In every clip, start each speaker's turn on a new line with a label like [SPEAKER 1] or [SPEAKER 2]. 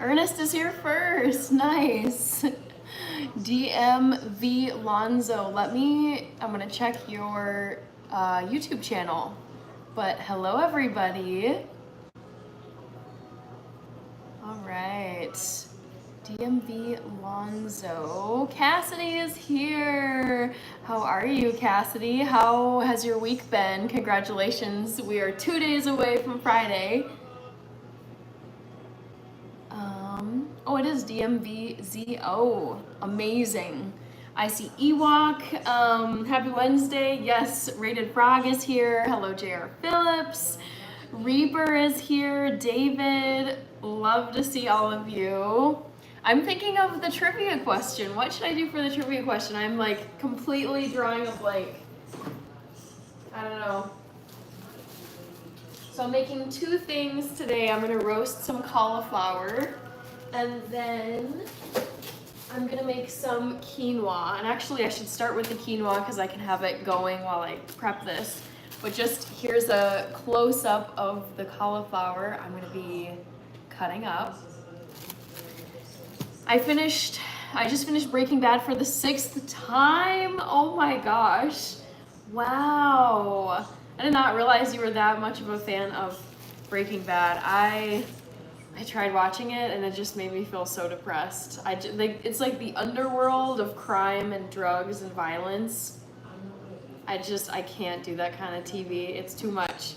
[SPEAKER 1] Ernest is here first. Nice. DMV Lonzo. I'm gonna check your YouTube channel. But hello, everybody. All right. DMV Lonzo. Cassidy is here. How are you, Cassidy? How has your week been? Congratulations. We are 2 days away from Friday. Oh, it is DMVZO. Amazing. I see Ewok. Happy Wednesday. Yes, Rated Frog is here. Hello, JR Phillips. Reaper is here. David. Love to see all of you. I'm thinking of the trivia question. What should I do for the trivia question? I'm like completely drawing a blank. I don't know. So I'm making two things today. I'm gonna roast some cauliflower, and then I'm gonna make some quinoa. And actually I should start with the quinoa because I can have it going while I prep this. But just here's a close-up of the cauliflower I'm gonna be cutting up. I just finished Breaking Bad for the 6th time. Oh my gosh. Wow. I did not realize you were that much of a fan of Breaking Bad. I tried watching it and it just made me feel so depressed. It's like the underworld of crime and drugs and violence. I can't do that kind of TV. It's too much.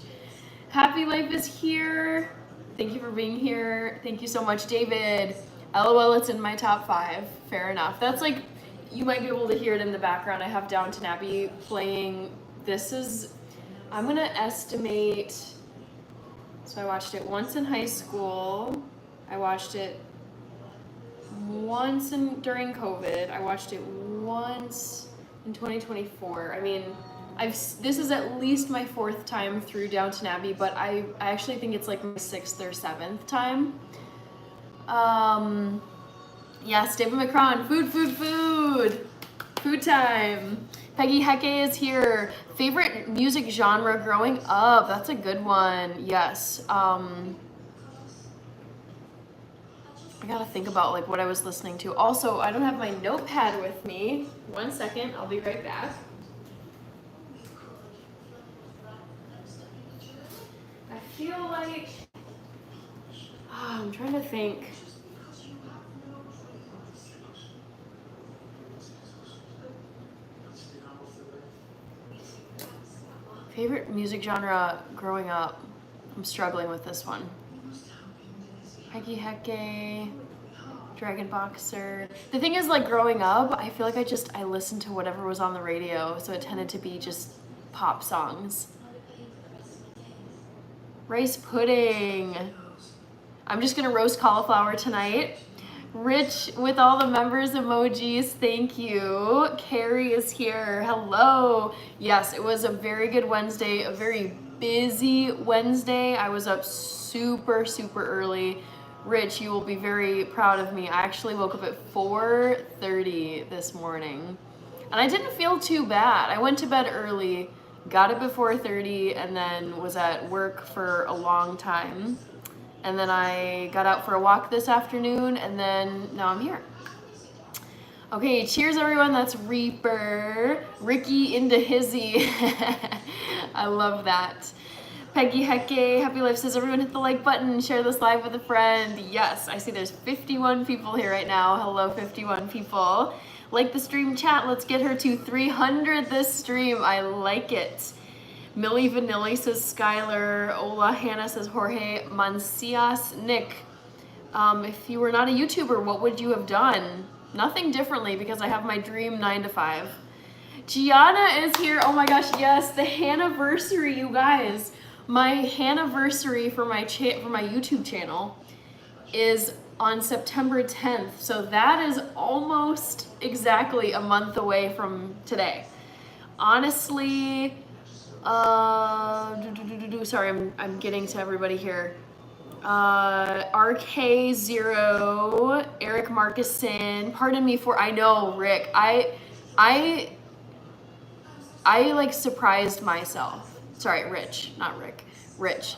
[SPEAKER 1] Happy Life is here. Thank you for being here. Thank you so much, David. LOL, it's in my top 5. Fair enough. That's like, you might be able to hear it in the background. I have Downton Abbey playing. I'm gonna estimate, so I watched it once in high school. I watched it once during COVID. I watched it once in 2024. I mean, this is at least my 4th time through Downton Abbey, but I actually think it's like my 6th or 7th time. Yes, David McCron, food time. Peggy Hecke is here. Favorite music genre growing up? That's a good one. Yes. I gotta think about like what I was listening to. Also, I don't have my notepad with me. 1 second, I'll be right back. I feel like, I'm trying to think. Favorite music genre growing up? I'm struggling with this one. Peggy Hecke, Dragon Boxer. The thing is, like, growing up, I feel like I listened to whatever was on the radio, so it tended to be just pop songs. Rice pudding. I'm just gonna roast cauliflower tonight. Rich with all the members emojis, thank you. Carrie is here, hello. Yes, it was a very good Wednesday, a very busy Wednesday. I was up super early. Rich, you will be very proud of me. I actually woke up at 4:30 this morning. And I didn't feel too bad. I went to bed early, got up at 4:30, and then was at work for a long time. And then I got out for a walk this afternoon, and then now I'm here. Okay, cheers everyone, that's Reaper. Ricky into hizzy. I love that. Peggy Hecke, Happy Life says, everyone hit the like button, share this live with a friend. Yes, I see there's 51 people here right now. Hello, 51 people. Like the stream chat, let's get her to 300 this stream. I like it. Millie Vanilli says Skylar. Ola Hannah says Jorge Mancias. Nick, if you were not a YouTuber, what would you have done? Nothing differently because I have my dream 9 to 5. Gianna is here. Oh my gosh, yes, the Hanniversary, you guys. My Hanniversary for my YouTube channel is on September 10th. So that is almost exactly a month away from today. Honestly, sorry, I'm getting to everybody here. RK0, Eric Marcuson, pardon me for, I know, Rick, I like surprised myself. Sorry, Rich, not Rick, Rich.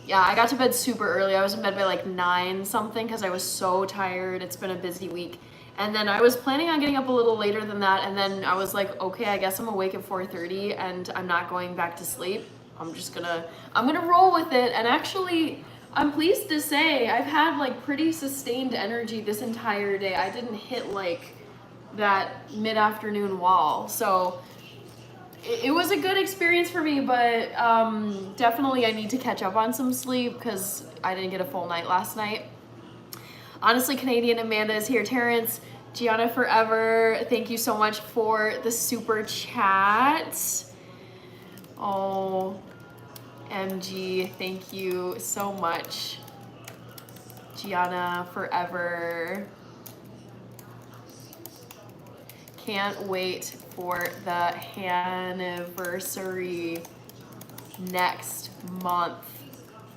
[SPEAKER 1] Yeah, I got to bed super early. I was in bed by like 9 something because I was so tired. It's been a busy week. And then I was planning on getting up a little later than that, and then I was like, okay, I guess I'm awake at 4:30 and I'm not going back to sleep. I'm gonna roll with it. And actually, I'm pleased to say I've had like pretty sustained energy this entire day. I didn't hit like that mid-afternoon wall. So it was a good experience for me, but definitely I need to catch up on some sleep because I didn't get a full night last night. Honestly, Canadian Amanda is here. Terrence, Gianna Forever, thank you so much for the super chat. Oh, MG, thank you so much. Gianna Forever. Can't wait for the anniversary next month.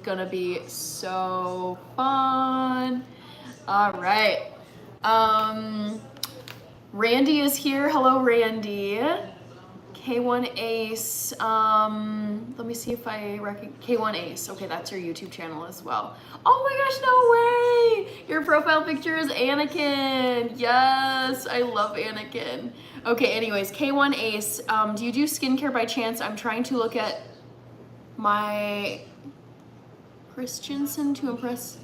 [SPEAKER 1] Gonna be so fun. All right. Randy is here. Hello, Randy. K1 Ace. Let me see if I recognize K1 Ace. Okay, that's your YouTube channel as well. Oh my gosh, no way! Your profile picture is Anakin. Yes, I love Anakin. Okay, anyways, K1 Ace. Do you do skincare by chance? I'm trying to look at my Christensen to impress.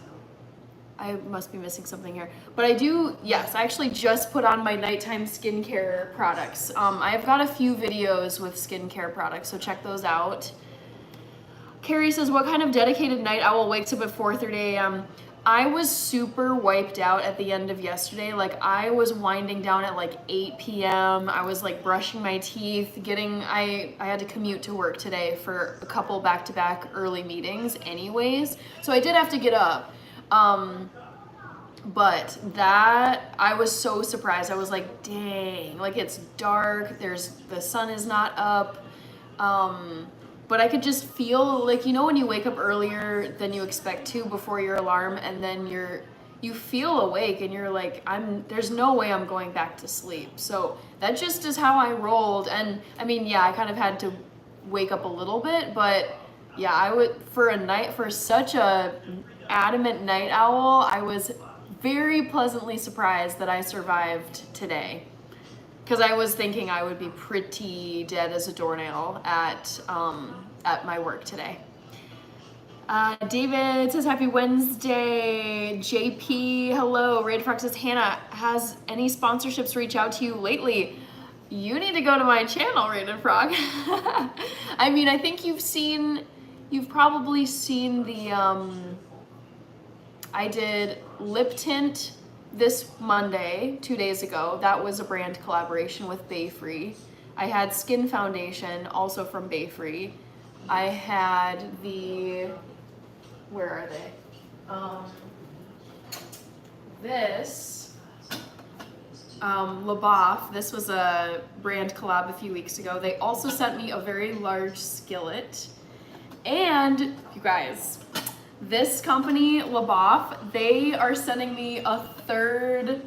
[SPEAKER 1] I must be missing something here. But I do, yes, I actually just put on my nighttime skincare products. I've got a few videos with skincare products, so check those out. Carrie says, what kind of dedicated night owl wakes up at 4:30 a.m.? I was super wiped out at the end of yesterday. Like I was winding down at like 8 p.m. I was like brushing my teeth, I had to commute to work today for a couple back-to-back early meetings anyways. So I did have to get up. But that, I was so surprised. I was like, dang, like it's dark, the sun is not up. But I could just feel like, you know, when you wake up earlier than you expect to before your alarm, and then you feel awake and you're like, there's no way I'm going back to sleep. So that just is how I rolled. And I mean, yeah, I kind of had to wake up a little bit, but yeah, I would, for such a adamant night owl, I was very pleasantly surprised that I survived today, because I was thinking I would be pretty dead as a doornail at my work today. David says happy Wednesday. JP, hello. Raid Frog says, Hannah, has any sponsorships reached out to you lately? You need to go to my channel, Rated Frog. I mean, I think you've probably seen the I did lip tint this Monday, 2 days ago. That was a brand collaboration with Bayfree. I had skin foundation, also from Bayfree. I had where are they? This, LaBoff, this was a brand collab a few weeks ago. They also sent me a very large skillet. And you guys, this company, LaBoff, they are sending me a third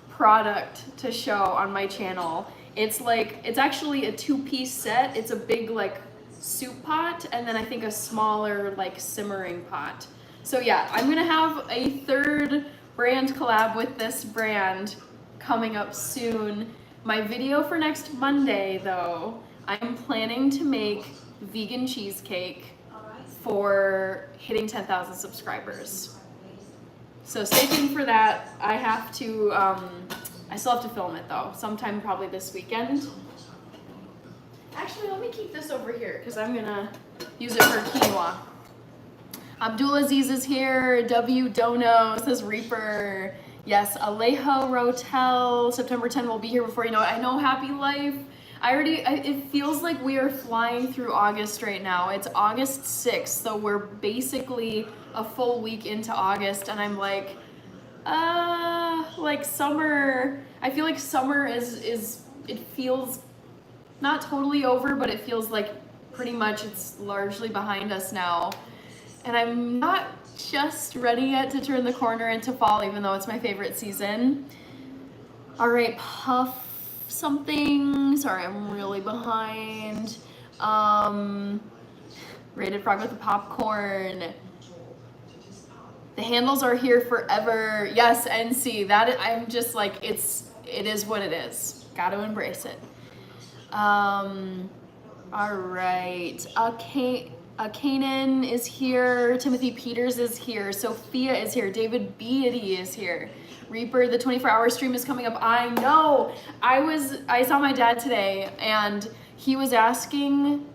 [SPEAKER 1] product to show on my channel. It's actually a 2-piece set. It's a big like soup pot, and then I think a smaller like simmering pot. So yeah, I'm gonna have a third brand collab with this brand coming up soon. My video for next Monday though, I'm planning to make vegan cheesecake for hitting 10,000 subscribers. So stay tuned for that. I still have to film it though, sometime probably this weekend. Actually, let me keep this over here because I'm gonna use it for quinoa. Abdulaziz is here. W Dono says Reaper. Yes, Alejo Rotel, September 10 will be here before you know it. I know, happy life. It feels like we are flying through August right now. It's August 6th, so we're basically a full week into August, and I'm like summer. I feel like summer it feels not totally over, but it feels like pretty much it's largely behind us now. And I'm not just ready yet to turn the corner into fall, even though it's my favorite season. All right, Puff something. Sorry, I'm really behind. Rated Frog with the popcorn. The handles are here forever. Yes, NC. That I'm just like, it is what it is. Got to embrace it. All right. Kanan is here. Timothy Peters is here. Sophia is here. David Beatty is here. Reaper, the 24-hour stream is coming up. I know. I saw my dad today, and he was asking.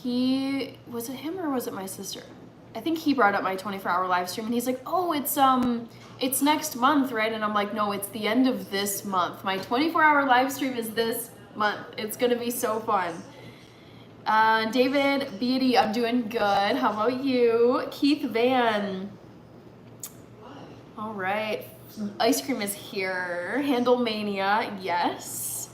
[SPEAKER 1] Was it him or was it my sister? I think he brought up my 24-hour live stream, and he's like, "Oh, it's next month, right?" And I'm like, "No, it's the end of this month. My 24-hour live stream is this month. It's gonna be so fun." David Beatty, I'm doing good. How about you? Keith Van. All right. Ice cream is here. Handle Mania, yes.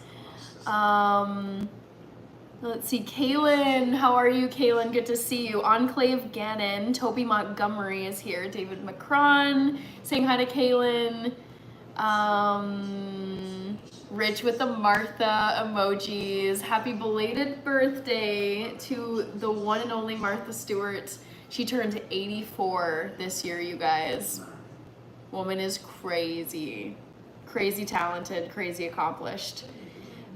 [SPEAKER 1] Let's see, Kaylin, how are you, Kaylin? Good to see you. Enclave Gannon, Toby Montgomery is here. David Macron, saying hi to Kaylin. Rich with the Martha emojis. Happy belated birthday to the one and only Martha Stewart. She turned 84 this year, you guys. Woman is crazy. Crazy talented, crazy accomplished.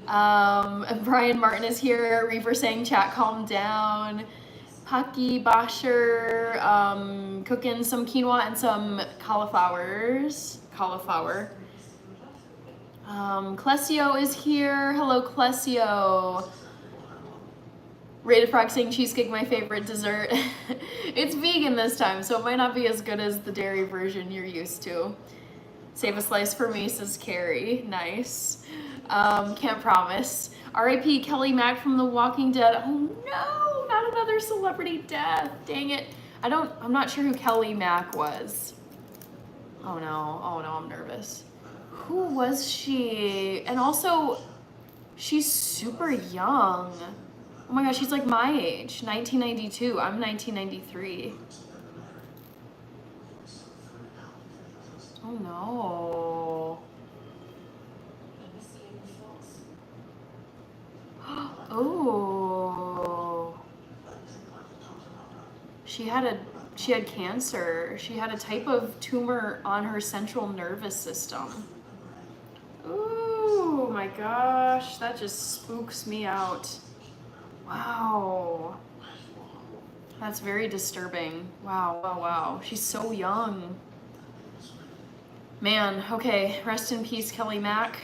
[SPEAKER 1] Brian Martin is here. Reaper saying chat, calm down. Paki Basher, cooking some quinoa and some cauliflower. Clesio is here. Hello, Clesio. Rated Frog saying cheesecake, my favorite dessert. It's vegan this time, so it might not be as good as the dairy version you're used to. Save a slice for me, says Carrie. Nice. Can't promise. R.I.P. Kelly Mack from The Walking Dead. Oh no, not another celebrity death. Dang it. I'm not sure who Kelly Mack was. Oh no, I'm nervous. Who was she? And also, she's super young. Oh my gosh, she's like my age, 1992. I'm 1993. Oh no. Oh. She had cancer. She had a type of tumor on her central nervous system. Oh my gosh, that just spooks me out. Wow. That's very disturbing. Wow. She's so young. Man, okay, rest in peace, Kelly Mack.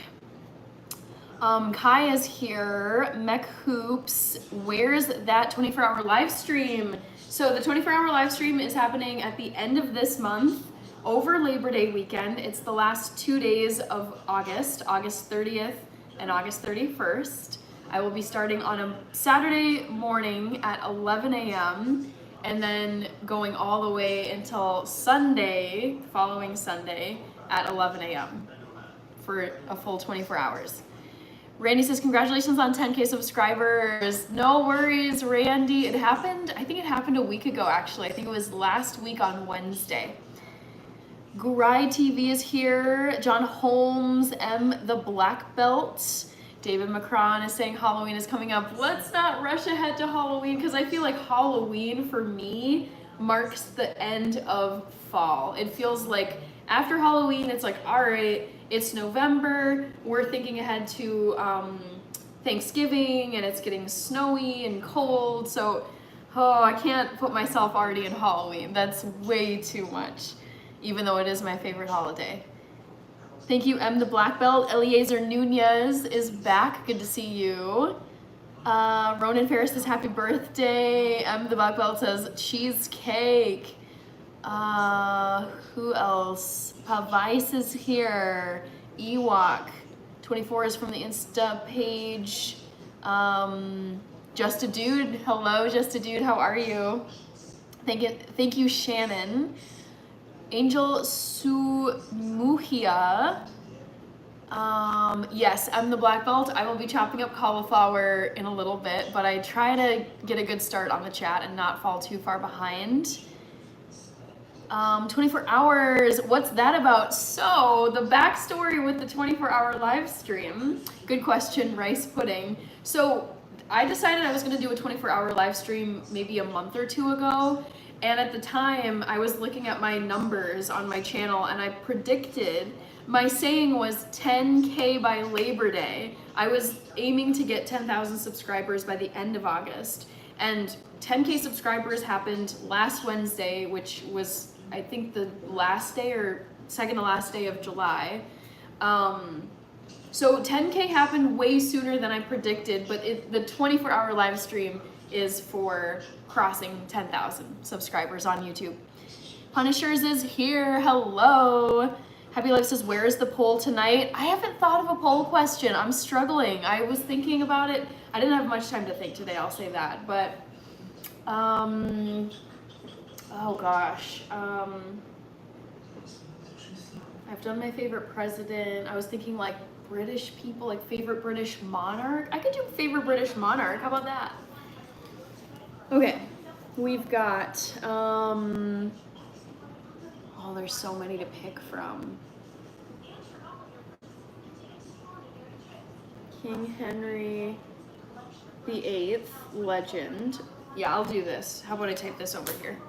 [SPEAKER 1] Kai is here. Mech Hoops, where's that 24-hour live stream? So the 24-hour live stream is happening at the end of this month, over Labor Day weekend. It's the last 2 days of August 30th and August 31st. I will be starting on a Saturday morning at 11 a.m. and then going all the way until Sunday, following Sunday at 11 a.m. for a full 24 hours. Randy says, congratulations on 10K subscribers. No worries, Randy. It happened, I think it happened a week ago, actually. I think it was last week on Wednesday. Gurai TV is here. John Holmes, M. the Black Belt. David Macron is saying Halloween is coming up. Let's not rush ahead to Halloween, because I feel like Halloween for me marks the end of fall. It feels like after Halloween, it's like, all right, it's November, we're thinking ahead to Thanksgiving, and it's getting snowy and cold, so I can't put myself already in Halloween. That's way too much, even though it is my favorite holiday. Thank you, M. the Black Belt. Eliezer Nunez is back. Good to see you. Ronan Ferris says happy birthday. M. the Black Belt says cheesecake. Who else? Pavice is here. Ewok 24 is from the Insta page. Just a Dude. Hello, Just a Dude. How are you? Thank you, Shannon. Angel Sumuhia. Yes, I'm the Black Belt. I will be chopping up cauliflower in a little bit, but I try to get a good start on the chat and not fall too far behind. 24 hours, what's that about? So, the backstory with the 24-hour live stream. Good question, Rice Pudding. So, I decided I was going to do a 24-hour live stream maybe a month or two ago, And at the time, I was looking at my numbers on my channel and I predicted, my saying was 10K by Labor Day. I was aiming to get 10,000 subscribers by the end of August. And 10K subscribers happened last Wednesday, which was, I think, the last day or second to last day of July. So 10K happened way sooner than I predicted, but the 24-hour live stream is for crossing 10,000 subscribers on YouTube. Punishers is here, hello. Happy Life says, where is the poll tonight? I haven't thought of a poll question. I'm struggling. I was thinking about it. I didn't have much time to think today, I'll say that. But, oh gosh. I've done my favorite president. I was thinking like British people, like favorite British monarch. I could do favorite British monarch. How about that? Okay, we've got, oh, there's so many to pick from. King Henry VIII, legend. Yeah, I'll do this. How about I type this over here?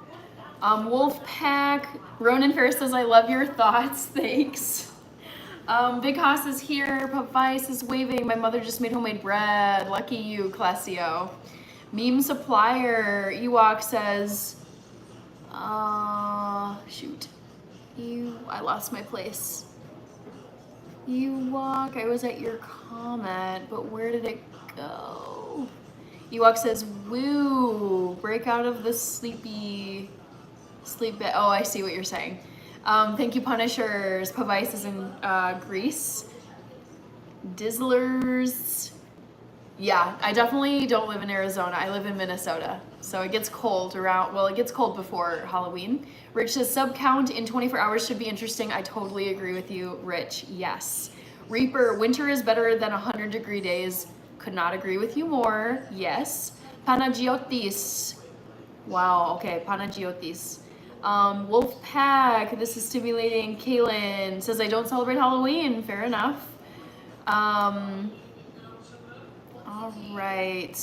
[SPEAKER 1] Wolfpack. Ronan Ferris says, I love your thoughts, thanks. Big Hoss is here. Papice is waving. My mother just made homemade bread. Lucky you, Classio. Meme Supplier. Ewok says, shoot. I lost my place. Ewok, I was at your comment, but where did it go? Ewok says, woo, break out of the sleep bit. Oh, I see what you're saying. Thank you, Punishers. Pavice is in Greece. Dizzlers. Yeah, I definitely don't live in Arizona. I live in Minnesota. So it gets cold around, well, it gets cold before Halloween. Rich says, sub count in 24 hours should be interesting. I totally agree with you, Rich. Yes. Reaper, winter is better than 100-degree days. Could not agree with you more. Yes. Panagiotis. Wow, okay, Panagiotis. Wolfpack, this is stimulating. Kaylin says, I don't celebrate Halloween. Fair enough. All right.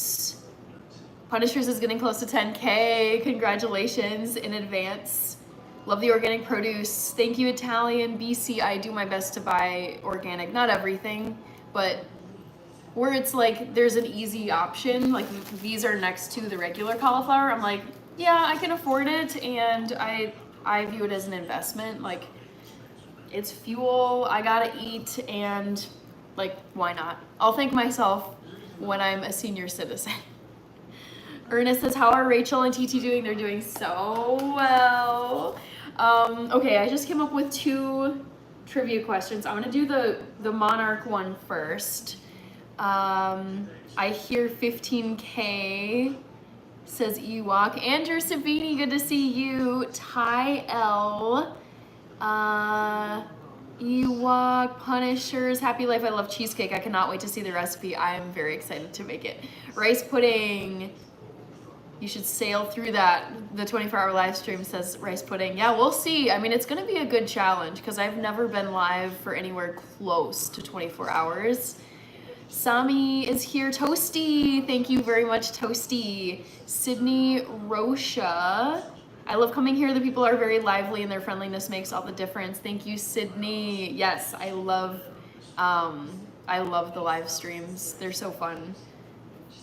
[SPEAKER 1] Punishers is getting close to 10K. Congratulations in advance. Love the organic produce. Thank you, Italian BC. I do my best to buy organic. Not everything, but where it's like there's an easy option, like these are next to the regular cauliflower, I'm like, yeah, I can afford it, and I view it as an investment. Like, it's fuel, I gotta eat, and like, why not? I'll thank myself when I'm a senior citizen. Ernest says, how are Rachel and TT doing? They're doing so well. Okay, I just came up with 2 trivia questions. I'm gonna do the Monarch one first. I hear 15K, says Ewok. Andrew Savini, good to see you. Ty L. Ewok, Punishers, Happy Life. I love cheesecake. I cannot wait to see the recipe. I am very excited to make it. Rice pudding. You should sail through that. The 24-hour live stream says rice pudding. Yeah, we'll see. I mean, it's going to be a good challenge because I've never been live for anywhere close to 24 hours. Sami is here. Toasty. Thank you very much, Toasty. Sydney Rocha. I love coming here. The people are very lively and their friendliness makes all the difference. Thank you, Sydney. Yes, I love the live streams. They're so fun.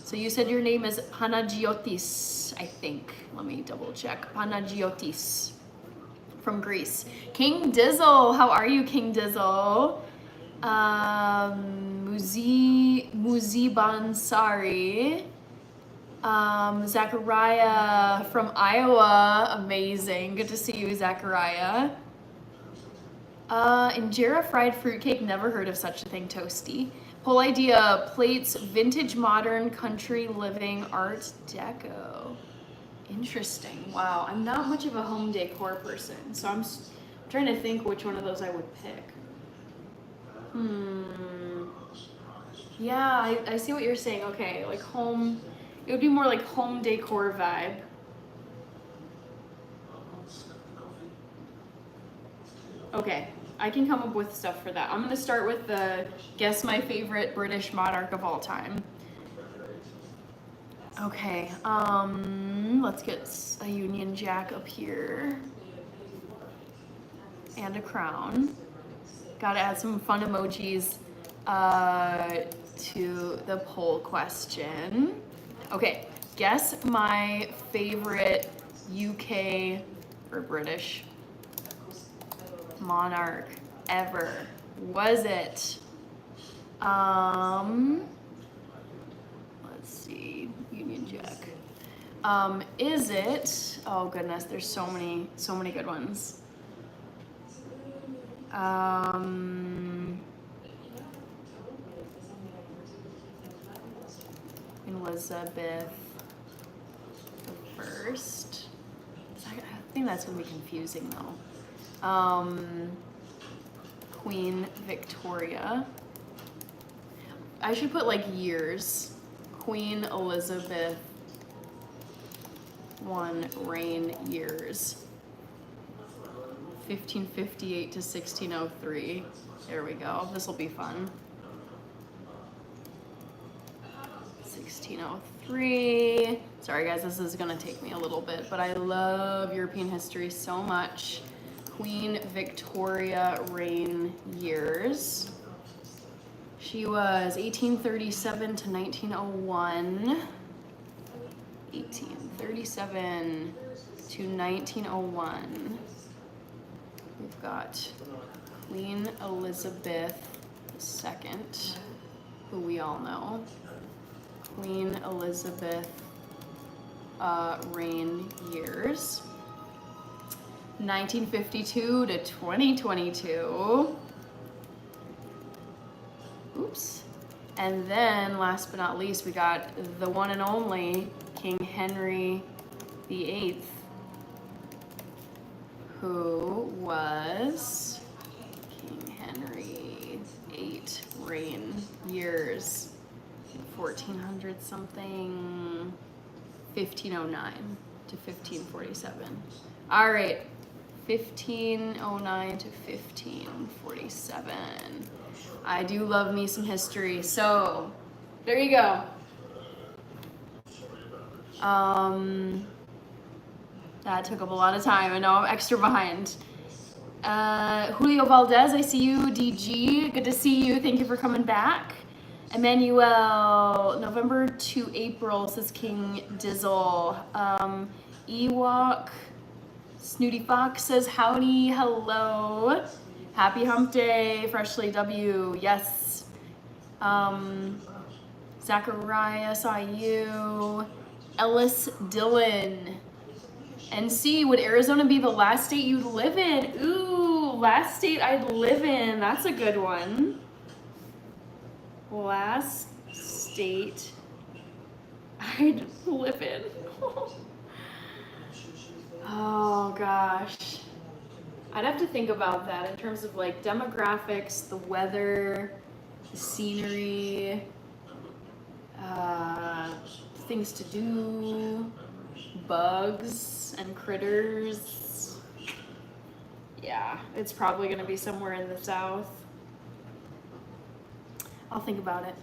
[SPEAKER 1] So you said your name is Panagiotis, I think. Let me double check. Panagiotis from Greece. King Dizzle, how are you, King Dizzle? Muzibansari. Zachariah from Iowa, amazing. Good to see you, Zachariah. Injera fried fruitcake, never heard of such a thing, Toasty. Whole idea, plates, vintage, modern, country, living, art, deco. Interesting, wow. I'm not much of a home decor person, so I'm trying to think which one of those I would pick. Yeah, I see what you're saying. Okay, like home, it would be more like home decor vibe. Okay, I can come up with stuff for that. I'm gonna start with the guess my favorite British monarch of all time. Okay, let's get a Union Jack up here. And a crown. Gotta add some fun emojis to the poll question. Okay, guess my favorite UK or British monarch ever. Was it? Let's see, Union Jack. Is it? Oh goodness, there's so many good ones. Elizabeth the First. I think that's gonna be confusing though. Queen Victoria. I should put like years. Queen Elizabeth I reign years. 1558 to 1603. There we go. This will be fun. 1603. Sorry guys, this is gonna take me a little bit, but I love European history so much. Queen Victoria reign years. She was 1837 to 1901. 1837 to 1901. We've got Queen Elizabeth II, who we all know. Queen Elizabeth reign years. 1952 to 2022. Oops. And then, last but not least, we got the one and only King Henry VIII, who was King Henry VIII reign years. 1400 something, 1509 to 1547. All right, 1509 to 1547. I do love me some history, so there you go. That took up a lot of time. I know I'm extra behind. Julio Valdez, I see you. DG, good to see you. Thank you for coming back. Emmanuel, November to April, says King Dizzle. Ewok, Snooty Fox says howdy, hello. Happy hump day, Freshly W, yes. Zachariah, saw you. Ellis Dillon. NC, would Arizona be the last state you'd live in? Ooh, last state I'd live in. That's a good one. Last state I'd live in. Oh gosh. I'd have to think about that in terms of like demographics, the weather, the scenery, things to do, bugs and critters. Yeah, it's probably gonna be somewhere in the south. I'll think about it.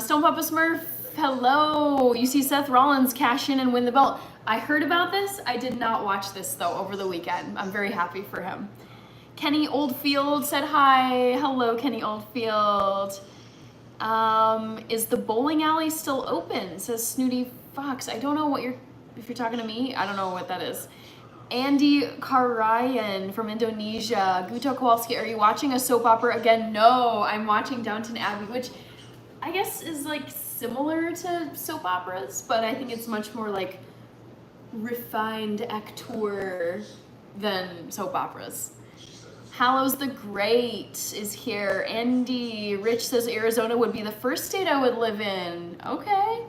[SPEAKER 1] Stone Papa Smurf, hello. You see Seth Rollins cash in and win the belt. I heard about this. I did not watch this though over the weekend. I'm very happy for him. Kenny Oldfield said hi. Hello, Kenny Oldfield. Is the bowling alley still open? Says Snooty Fox. I don't know if you're talking to me. I don't know what that is. Andy Karayan from Indonesia. Guto Kowalski, are you watching a soap opera again? No, I'm watching Downton Abbey, which I guess is like similar to soap operas, but I think it's much more like refined acteur than soap operas. Hallows the Great is here. Andy Rich says Arizona would be the first state I would live in. Okay,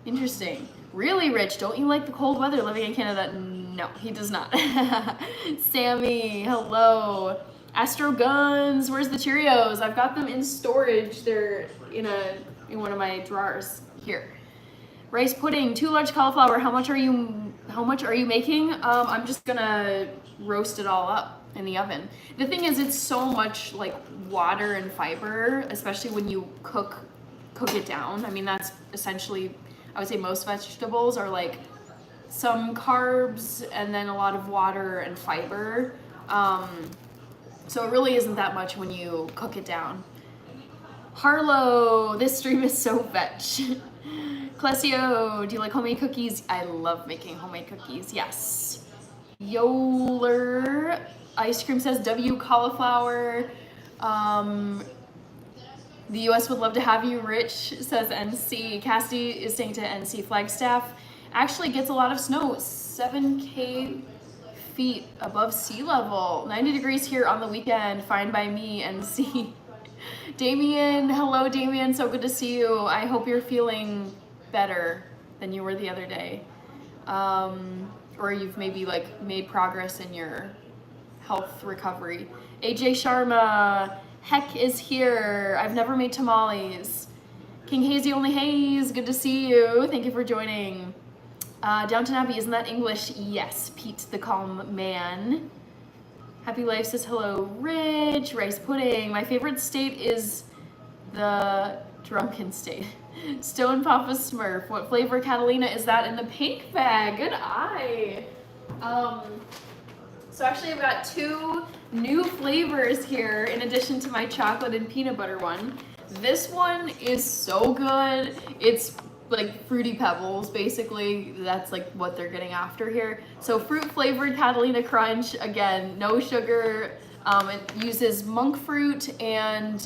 [SPEAKER 1] interesting. Really, Rich, don't you like the cold weather living in Canada? No, he does not. Sammy, hello. Astro Guns, where's the Cheerios? I've got them in storage. They're in one of my drawers here. Rice pudding, 2 large cauliflower. How much are you making? I'm just gonna roast it all up in the oven. The thing is, it's so much like water and fiber, especially when you cook cook it down. I mean, that's essentially, I would say most vegetables are like some carbs and then a lot of water and fiber. So it really isn't that much when you cook it down. Harlow, this stream is so veg. Clesio, do you like homemade cookies? I love making homemade cookies, yes. Yoler Ice Cream says W Cauliflower. The US would love to have you. Rich says NC. Cassidy is staying to NC. Flagstaff actually gets a lot of snow, 7K feet above sea level. 90 degrees here on the weekend, fine by me, NC. Damien, hello Damien, so good to see you. I hope you're feeling better than you were the other day. Or you've maybe like made progress in your health recovery. AJ Sharma, Heck is here. I've never made tamales. King Hazy Only Haze, good to see you. Thank you for joining. Downton Abbey, isn't that English? Yes, Pete the Calm Man. Happy Life says hello. Rich, rice pudding. My favorite state is the drunken state. Stone Papa Smurf. What flavor, Catalina, is that in the pink bag? Good eye. So actually I've got 2 new flavors here in addition to my chocolate and peanut butter one. This one is so good. It's like Fruity Pebbles, basically. That's like what they're getting after here. So fruit flavored Catalina Crunch, again, no sugar. It uses monk fruit and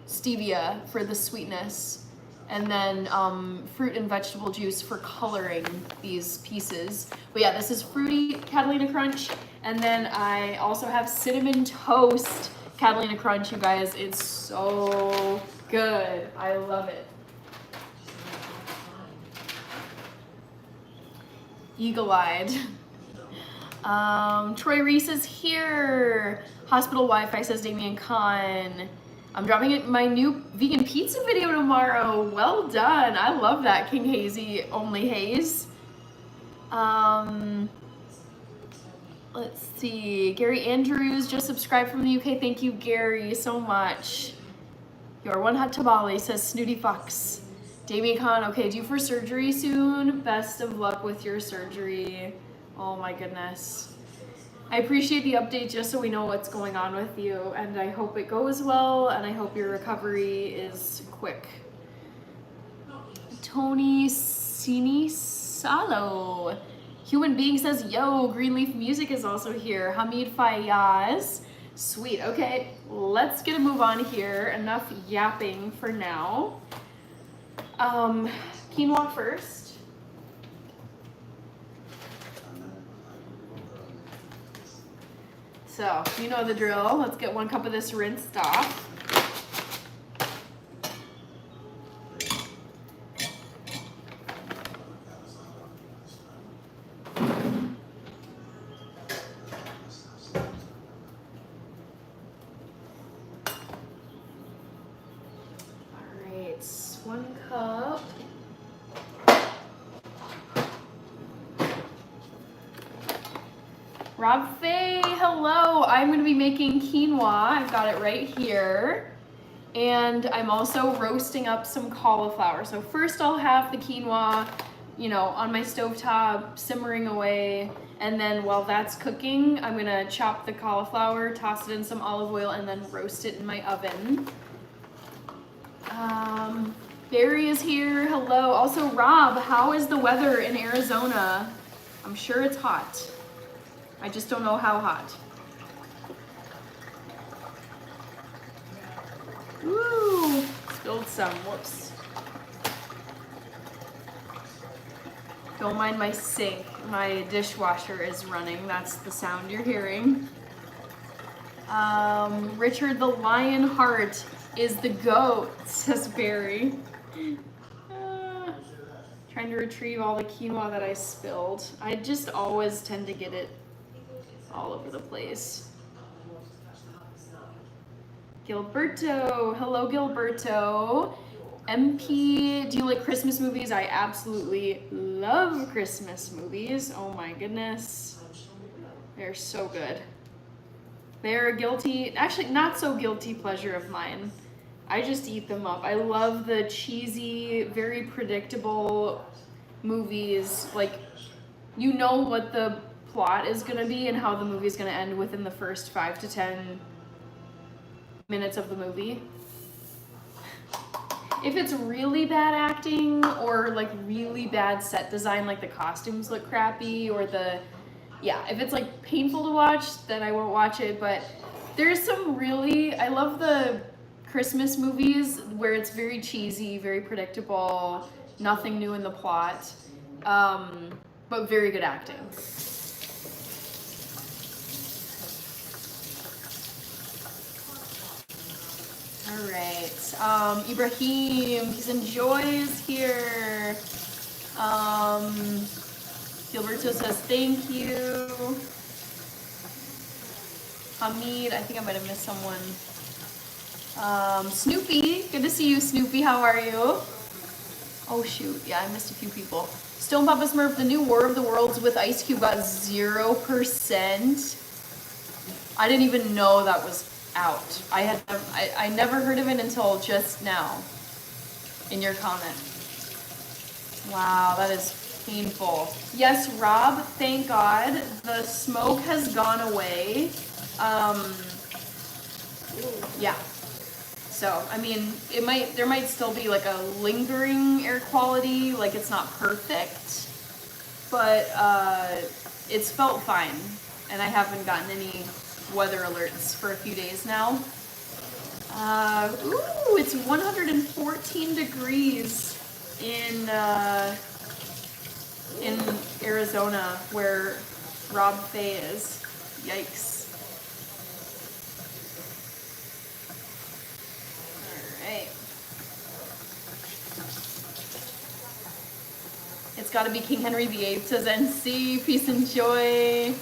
[SPEAKER 1] stevia for the sweetness. And then fruit and vegetable juice for coloring these pieces. But yeah, this is Fruity Catalina Crunch. And then I also have Cinnamon Toast Catalina Crunch, you guys. It's so good. I love it. Eagle-eyed. Troy Reese is here. Hospital Wi-Fi says Damien Khan. I'm dropping my new vegan pizza video tomorrow. Well done. I love that, King Hazy Only Haze. Let's see. Gary Andrews just subscribed from the UK. Thank you, Gary, so much. Your one hot tamale, says Snooty Fox. Damien Khan, okay, due for surgery soon. Best of luck with your surgery. Oh my goodness. I appreciate the update just so we know what's going on with you, and I hope it goes well, and I hope your recovery is quick. Tony Sinisalo. Human Being says, yo, Greenleaf Music is also here. Hamid Fayaz. Sweet, okay, let's get a move on here. Enough yapping for now. Quinoa first. So, you know the drill. Let's get 1 cup of this rinsed off. All right, 1 cup. Rob Faye, hello. I'm going to be making quinoa. I've got it right here. And I'm also roasting up some cauliflower. So first I'll have the quinoa, you know, on my stovetop, simmering away. And then while that's cooking, I'm going to chop the cauliflower, toss it in some olive oil, and then roast it in my oven. Barry is here. Hello. Also, Rob, how is the weather in Arizona? I'm sure it's hot. I just don't know how hot. Woo! Spilled some. Whoops. Don't mind my sink. My dishwasher is running. That's the sound you're hearing. Richard the Lionheart is the goat, says Barry. Trying to retrieve all the quinoa that I spilled. I just always tend to get it all over the place. Gilberto, hello Gilberto. MP, do you like Christmas movies? I absolutely love Christmas movies. Oh my goodness. They're so good. They're a guilty, actually not so guilty pleasure of mine. I just eat them up. I love the cheesy, very predictable movies. Like, you know what the plot is going to be and how the movie is going to end within the first 5 to 10 minutes of the movie. If it's really bad acting or like really bad set design, like the costumes look crappy or if it's like painful to watch, then I won't watch it. But there's some I love the Christmas movies where it's very cheesy, very predictable, nothing new in the plot, but very good acting. All right, Ibrahim, he's in Joy's here. Gilberto says thank you. Hamid, I think I might have missed someone. Snoopy, good to see you, Snoopy. How are you? Oh shoot, yeah, I missed a few people. Stone Papa Smurf, the new War of the Worlds with Ice Cube got 0%. I didn't even know that was out. I never heard of it until just now in your comment. Wow, that is painful. Yes, Rob, thank God the smoke has gone away. Yeah. So, I mean, there might still be like a lingering air quality, like it's not perfect, but it's felt fine, and I haven't gotten any weather alerts for a few days now. Ooh, it's 114 degrees in Arizona, where Rob Fay is. Yikes. Alright. It's gotta be King Henry VIII, says NC. Peace and joy.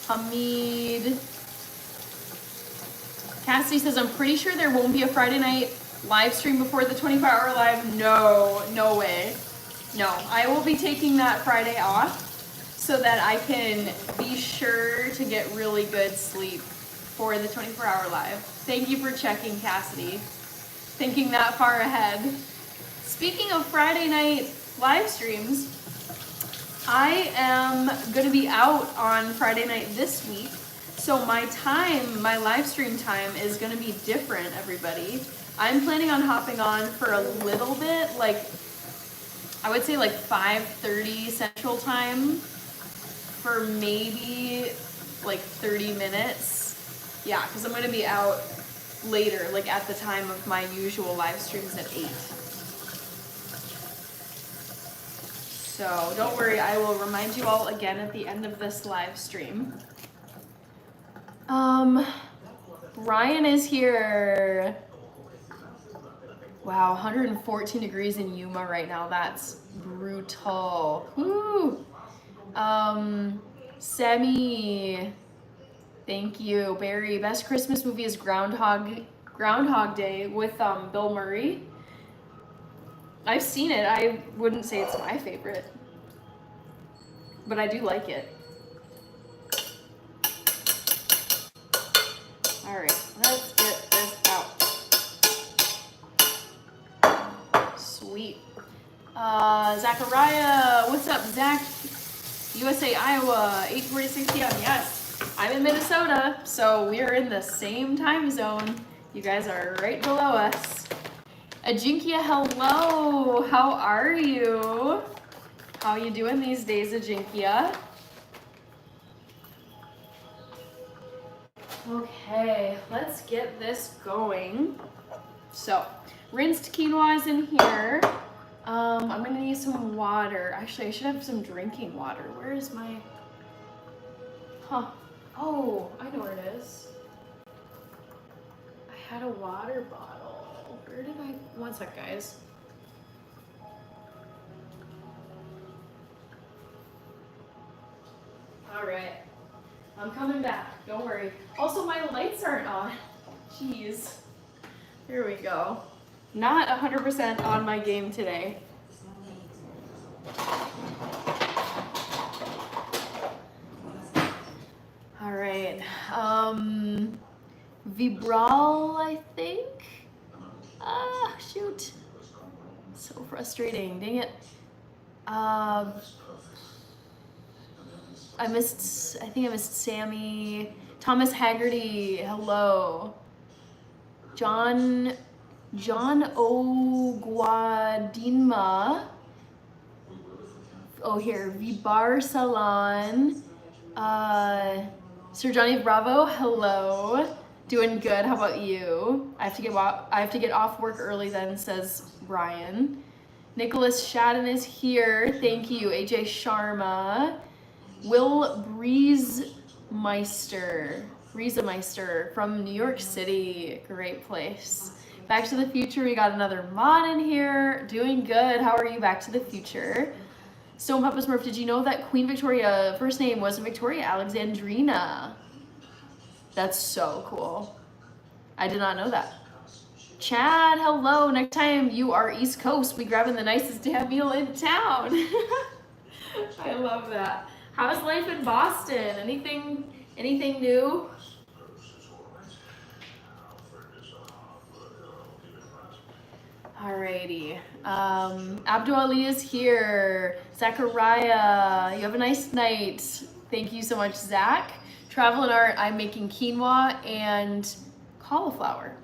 [SPEAKER 1] Hamid. Cassidy says, I'm pretty sure there won't be a Friday night live stream before the 24-hour live. No way. No, I will be taking that Friday off so that I can be sure to get really good sleep for the 24-hour live. Thank you for checking, Cassidy. Thinking that far ahead. Speaking of Friday night live streams, I am going to be out on Friday night this week. So my live stream time is going to be different, everybody. I'm planning on hopping on for a little bit, like, I would say like 5:30 Central Time for maybe like 30 minutes. Yeah, because I'm going to be out later, like at the time of my usual live streams at 8. So don't worry, I will remind you all again at the end of this live stream. Ryan is here. Wow, 114 degrees in Yuma right now. That's brutal. Woo! Semi, thank you. Barry, best Christmas movie is Groundhog Day with Bill Murray. I've seen it. I wouldn't say it's my favorite, but I do like it. All right, let's get this out. Sweet. Zachariah, what's up, Zach? USA, Iowa, 8:46 p.m. Yes, I'm in Minnesota, so we are in the same time zone. You guys are right below us. Ajinkia, hello. How are you? How you doing these days, Ajinkia? Okay, let's get this going. So, rinsed quinoa is in here. I'm gonna need some water. Actually, I should have some drinking water. Where is my... Oh, I know where it is. I had a water bottle. Where did I... One sec, guys. All right. I'm coming back. Don't worry. Also, my lights aren't on. Jeez. Here we go. Not 100% on my game today. All right. Vibral, I think. Ah, shoot. So frustrating. Dang it. I think I missed Sammy. Thomas Haggerty, hello. John Oguadinma. Oh, here. Vibar Salon. Sir Johnny Bravo, hello. Doing good. How about you? I have to get off work early then, says Brian. Nicholas Shadden is here. Thank you. AJ Sharma. Will Breezemeister from New York City. Great place. Back to the Future. We got another mod in here. Doing good. How are you, Back to the Future? Stone Papa Smurf, did you know that Queen Victoria first name wasn't Victoria Alexandrina? That's so cool. I did not know that. Chad, hello. Next time you are East Coast, we grabbing the nicest damn meal in town. I love that. How's life in Boston? Anything new? Alrighty. Abdul Ali is here. Zachariah, you have a nice night. Thank you so much, Zach. Travel and Art, I'm making quinoa and cauliflower.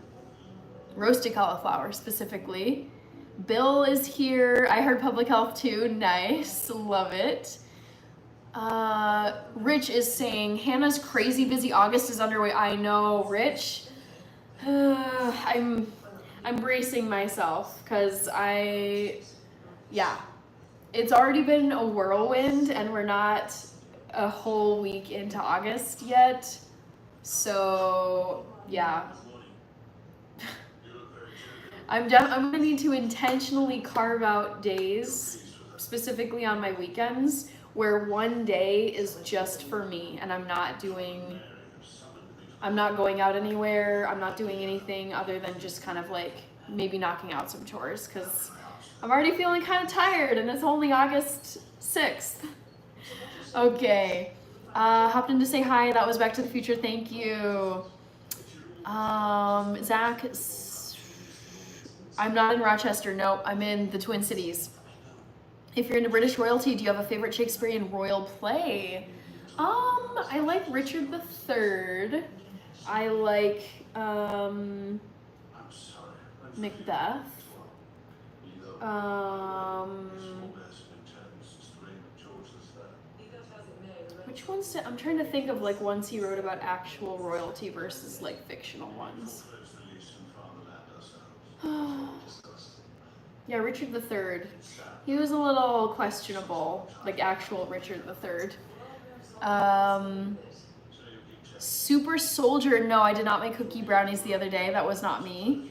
[SPEAKER 1] Roasted cauliflower specifically. Bill is here. I heard public health too. Nice. Love it. Rich is saying Hannah's crazy busy August is underway. I know, Rich. I'm bracing myself because it's already been a whirlwind and we're not a whole week into August yet. So yeah. I'm gonna need to intentionally carve out days, specifically on my weekends, where one day is just for me and I'm not going out anywhere. I'm not doing anything other than just kind of like maybe knocking out some chores because I'm already feeling kind of tired and it's only August 6th. Okay. Hopped in to say hi. That was Back to the Future. Thank you. Zach, I'm not in Rochester. Nope, I'm in the Twin Cities. If you're into British royalty, do you have a favorite Shakespearean royal play? I like Richard III. I like Macbeth. Which ones? I'm trying to think of like ones he wrote about actual royalty versus like fictional ones. Yeah, Richard III. He was a little questionable, like actual Richard III. Super Soldier. No, I did not make cookie brownies the other day. That was not me.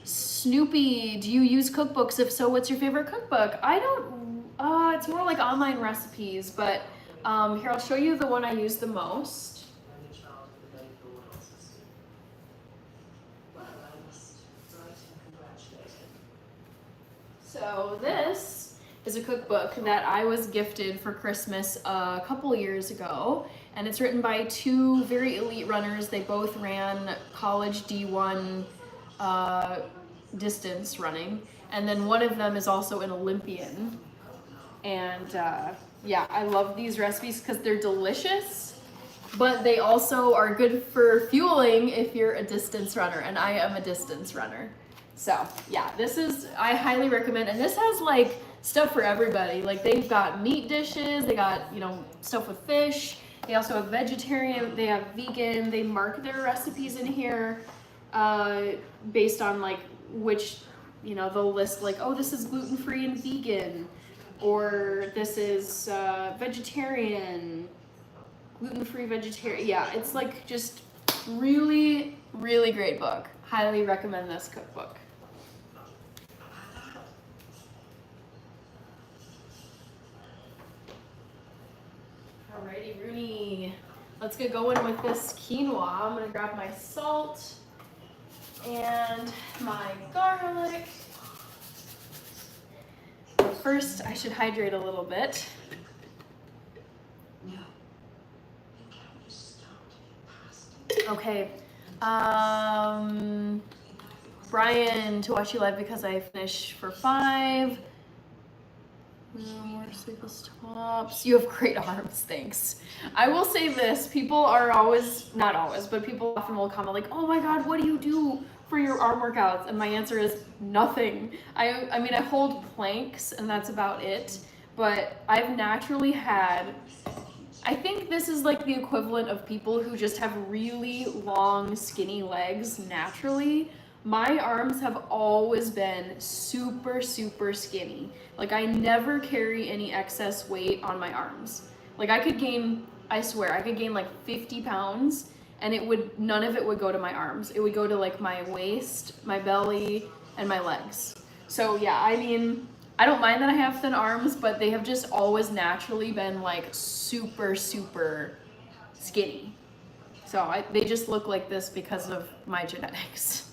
[SPEAKER 1] Snoopy, do you use cookbooks? If so, what's your favorite cookbook? I don't, it's more like online recipes, but here, I'll show you the one I use the most. So this is a cookbook that I was gifted for Christmas a couple years ago, and it's written by two very elite runners. They both ran college D1 distance running, and then one of them is also an Olympian. And yeah, I love these recipes because they're delicious, but they also are good for fueling if you're a distance runner, and I am a distance runner. So yeah, I highly recommend, and this has like stuff for everybody. Like they've got meat dishes, they got, stuff with fish. They also have vegetarian, they have vegan. They mark their recipes in here based on like which, they'll list like, oh, this is gluten-free and vegan, or this is vegetarian, gluten-free vegetarian. Yeah, it's like just really, really great book. Highly recommend this cookbook. Alrighty, Rooney. Let's get going with this quinoa. I'm gonna grab my salt and my garlic. But first, I should hydrate a little bit. Okay, Brian, to watch you live because I finish for 5. More sleeveless tops. You have great arms, thanks. I will say this, people are always, not always, but people often will comment like, oh my god, what do you do for your arm workouts? And my answer is nothing. I mean, I hold planks and that's about it, but I've naturally had, I think this is like the equivalent of people who just have really long, skinny legs naturally. My arms have always been super, super skinny. Like I never carry any excess weight on my arms. Like I could gain, I swear, I could gain like 50 pounds and none of it would go to my arms. It would go to like my waist, my belly, and my legs. So yeah, I mean, I don't mind that I have thin arms, but they have just always naturally been like super, super skinny. So they just look like this because of my genetics.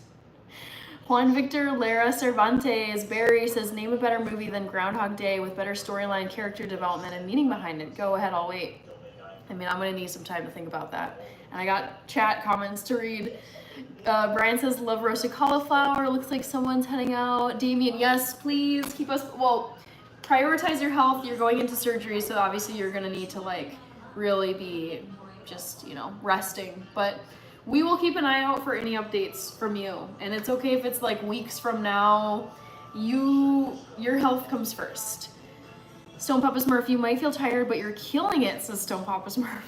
[SPEAKER 1] Juan Victor Lara Cervantes Barry says, name a better movie than Groundhog Day with better storyline, character development, and meaning behind it. Go ahead, I'll wait. I mean, I'm gonna need some time to think about that. And I got chat comments to read. Brian says, love roasted cauliflower. Looks like someone's heading out. Damien, yes, please keep us, well, prioritize your health. You're going into surgery, so obviously you're gonna need to like really be just, resting. But we will keep an eye out for any updates from you. And it's okay if it's like weeks from now. Your health comes first. Stone Papa Smurf, you might feel tired, but you're killing it, says Stone Papa Smurf.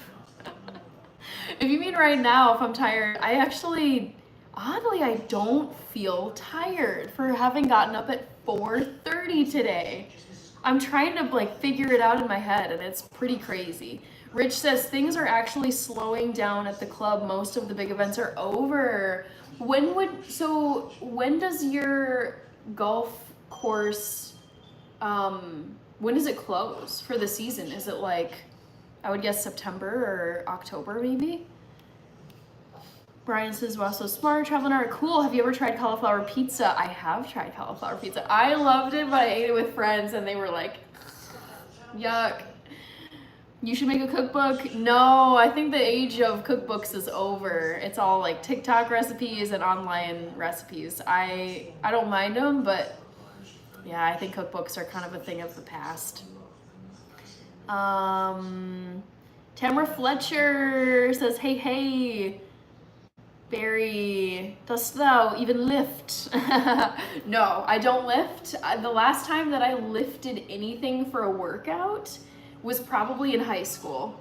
[SPEAKER 1] If you mean right now, if I'm tired, I actually, oddly, I don't feel tired for having gotten up at 4:30 today. I'm trying to like figure it out in my head and it's pretty crazy. Rich says things are actually slowing down at the club. Most of the big events are over. When does your golf course, when does it close for the season? Is it like, I would guess September or October maybe? Brian says, wow, so smart, traveling art, cool. Have you ever tried cauliflower pizza? I have tried cauliflower pizza. I loved it, but I ate it with friends and they were like, yuck. You should make a cookbook. No, I think the age of cookbooks is over. It's all like TikTok recipes and online recipes. I don't mind them, but yeah, I think cookbooks are kind of a thing of the past. Tamara Fletcher says, hey. Barry, dost thou even lift? No, I don't lift. The last time that I lifted anything for a workout was probably in high school.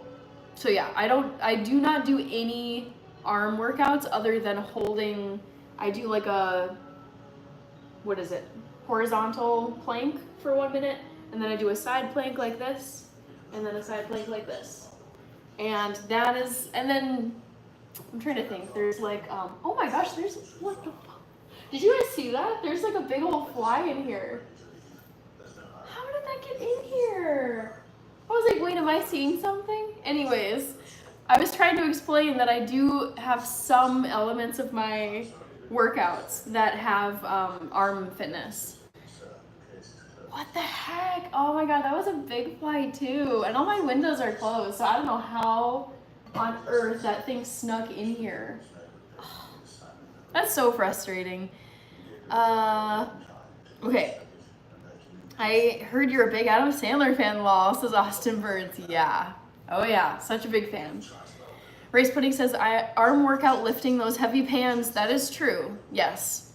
[SPEAKER 1] So yeah, I do not do any arm workouts other than holding, I do like a, what is it? Horizontal plank for 1 minute. And then I do a side plank like this. And then a side plank like this. And that is, and then I'm trying to think, there's like, oh my gosh, there's, what the fuck? Did you guys see that? There's like a big old fly in here. How did that get in here? I was like, wait, am I seeing something? Anyways, I was trying to explain that I do have some elements of my workouts that have arm fitness. What the heck? Oh my god, that was a big fly too. And all my windows are closed, so I don't know how on earth that thing snuck in here. Oh, that's so frustrating. Okay. I heard you're a big Adam Sandler fan, Lol, says Austin Burns. Yeah. Oh yeah, such a big fan. Race Pudding says, arm workout lifting those heavy pans. That is true. Yes.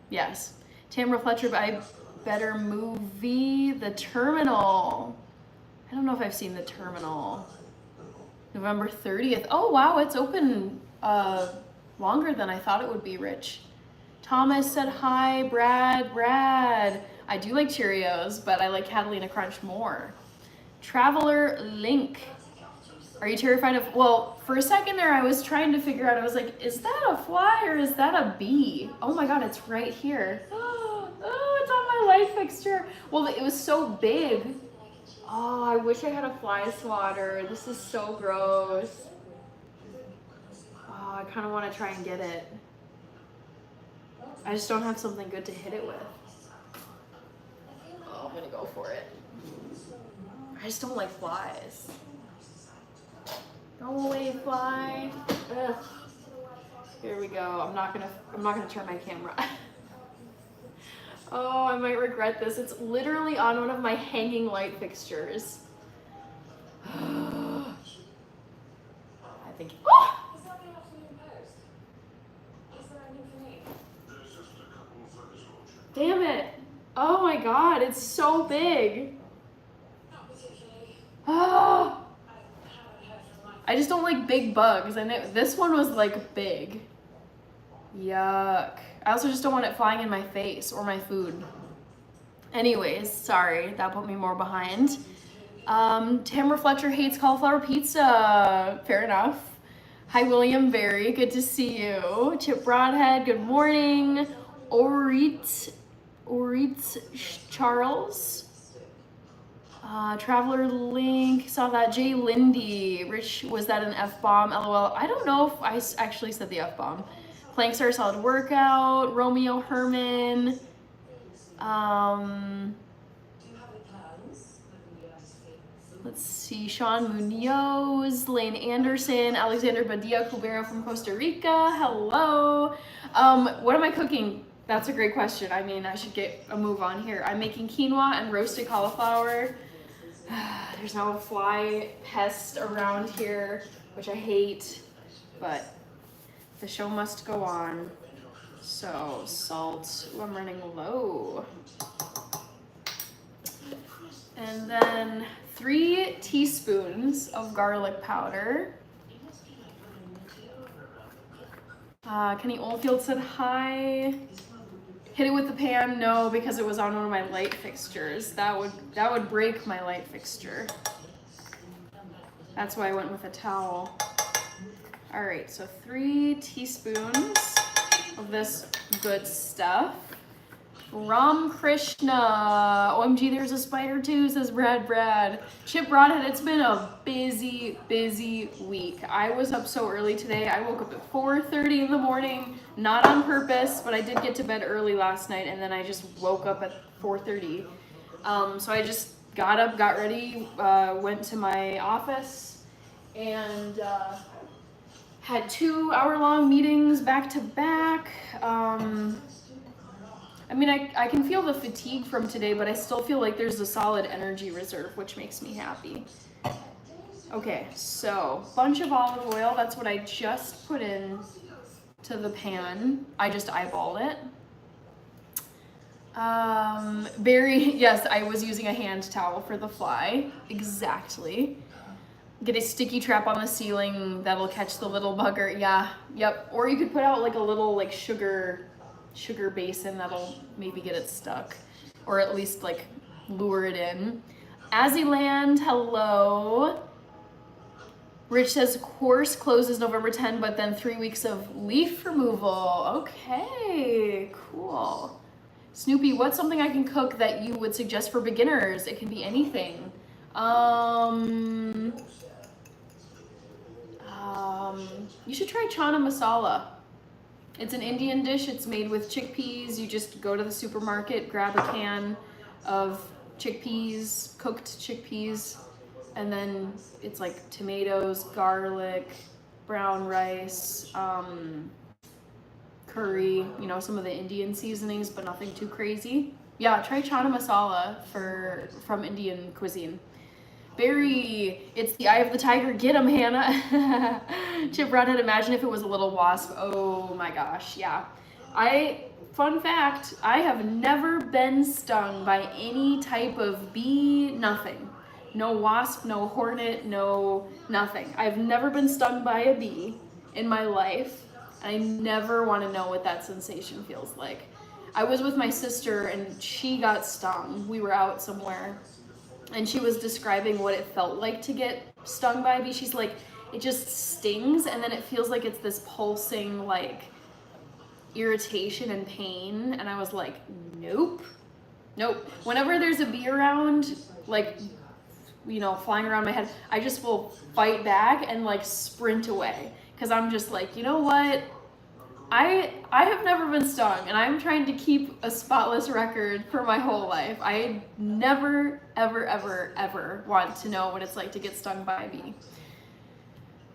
[SPEAKER 1] Yes. Tamara Fletcher, I better movie. The Terminal. I don't know if I've seen The Terminal. November 30th. Oh wow, it's open longer than I thought it would be, Rich. Thomas said hi. Brad. I do like Cheerios, but I like Catalina Crunch more. Traveler Link. Are you terrified of, well, for a second there I was trying to figure out, I was like, is that a fly or is that a bee? Oh my god, it's right here. Oh, it's on my light fixture. Well, it was so big. Oh, I wish I had a fly swatter. This is so gross. Oh, I kind of want to try and get it. I just don't have something good to hit it with. Oh, I'm gonna go for it. I just don't like flies. Go away, fly. Ugh. Here we go. I'm not gonna turn my camera. Oh, I might regret this. It's literally on one of my hanging light fixtures. I think. Oh! Damn it! Oh my god, it's so big. Oh! I just don't like big bugs, and this one was like big. Yuck. I also just don't want it flying in my face or my food. Anyways, sorry, that put me more behind. Tamara Fletcher hates cauliflower pizza. Fair enough. Hi, William Berry. Good to see you. Chip Broadhead, good morning. Orit Charles. Traveler Link, saw that. Jay Lindy. Rich, was that an F-bomb? LOL. I don't know if I actually said the F-bomb. Planks are a solid workout. Romeo Herman. Let's see. Sean Munoz, Lane Anderson, Alexander Badia Cubero from Costa Rica. Hello. What am I cooking? That's a great question. I mean, I should get a move on here. I'm making quinoa and roasted cauliflower. There's no fly pest around here, which I hate, but the show must go on. So, salt. Ooh, I'm running low. And then 3 teaspoons of garlic powder. Kenny Oldfield said hi. Hit it with the pan? No, because it was on one of my light fixtures. That would break my light fixture. That's why I went with a towel. All right, so 3 teaspoons of this good stuff. Ram Krishna. OMG, there's a spider too, says Brad. Chip Broadhead, it's been a busy week. I was up so early today. I woke up at 4:30 in the morning, not on purpose, but I did get to bed early last night, and then I just woke up at 4:30. So I just got up, got ready, went to my office, and had 2-hour-long meetings back to back. I mean, I can feel the fatigue from today, but I still feel like there's a solid energy reserve, which makes me happy. Okay, so bunch of olive oil. That's what I just put in to the pan. I just eyeballed it. Barry, yes, I was using a hand towel for the fly. Exactly. Get a sticky trap on the ceiling that'll catch the little bugger. Yeah, yep. Or you could put out like a little like sugar basin that'll maybe get it stuck, or at least like lure it in. Azzyland, hello. Rich says course closes November 10, but then 3 weeks of leaf removal. Okay, cool. Snoopy, what's something I can cook that you would suggest for beginners? It can be anything. You should try chana masala. It's an Indian dish. It's made with chickpeas. You just go to the supermarket, grab a can of chickpeas, cooked chickpeas, and then it's like tomatoes, garlic, brown rice, curry, you know, some of the Indian seasonings, but nothing too crazy. Yeah, try chana masala from Indian cuisine. Barry, it's the eye of the tiger. Get him, Hannah. Chip Broadhead, imagine if it was a little wasp. Oh my gosh, yeah. Fun fact, I have never been stung by any type of bee, nothing. No wasp, no hornet, no nothing. I've never been stung by a bee in my life. I never want to know what that sensation feels like. I was with my sister and she got stung. We were out somewhere. And she was describing what it felt like to get stung by a bee. She's like, it just stings, and then it feels like it's this pulsing, like, irritation and pain. And I was like, nope. Whenever there's a bee around, like, you know, flying around my head, I just will fight back and, like, sprint away. Because I'm just like, you know what? I have never been stung, and I'm trying to keep a spotless record for my whole life. I never, ever want to know what it's like to get stung by a bee.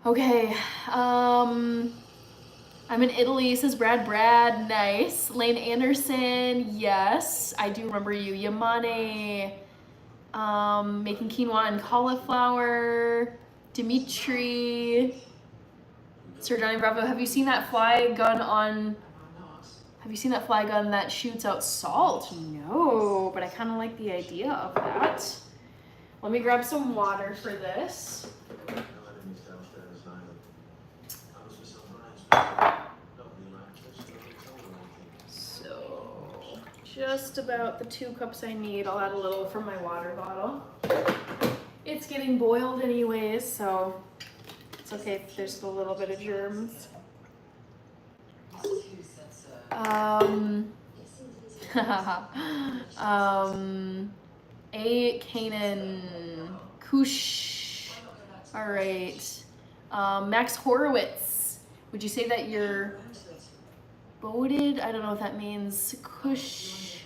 [SPEAKER 1] Okay, I'm in Italy, says Brad. Nice. Lane Anderson, yes. I do remember you. Yamane, making quinoa and cauliflower. Dimitri. Sir Johnny Bravo, have you seen that fly gun that shoots out salt? No, but I kind of like the idea of that. Let me grab some water for this. So, just about the 2 cups I need. I'll add a little from my water bottle. It's getting boiled anyways, so it's okay if there's a little bit of germs. A Canaan, Kush. All right. Max Horowitz. Would you say that you're boated? I don't know what that means. Kush.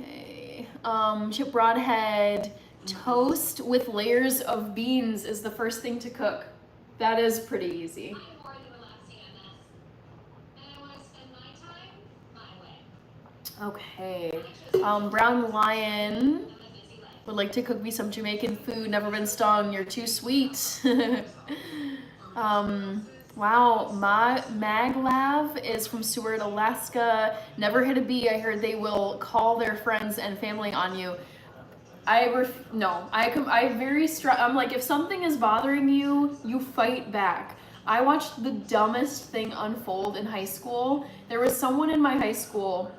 [SPEAKER 1] Okay. Chip Broadhead. Toast with layers of beans is the first thing to cook. That is pretty easy. Okay. Brown Lion would like to cook me some Jamaican food. Never been stung. You're too sweet. Wow. Maglav is from Seward, Alaska. Never hit a bee. I heard they will call their friends and family on you. I'm like, if something is bothering you, you fight back. I watched the dumbest thing unfold in high school. There was someone in my high school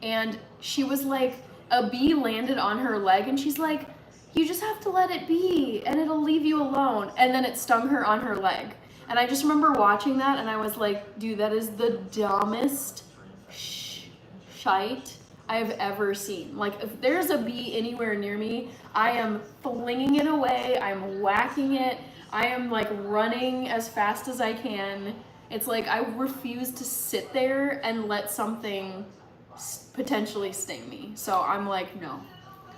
[SPEAKER 1] and she was like, a bee landed on her leg and she's like, you just have to let it be and it'll leave you alone. And then it stung her on her leg. And I just remember watching that and I was like, dude, that is the dumbest shite I have ever seen. Like, if there's a bee anywhere near me, I am flinging it away, I'm whacking it, I am like running as fast as I can. It's like I refuse to sit there and let something potentially sting me. So I'm like, no.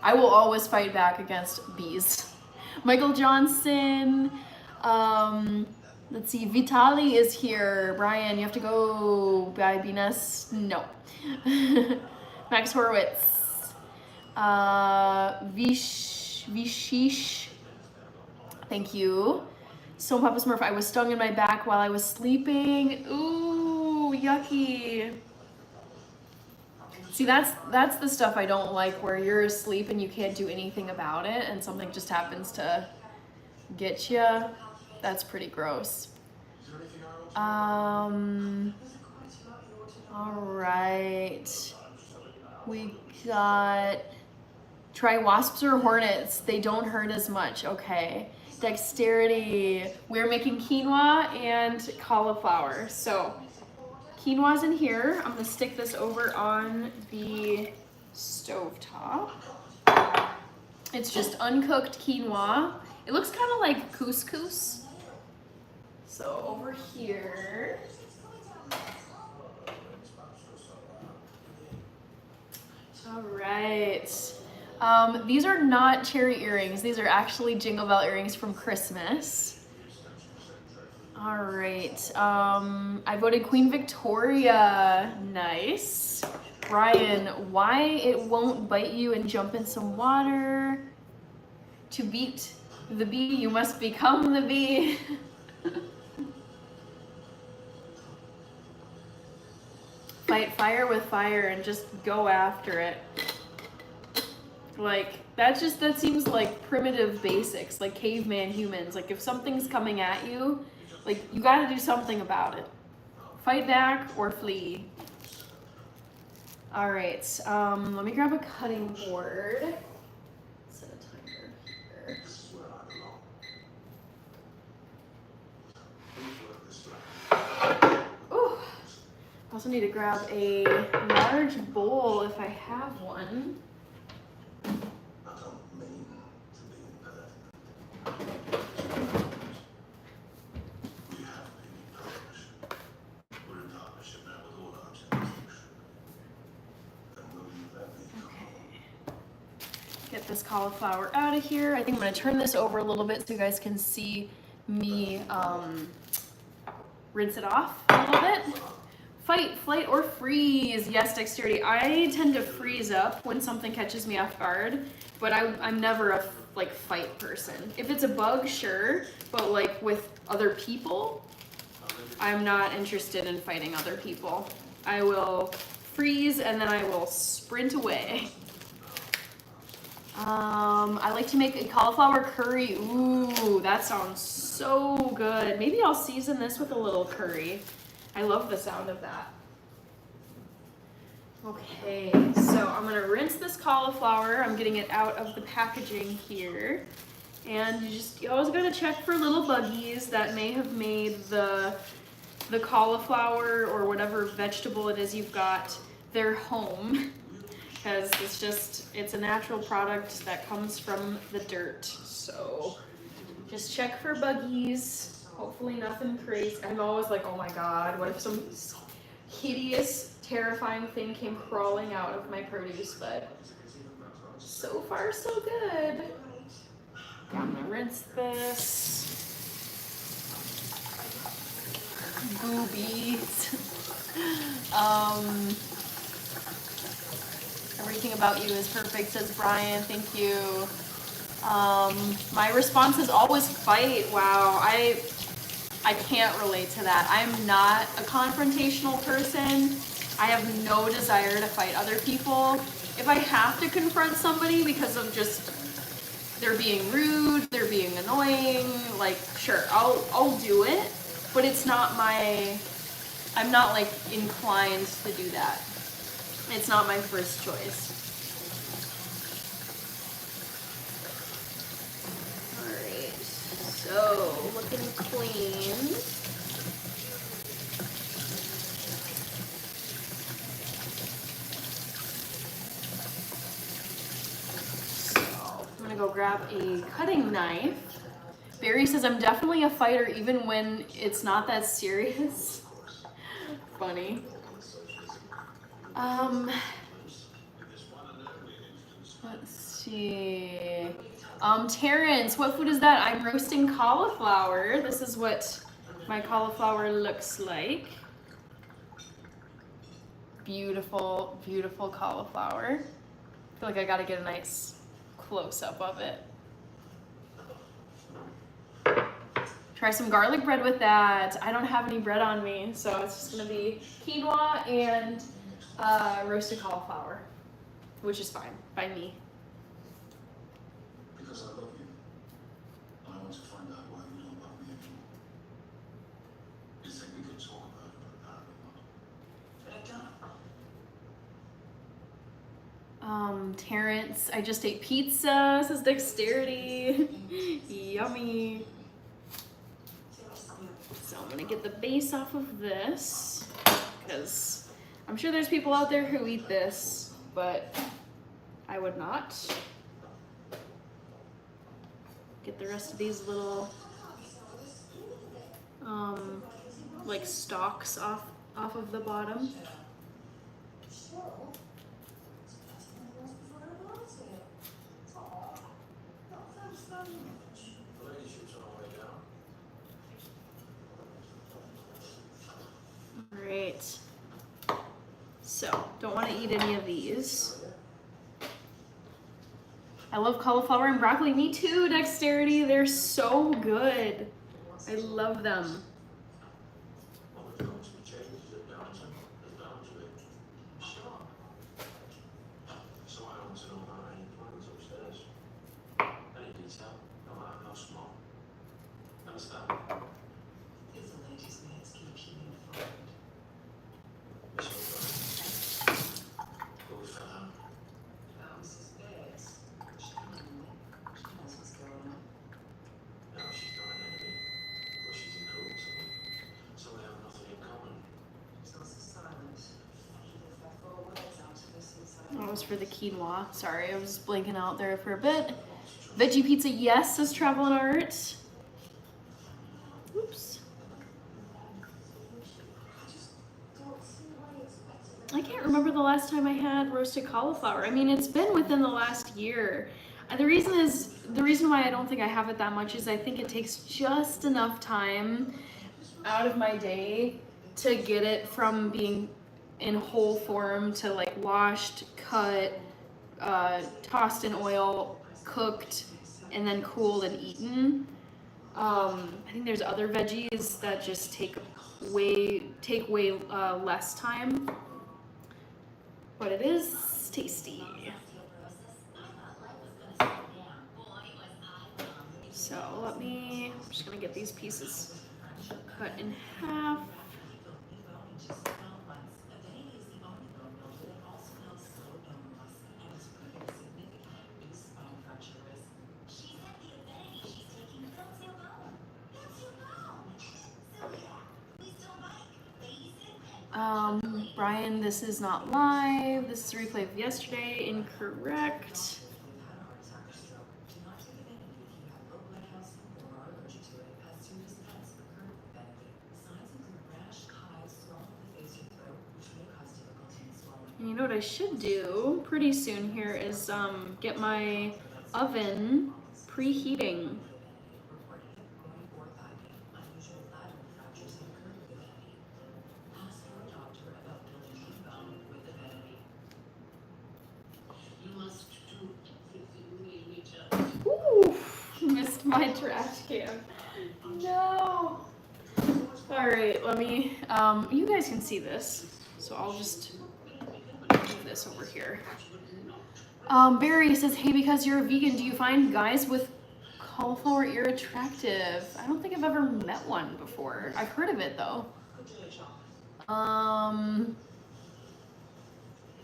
[SPEAKER 1] I will always fight back against bees. Michael Johnson, let's see, Vitali is here. Brian, you have to go by Venus. No. Max Horowitz. Vishish. Thank you. So Papa Smurf, I was stung in my back while I was sleeping. Ooh, yucky. See, that's the stuff I don't like, where you're asleep and you can't do anything about it and something just happens to get you. That's pretty gross. All right. We got try wasps or hornets. They don't hurt as much. Okay. Dexterity. We're making quinoa and cauliflower. So quinoa's in here. I'm gonna stick this over on the stovetop. It's just uncooked quinoa. It looks kind of like couscous. So over here. All right. These are not cherry earrings. These are actually Jingle Bell earrings from Christmas. All right. I voted Queen Victoria. Nice. Brian, why it won't bite you and jump in some water? To beat the bee, you must become the bee. Fight fire with fire and just go after it. Like, that seems like primitive basics, like caveman humans. Like, if something's coming at you, like, you gotta do something about it. Fight back or flee. All right, let me grab a cutting board. Set a timer here. Ooh. I also need to grab a large bowl if I have one. Get this cauliflower out of here. I think I'm gonna turn this over a little bit so you guys can see me rinse it off a little bit. Fight, flight, or freeze. Yes, dexterity. I tend to freeze up when something catches me off guard, but I'm never a like fight person. If it's a bug, sure, but like with other people, I'm not interested in fighting other people. I will freeze and then I will sprint away. I like to make a cauliflower curry. Ooh, that sounds so good. Maybe I'll season this with a little curry. I love the sound of that. Okay, so I'm gonna rinse this cauliflower. I'm getting it out of the packaging here. And you always gotta check for little buggies that may have made the cauliflower or whatever vegetable it is you've got their home. Because it's a natural product that comes from the dirt. So just check for buggies. Hopefully nothing crazy. I'm always like, oh my God, what if some hideous, terrifying thing came crawling out of my produce? But so far, so good. I'm gonna rinse this. Boobies. Everything about you is perfect, says Brian. Thank you. My response is always fight. Wow, I can't relate to that. I'm not a confrontational person. I have no desire to fight other people. If I have to confront somebody because of just they're being rude, they're being annoying, like sure, I'll do it, but it's not I'm not like inclined to do that. It's not my first choice. All right, so looking clean. So I'm gonna go grab a cutting knife. Barry says, I'm definitely a fighter even when it's not that serious. Funny. Let's see. Terrence, what food is that? I'm roasting cauliflower. This is what my cauliflower looks like. Beautiful, beautiful cauliflower. I feel like I gotta get a nice close-up of it. Try some garlic bread with that. I don't have any bread on me, so it's just gonna be quinoa and roasted cauliflower, which is fine by me.
[SPEAKER 2] Because I love you. I want to find out why you don't love me anymore. You think we could talk about it, but apparently not. But I can't.
[SPEAKER 1] Terrence, I just ate pizza, says Dexterity. Yummy. So I'm gonna get the base off of this, because I'm sure there's people out there who eat this, but I would not. Get the rest of these little like stalks off of the bottom. Alright, so don't want to eat any of these. I love cauliflower and broccoli. Me too, Dexterity. They're so good. I love them. That was for the quinoa. Sorry, I was blinking out there for a bit. Veggie pizza, yes, says Travel and Art. Oops. I can't remember the last time I had roasted cauliflower. I mean, it's been within the last year. And the reason why I don't think I have it that much is I think it takes just enough time out of my day to get it from being in whole form to like washed, cut, tossed in oil, cooked, and then cooled and eaten. I think there's other veggies that just take way less time, but it is tasty. So I'm just gonna get these pieces cut in half. Brian, this is not live. This is a replay of yesterday. Incorrect. And you know what I should do pretty soon here is get my oven preheating. Ooh, missed my trash can. No. All right, let me, you guys can see this, so I'll just move this over here. Barry says, hey, because you're a vegan, do you find guys with cauliflower ear attractive? I don't think I've ever met one before. I've heard of it though.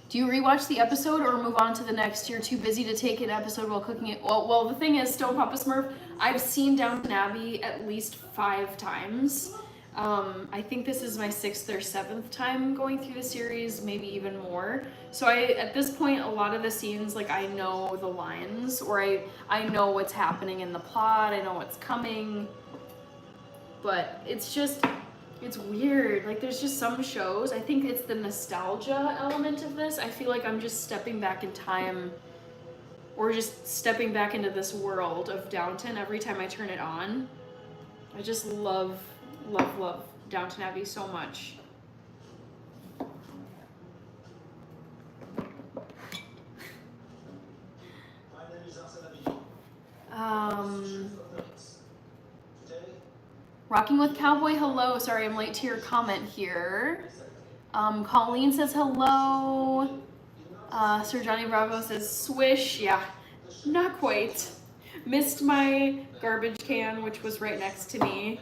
[SPEAKER 1] Do you rewatch the episode or move on to the next? You're too busy to take an episode while cooking it. Well, the thing is, Stone Papa Smurf, I've seen Downton Abbey at least 5 times. I think this is my 6th or 7th time going through the series, maybe even more. So at this point, a lot of the scenes, like I know the lines, or I know what's happening in the plot, I know what's coming. But it's weird. Like there's just some shows, I think it's the nostalgia element of this. I feel like I'm just stepping back in time, or just stepping back into this world of Downton every time I turn it on. I just love Downton Abbey so much. Rocking with Cowboy, hello. Sorry, I'm late to your comment here. Colleen says hello. Sir Johnny Bravo says swish. Yeah, not quite. Missed my garbage can, which was right next to me.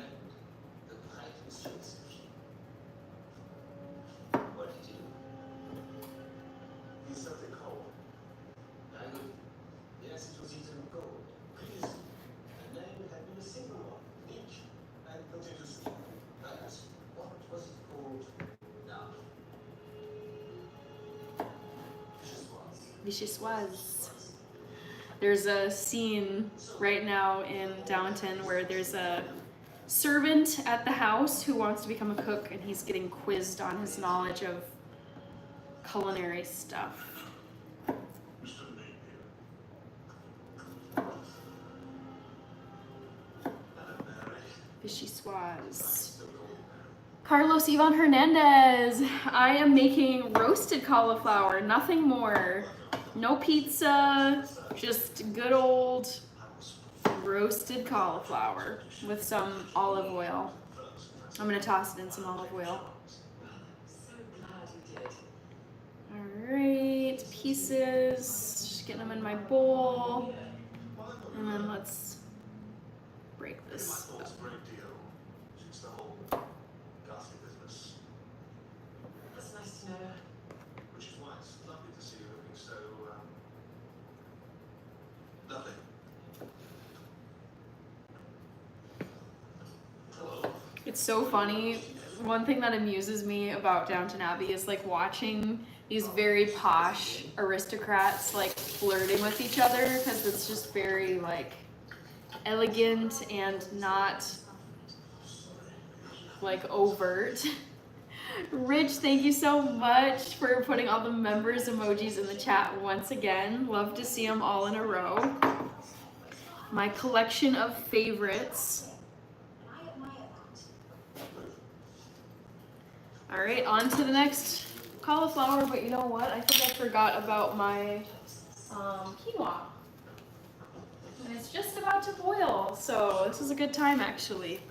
[SPEAKER 1] Vichyssoise. There's a scene right now in Downton where there's a servant at the house who wants to become a cook, and he's getting quizzed on his knowledge of culinary stuff. Vichyssoise. Carlos Ivan Hernandez. I am making roasted cauliflower, nothing more. No pizza, just good old roasted cauliflower with some olive oil. I'm gonna toss it in some olive oil. All right, pieces, just getting them in my bowl. And then let's break this up. It's so funny. One thing that amuses me about Downton Abbey is like watching these very posh aristocrats like flirting with each other, because it's just very like elegant and not like overt. Rich, thank you so much for putting all the members emojis in the chat once again. Love to see them all in a row. My collection of favorites. All right, on to the next cauliflower, but you know what? I think I forgot about my quinoa. And it's just about to boil, so this is a good time actually.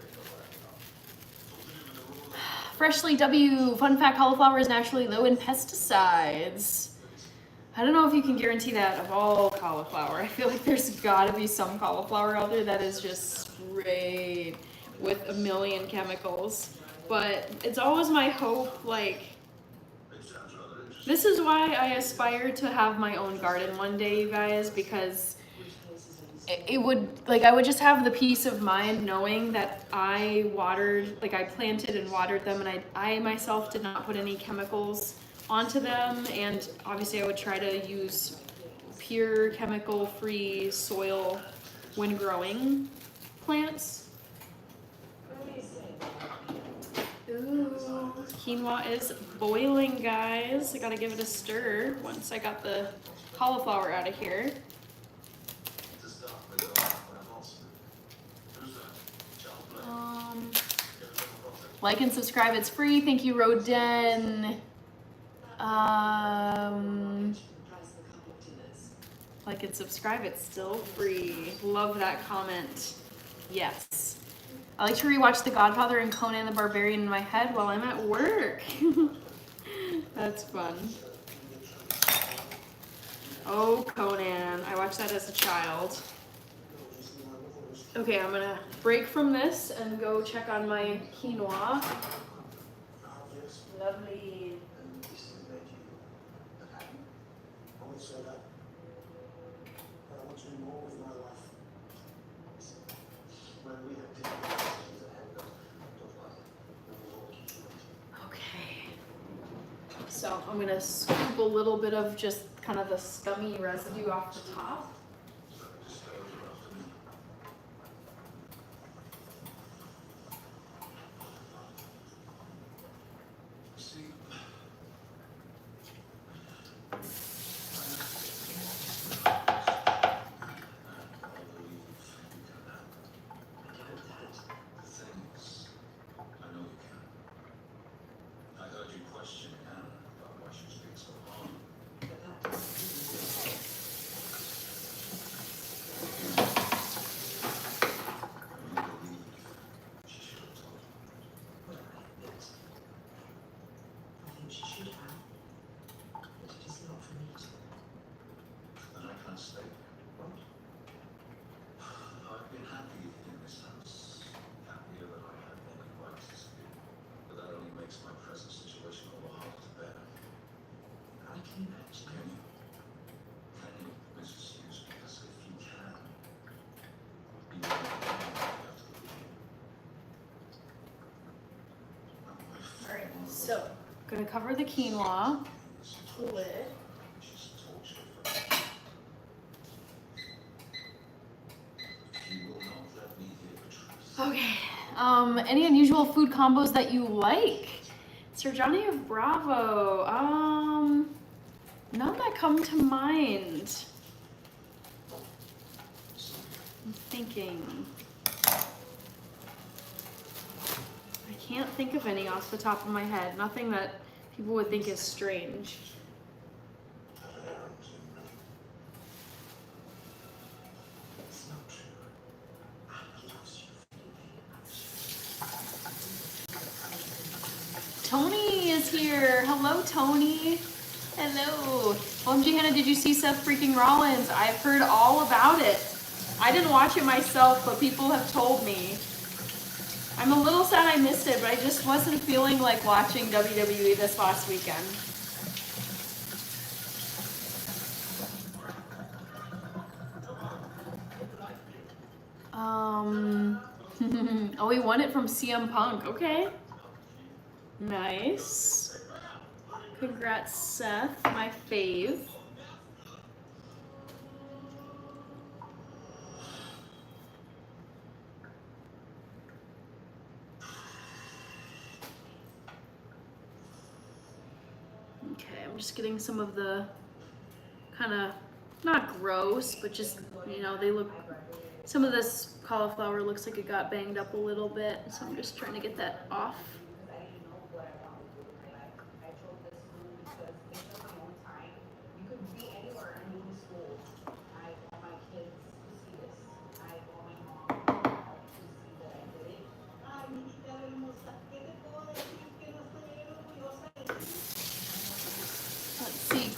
[SPEAKER 1] Freshly W, fun fact, cauliflower is naturally low in pesticides. I don't know if you can guarantee that of all cauliflower. I feel like there's gotta be some cauliflower out there that is just sprayed with a million chemicals. But it's always my hope, like, this is why I aspire to have my own garden one day, you guys, because it would, like, I would just have the peace of mind knowing that I watered, like, I planted and watered them, and I myself did not put any chemicals onto them, and obviously I would try to use pure chemical-free soil when growing plants. Ooh, quinoa is boiling, guys. I gotta give it a stir once I got the cauliflower out of here. Like and subscribe, it's free. Thank you, Roden. Like and subscribe, it's still free. Love that comment. Yes. I like to rewatch The Godfather and Conan the Barbarian in my head while I'm at work. That's fun. Oh, Conan. I watched that as a child. Okay, I'm gonna break from this and go check on my quinoa. Lovely. Okay. So I'm gonna scoop a little bit of just kind of the scummy residue off the top. So, I'm gonna cover the quinoa. Lid. Okay. Any unusual food combos that you like? Sir Johnny of Bravo. None that come to mind. I'm thinking. I can't think of any off the top of my head. Nothing that people would think is strange. Tony is here. Hello, Tony. Hello. OMG Hannah, did you see Seth freaking Rollins? I've heard all about it. I didn't watch it myself, but people have told me. I'm a little sad I missed it, but I just wasn't feeling like watching WWE this last weekend. Oh, he won it from CM Punk. Okay. Nice. Congrats, Seth, my fave. Okay, I'm just getting some of the kind of, not gross, but just, you know, they look, some of this cauliflower looks like it got banged up a little bit, so I'm just trying to get that off.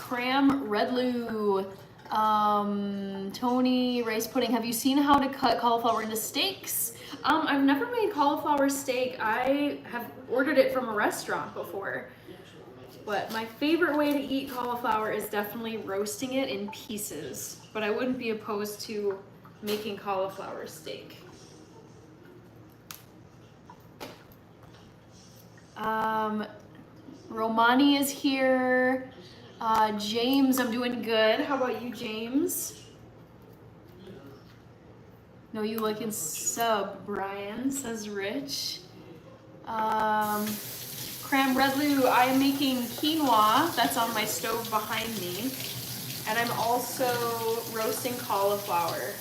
[SPEAKER 1] Cram Redloo. Tony, rice pudding. Have you seen how to cut cauliflower into steaks? I've never made cauliflower steak. I have ordered it from a restaurant before. But my favorite way to eat cauliflower is definitely roasting it in pieces. But I wouldn't be opposed to making cauliflower steak. Romani is here. James, I'm doing good. How about you, James? No, you like in sub, Brian, says Rich. Cram Redloo, I am making quinoa. That's on my stove behind me. And I'm also roasting cauliflower.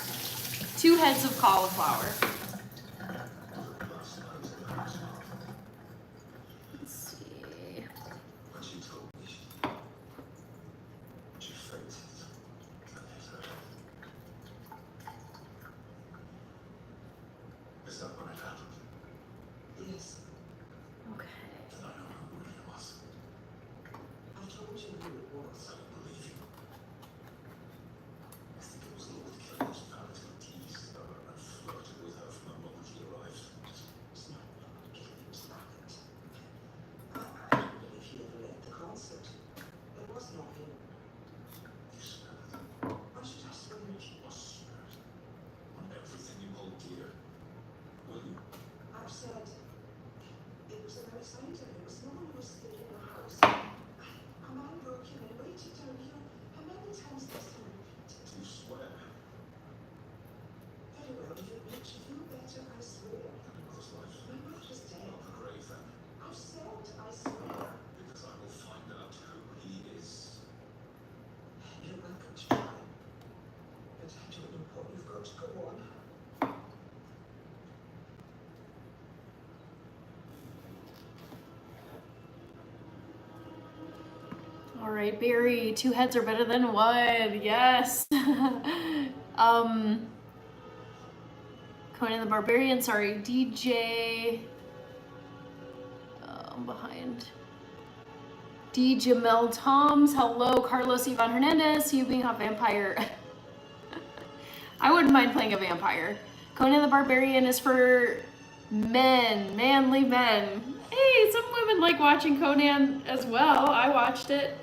[SPEAKER 1] 2 heads of cauliflower. Let's see.
[SPEAKER 2] Is that when it happened? Yes.
[SPEAKER 1] Okay.
[SPEAKER 2] Then I know who it was. I told you who it was. I don't believe you. I think it was Lord Kelly's palatine teased her and flirted with her from the moment he arrived. It's not Lord Kelly's palat. I don't believe he ever left the concert. It was not him. You swear it. Why should I swear it? You must swear it. On everything you hold dear. Will you? I've said it was an outsider. It was no one who was staying in the house. A man broke in and waited down here. How many times must I repeat it? You swear? Very well, if it makes you feel better, I swear. Your mother's life. My mother's dead. Not the grave, then. I've said I swear. Because I will find out who he is. You're welcome to try. But I don't know what you've got to go on.
[SPEAKER 1] All right, Barry, 2 heads are better than 1. Yes. Conan the Barbarian, sorry, DJ. I'm behind. D. Jamel Toms, hello. Carlos Ivan Hernandez, you being a vampire. I wouldn't mind playing a vampire. Conan the Barbarian is for men, manly men. Hey, some women like watching Conan as well. I watched it.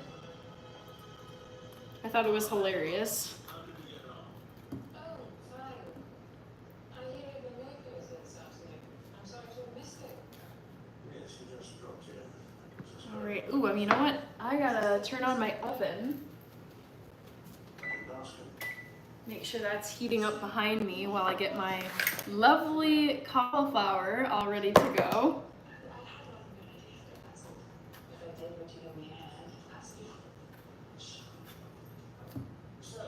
[SPEAKER 1] I thought it was hilarious.
[SPEAKER 2] How did you get on?
[SPEAKER 3] Oh, fine. I hear you've been making it this afternoon. I'm sorry to have missed it.
[SPEAKER 2] Yes, you just dropped in.
[SPEAKER 1] All right. Ooh, you know what? I gotta turn on my oven. Make sure that's heating up behind me while I get my lovely cauliflower all ready to go.
[SPEAKER 3] If I did what you only had, ask you.
[SPEAKER 2] So,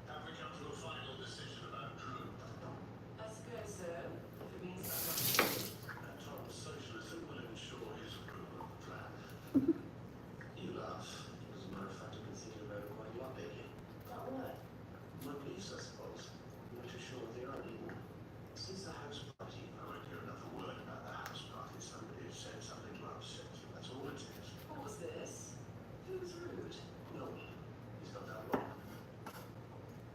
[SPEAKER 2] have we come to a final decision about Drew?
[SPEAKER 3] I suppose so, if it means that much.
[SPEAKER 2] That top socialist will ensure his approval of the plan. You laugh. As a matter of fact, I've been thinking about it quite a lot lately.
[SPEAKER 3] About what?
[SPEAKER 2] My beliefs, I suppose. I'm not too sure what they are anymore. Since the house party, I won't hear another word about the house party. Somebody has said something to upset you. That's all it is.
[SPEAKER 3] What was this? Who was rude?
[SPEAKER 2] No, he's not that wrong.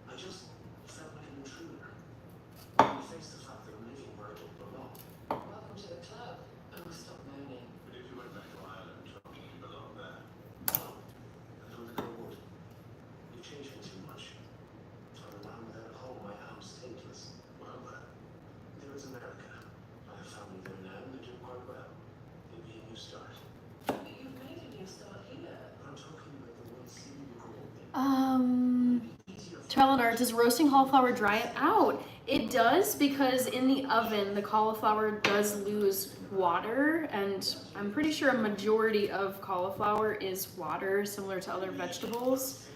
[SPEAKER 2] I just felt like an intruder. When you face the fact that I'm living where I don't belong.
[SPEAKER 3] Welcome to the club. Oh, stop moaning.
[SPEAKER 2] But if you went back to Ireland, you belong there. No, I don't think I would. You've changed me too much. I'm a man without a home, my house stateless. Well, there is America. I have family there now, and they're doing quite well. Maybe a new start.
[SPEAKER 3] But you've made a new start here.
[SPEAKER 2] But I'm talking about the one city you grew up in. Easier for
[SPEAKER 1] Trelenar, does roasting cauliflower dry it out? It does, because in the oven, the cauliflower does lose water, and I'm pretty sure a majority of cauliflower is water, similar to other vegetables.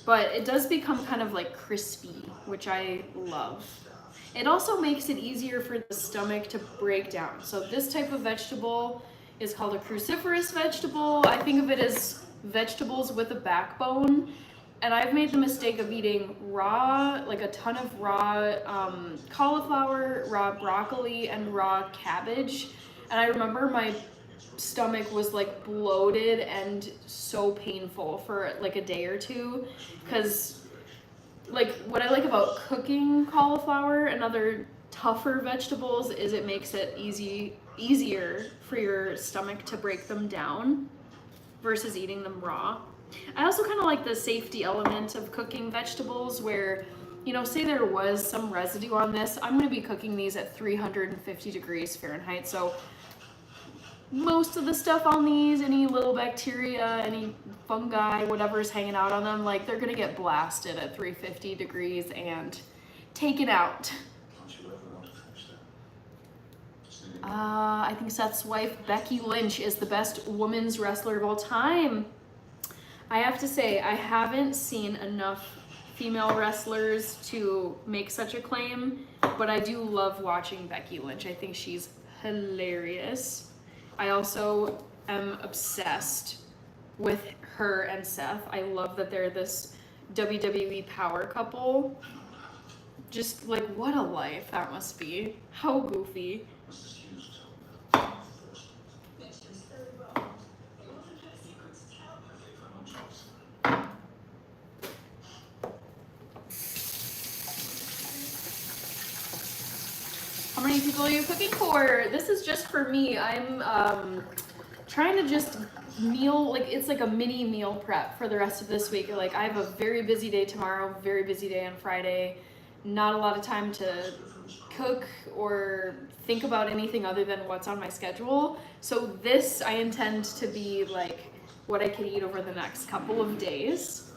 [SPEAKER 1] But it does become kind of like crispy, which I love. It also makes it easier for the stomach to break down. So this type of vegetable is called a cruciferous vegetable. I think of it as vegetables with a backbone. And I've made the mistake of eating raw, like a ton of raw cauliflower, raw broccoli, and raw cabbage. And I remember my stomach was like bloated and so painful for like a day or two, because like what I like about cooking cauliflower and other tougher vegetables is it makes it easier for your stomach to break them down versus eating them raw. I also kind of like the safety element of cooking vegetables where, you know, say there was some residue on this, I'm going to be cooking these at 350 degrees Fahrenheit, so most of the stuff on these, any little bacteria, any fungi, whatever's hanging out on them, like they're gonna get blasted at 350 degrees and taken out. I think Seth's wife, Becky Lynch, is the best women's wrestler of all time. I have to say, I haven't seen enough female wrestlers to make such a claim, but I do love watching Becky Lynch. I think she's hilarious. I also am obsessed with her and Seth. I love that they're this WWE power couple. Just like, what a life that must be. How goofy. How many people are you cooking for? This is just for me. I'm trying to just meal, like it's like a mini meal prep for the rest of this week. Like I have a very busy day tomorrow, very busy day on Friday. Not a lot of time to cook or think about anything other than what's on my schedule. So this I intend to be like what I can eat over the next couple of days.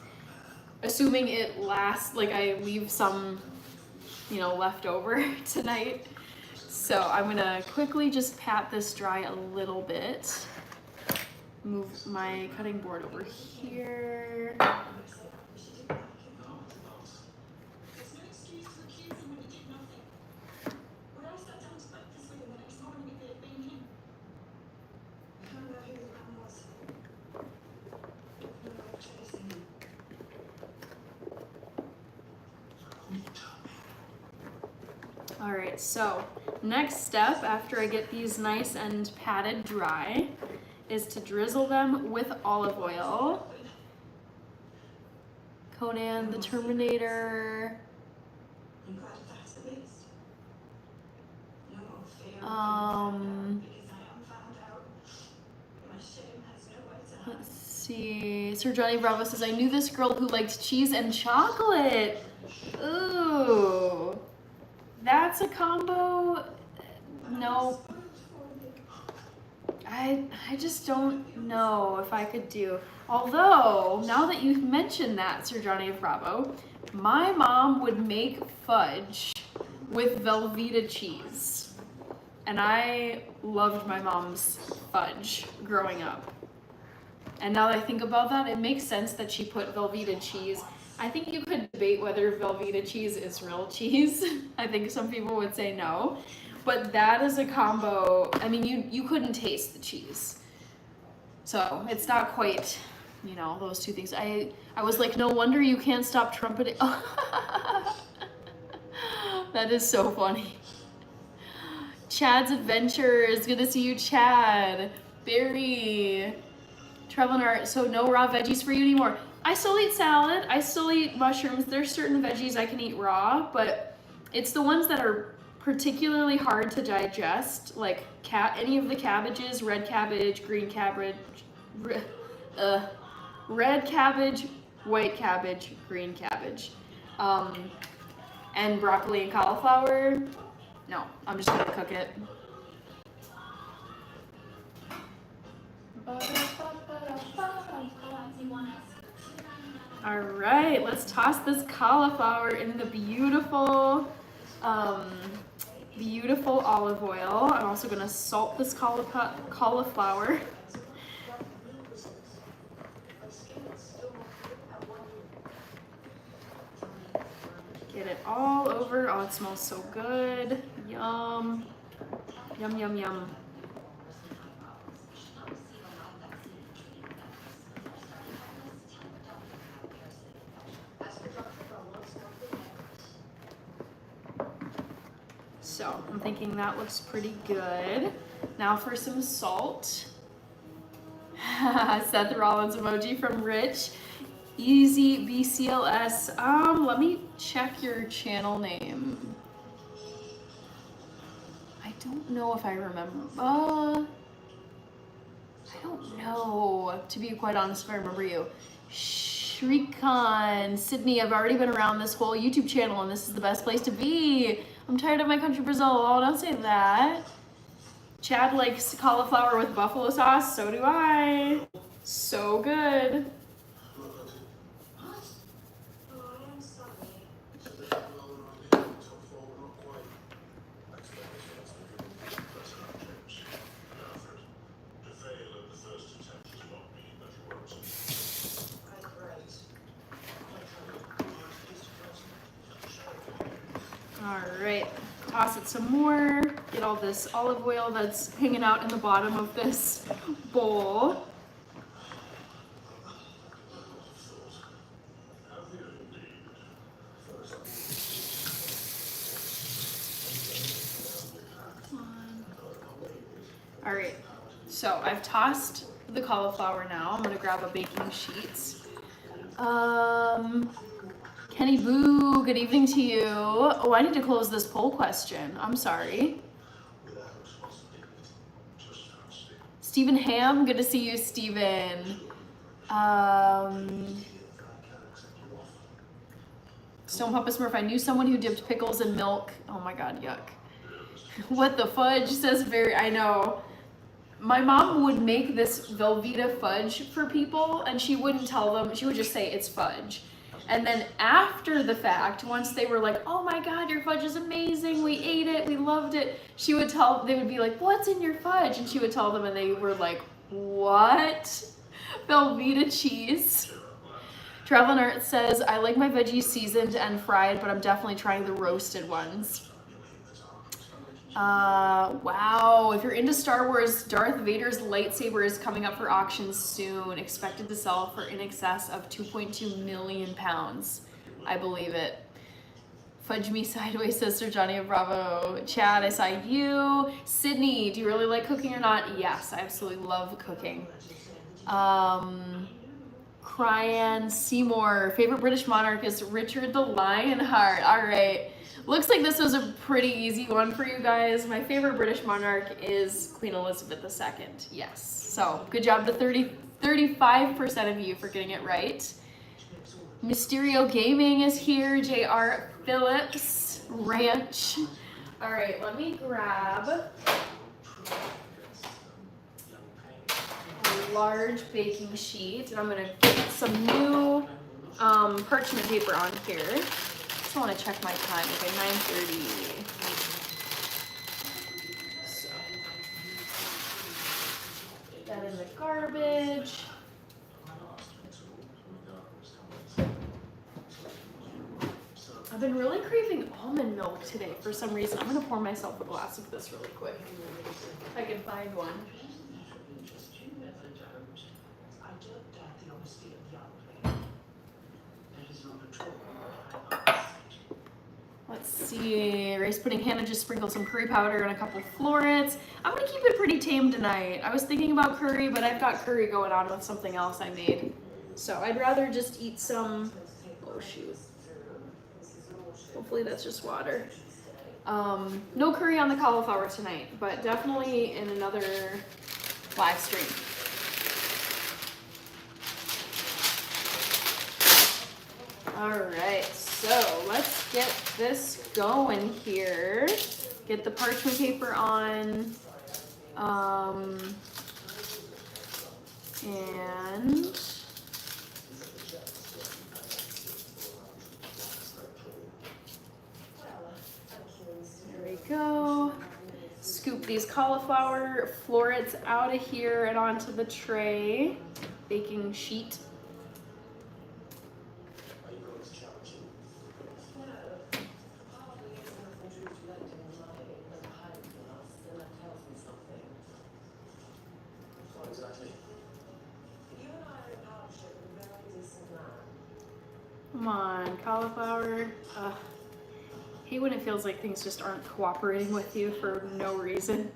[SPEAKER 1] Assuming it lasts, like I leave some, you know, left over tonight. So I'm gonna quickly just pat this dry a little bit. Move my cutting board over here. All right, so next step after I get these nice and patted dry is to drizzle them with olive oil. Conan the Terminator. Let's see. Sir Johnny Bravo says, I knew this girl who liked cheese and chocolate. Ooh. That's a combo. No. I just don't know if I could do. Although, now that you've mentioned that, Sir Johnny of Bravo, my mom would make fudge with Velveeta cheese. And I loved my mom's fudge growing up. And now that I think about that, it makes sense that she put Velveeta cheese. I think you could debate whether Velveeta cheese is real cheese. I think some people would say no. But that is a combo. I mean, you couldn't taste the cheese. So it's not quite, you know, those two things. I was like, no wonder you can't stop trumpeting. That is so funny. Chad's Adventures. Good to see you, Chad. Barry. Travel and Art. So no raw veggies for you anymore. I still eat salad. I still eat mushrooms. There's certain veggies I can eat raw, but it's the ones that are particularly hard to digest, like any of the cabbages, red cabbage, green cabbage, red cabbage, white cabbage, green cabbage, and broccoli and cauliflower. No, I'm just gonna cook it. All right, let's toss this cauliflower in the beautiful olive oil. I'm also gonna salt this cauliflower. Get it all over. Oh, it smells so good. Yum. Yum, yum, yum. So I'm thinking that looks pretty good. Now for some salt. Seth Rollins emoji from Rich. Easy BCLS. Let me check your channel name. I don't know if I remember. I don't know, to be quite honest, if I remember you. Shrikon, Sydney, I've already been around this whole YouTube channel and this is the best place to be. I'm tired of my country Brazil. Oh, don't say that. Chad likes cauliflower with buffalo sauce. So do I. So good. All right, toss it some more. Get all this olive oil that's hanging out in the bottom of this bowl. All right, so I've tossed the cauliflower now. I'm gonna grab a baking sheet. Kenny Boo, good evening to you. Oh, I need to close this poll question. I'm sorry. Stephen Ham, good to see you, Stephen. Stone Papa Smurf, I knew someone who dipped pickles in milk. Oh my God, yuck. What the fudge says I know. My mom would make this Velveeta fudge for people and she wouldn't tell them, she would just say it's fudge. And then after the fact, once they were like, oh my God, your fudge is amazing, we ate it, we loved it, they would be like, what's in your fudge? And she would tell them and they were like, what? Velveeta cheese. Traveling Art says, I like my veggies seasoned and fried, but I'm definitely trying the roasted ones. Wow, if you're into Star Wars, Darth Vader's lightsaber is coming up for auction soon, expected to sell for in excess of 2.2 million pounds. I believe it. Fudge me sideways, sister Johnny of Bravo. Chad, I saw you. Sydney, do you really like cooking or not? Yes, I absolutely love cooking. Cryan Seymour, favorite British monarch is Richard the Lionheart. All right. Looks like this was a pretty easy one for you guys. My favorite British monarch is Queen Elizabeth II. Yes. So good job to 35% of you for getting it right. Mysterio Gaming is here. J.R. Phillips Ranch. All right, let me grab a large baking sheet and I'm gonna get some new parchment paper on here. I want to check my time. Okay, 9:30. So, put that in the garbage. I've been really craving almond milk today for some reason. I'm going to pour myself a glass of this really quick. If I can find one. Let's see, rice pudding. Hannah just sprinkled some curry powder and a couple florets. I'm gonna keep it pretty tame tonight. I was thinking about curry, but I've got curry going on with something else I made. So I'd rather just eat some, oh shoot. Hopefully that's just water. No curry on the cauliflower tonight, but definitely in another live stream. All right, so let's get this going here. Get the parchment paper on. And there we go. Scoop these cauliflower florets out of here and onto the tray. Baking sheet. Come on, cauliflower. Hate when it feels like things just aren't cooperating with you for no reason.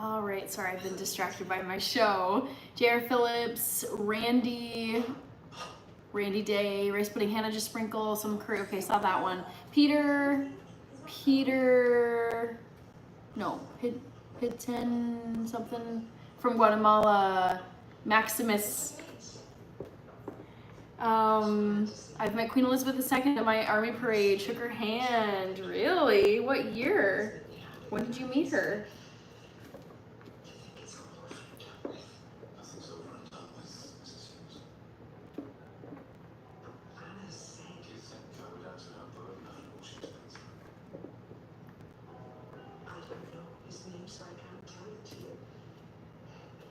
[SPEAKER 1] All right, sorry, I've been distracted by my show. J.R. Phillips, Randy Day, rice pudding, Hannah just sprinkle some curry. Okay, saw that one. Peter, no, Hitten something from Guatemala. Maximus. I've met Queen Elizabeth II at my army parade. Shook her hand. Really? What year? When did you meet her?
[SPEAKER 2] Nothing's over and done with, Mrs. Hughes.
[SPEAKER 3] Anna's saying
[SPEAKER 2] Do you think I would add to her burden after all she's been through?
[SPEAKER 3] I don't know his name, so I can't tell it to you.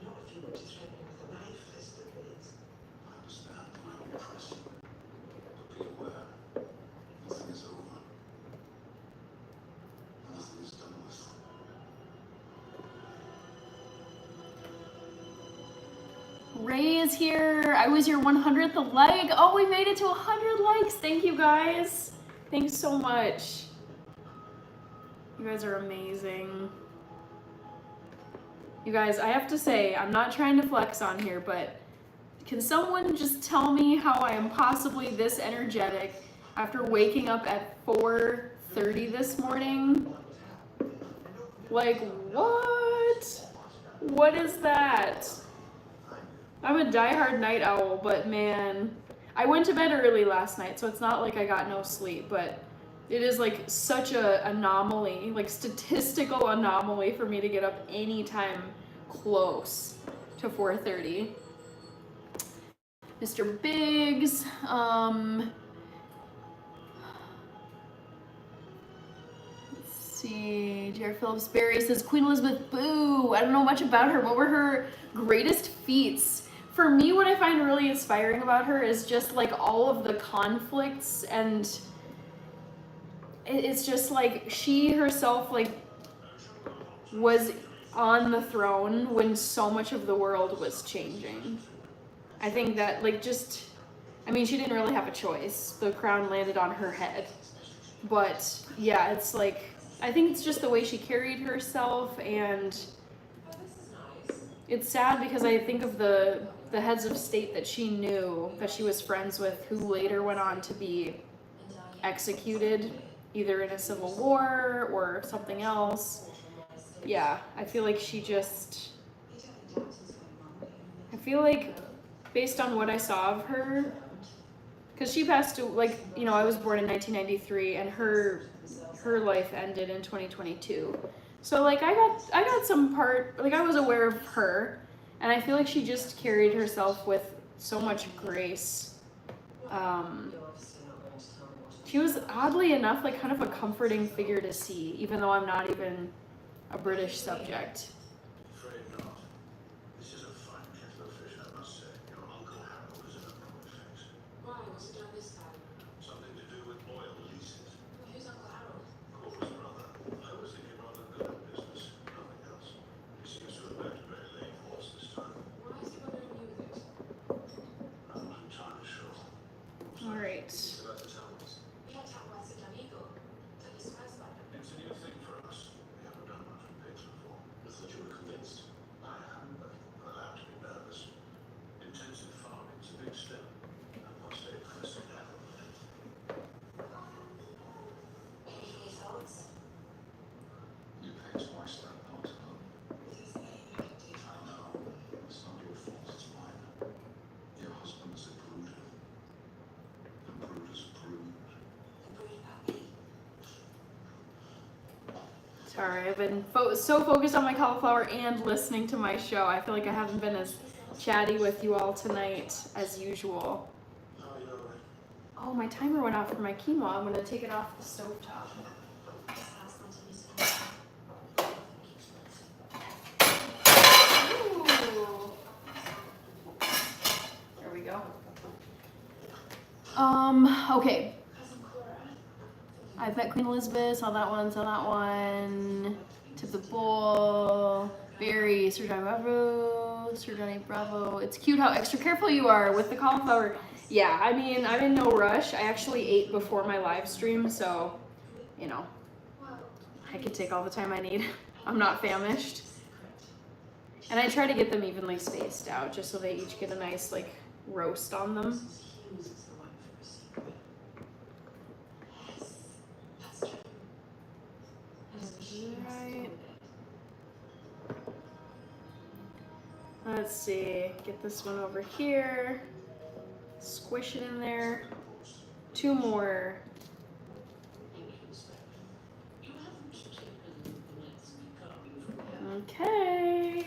[SPEAKER 3] Not if you were to threaten him with a knife, Esther, please.
[SPEAKER 2] I understand, and I will press you. But be aware, nothing is over. Nothing is done with.
[SPEAKER 1] Ray is here. I was your 100th like. Oh, we made it to 100 likes. Thank you guys. Thanks so much. You guys are amazing. You guys, I have to say, I'm not trying to flex on here, but can someone just tell me how I am possibly this energetic after waking up at 4:30 this morning? Like, what? What is that? I'm a diehard night owl, but man, I went to bed early last night, so it's not like I got no sleep, but it is like such a anomaly, like statistical anomaly for me to get up anytime close to 4:30. Mr. Biggs, let's see, Jared Phillips Berry says, Queen Elizabeth, boo, I don't know much about her. What were her greatest feats? For me, what I find really inspiring about her is just like all of the conflicts, and it's just like she herself like was on the throne when so much of the world was changing. I think that like just, I mean, she didn't really have a choice. The crown landed on her head. But yeah, it's like, I think it's just the way she carried herself, and it's sad because I think of the heads of state that she knew, that she was friends with, who later went on to be executed, either in a civil war or something else. Yeah, I feel like she just, I feel like based on what I saw of her, because she passed, like, you know, I was born in 1993, and her life ended in 2022. So like I got some part, like I was aware of her, and I feel like she just carried herself with so much grace. She was oddly enough like kind of a comforting figure to see, even though I'm not even a British subject.
[SPEAKER 2] Afraid not. This is a fine kettle of fish, I must say. Your Uncle Harold is in a poor fix.
[SPEAKER 3] Why? What's it done this time?
[SPEAKER 2] Something to do with oil leases.
[SPEAKER 3] Who's Uncle Harold?
[SPEAKER 2] Corey's brother. I was thinking rather good at business, nothing else. He seems to have backed a very lame horse this time.
[SPEAKER 3] Why is he bothering you with it?
[SPEAKER 2] I'm not entirely sure.
[SPEAKER 1] All right.
[SPEAKER 2] It's about the towels.
[SPEAKER 3] We had talk about it amigo. Tell his friends about it.
[SPEAKER 2] It's a new thing for us. We haven't done much with pigs before. I thought you were convinced. I am, but I'm allowed to be nervous. Intensive farming's a big step. I must stay close to that.
[SPEAKER 3] Any thoughts?
[SPEAKER 2] You pay twice that part, huh?
[SPEAKER 3] There's anything I can do.
[SPEAKER 2] I know. It's not your fault, it's mine. Your husband's a brooder. The brooder's brood.
[SPEAKER 3] The brood about me.
[SPEAKER 1] Sorry, I've been so focused on my cauliflower and listening to my show. I feel like I haven't been as chatty with you all tonight as usual.
[SPEAKER 2] Oh, you're right.
[SPEAKER 1] Oh, my timer went off for my quinoa. I'm gonna take it off the stovetop. Ooh. There we go. Okay. I've met Queen Elizabeth, saw that one. Tip the bowl. Barry, Sir Johnny Bravo. It's cute how extra careful you are with the cauliflower. Yeah, I mean, I'm in no rush. I actually ate before my live stream, so, you know, I can take all the time I need. I'm not famished. And I try to get them evenly spaced out just so they each get a nice like roast on them.
[SPEAKER 3] Hughes is the one for a secret. Yes, that's true.
[SPEAKER 1] Right. Let's see, get this one over here. Squish it in there. 2 more. Okay.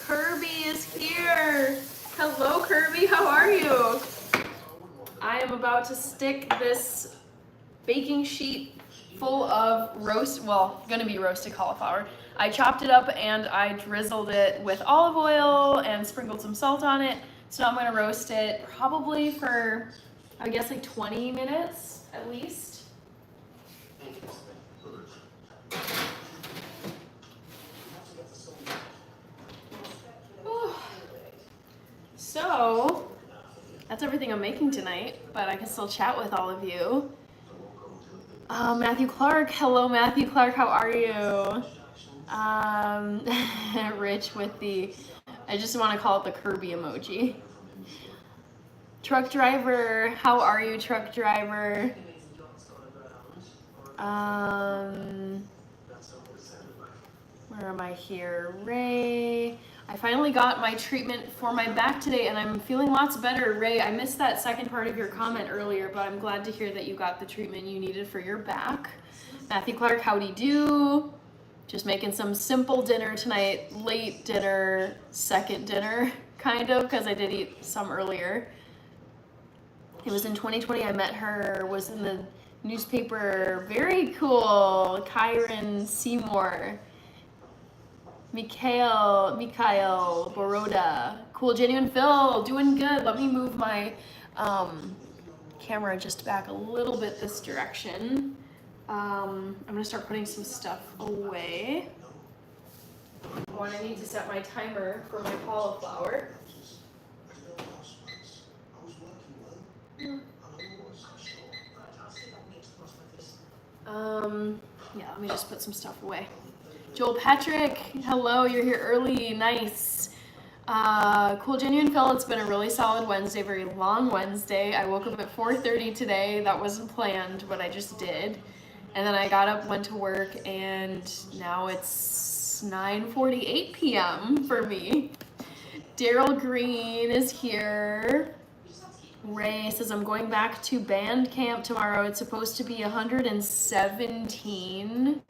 [SPEAKER 1] Kirby is here. Hello, Kirby. How are you? I am about to stick this baking sheet full of gonna be roasted cauliflower. I chopped it up and I drizzled it with olive oil and sprinkled some salt on it. So now I'm gonna roast it probably for, I guess, like 20 minutes at least. Whew. So that's everything I'm making tonight, but I can still chat with all of you. Matthew Clark, hello Matthew Clark, how are you? Rich with the, I just want to call it the Kirby emoji. Truck driver, how are you, truck driver? Where am I here? Ray. I finally got my treatment for my back today and I'm feeling lots better. Ray, I missed that second part of your comment earlier, but I'm glad to hear that you got the treatment you needed for your back. Matthew Clark, howdy do. Just making some simple dinner tonight, late dinner, second dinner, kind of, because I did eat some earlier. It was in 2020 I met her, was in the newspaper. Very cool. Kyron Seymour. Mikhail Boroda. Cool, Genuine Phil, doing good. Let me move my camera just back a little bit this direction. I'm gonna start putting some stuff away. Oh, and I need to set my timer for my cauliflower. Yeah, let me just put some stuff away. Joel Patrick, hello, you're here early, nice. Cool, Genuine Phil, it's been a really solid Wednesday, very long Wednesday. I woke up at 4:30 today, that wasn't planned, but I just did. And then I got up, went to work, and now it's 9:48 p.m. for me. Daryl Green is here. Ray says, I'm going back to band camp tomorrow. It's supposed to be 117.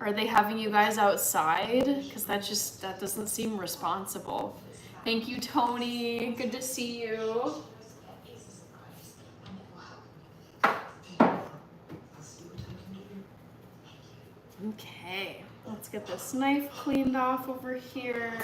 [SPEAKER 1] Are they having you guys outside? Because that doesn't seem responsible. Thank you, Tony. Good to see you. Okay, let's get this knife cleaned off over here.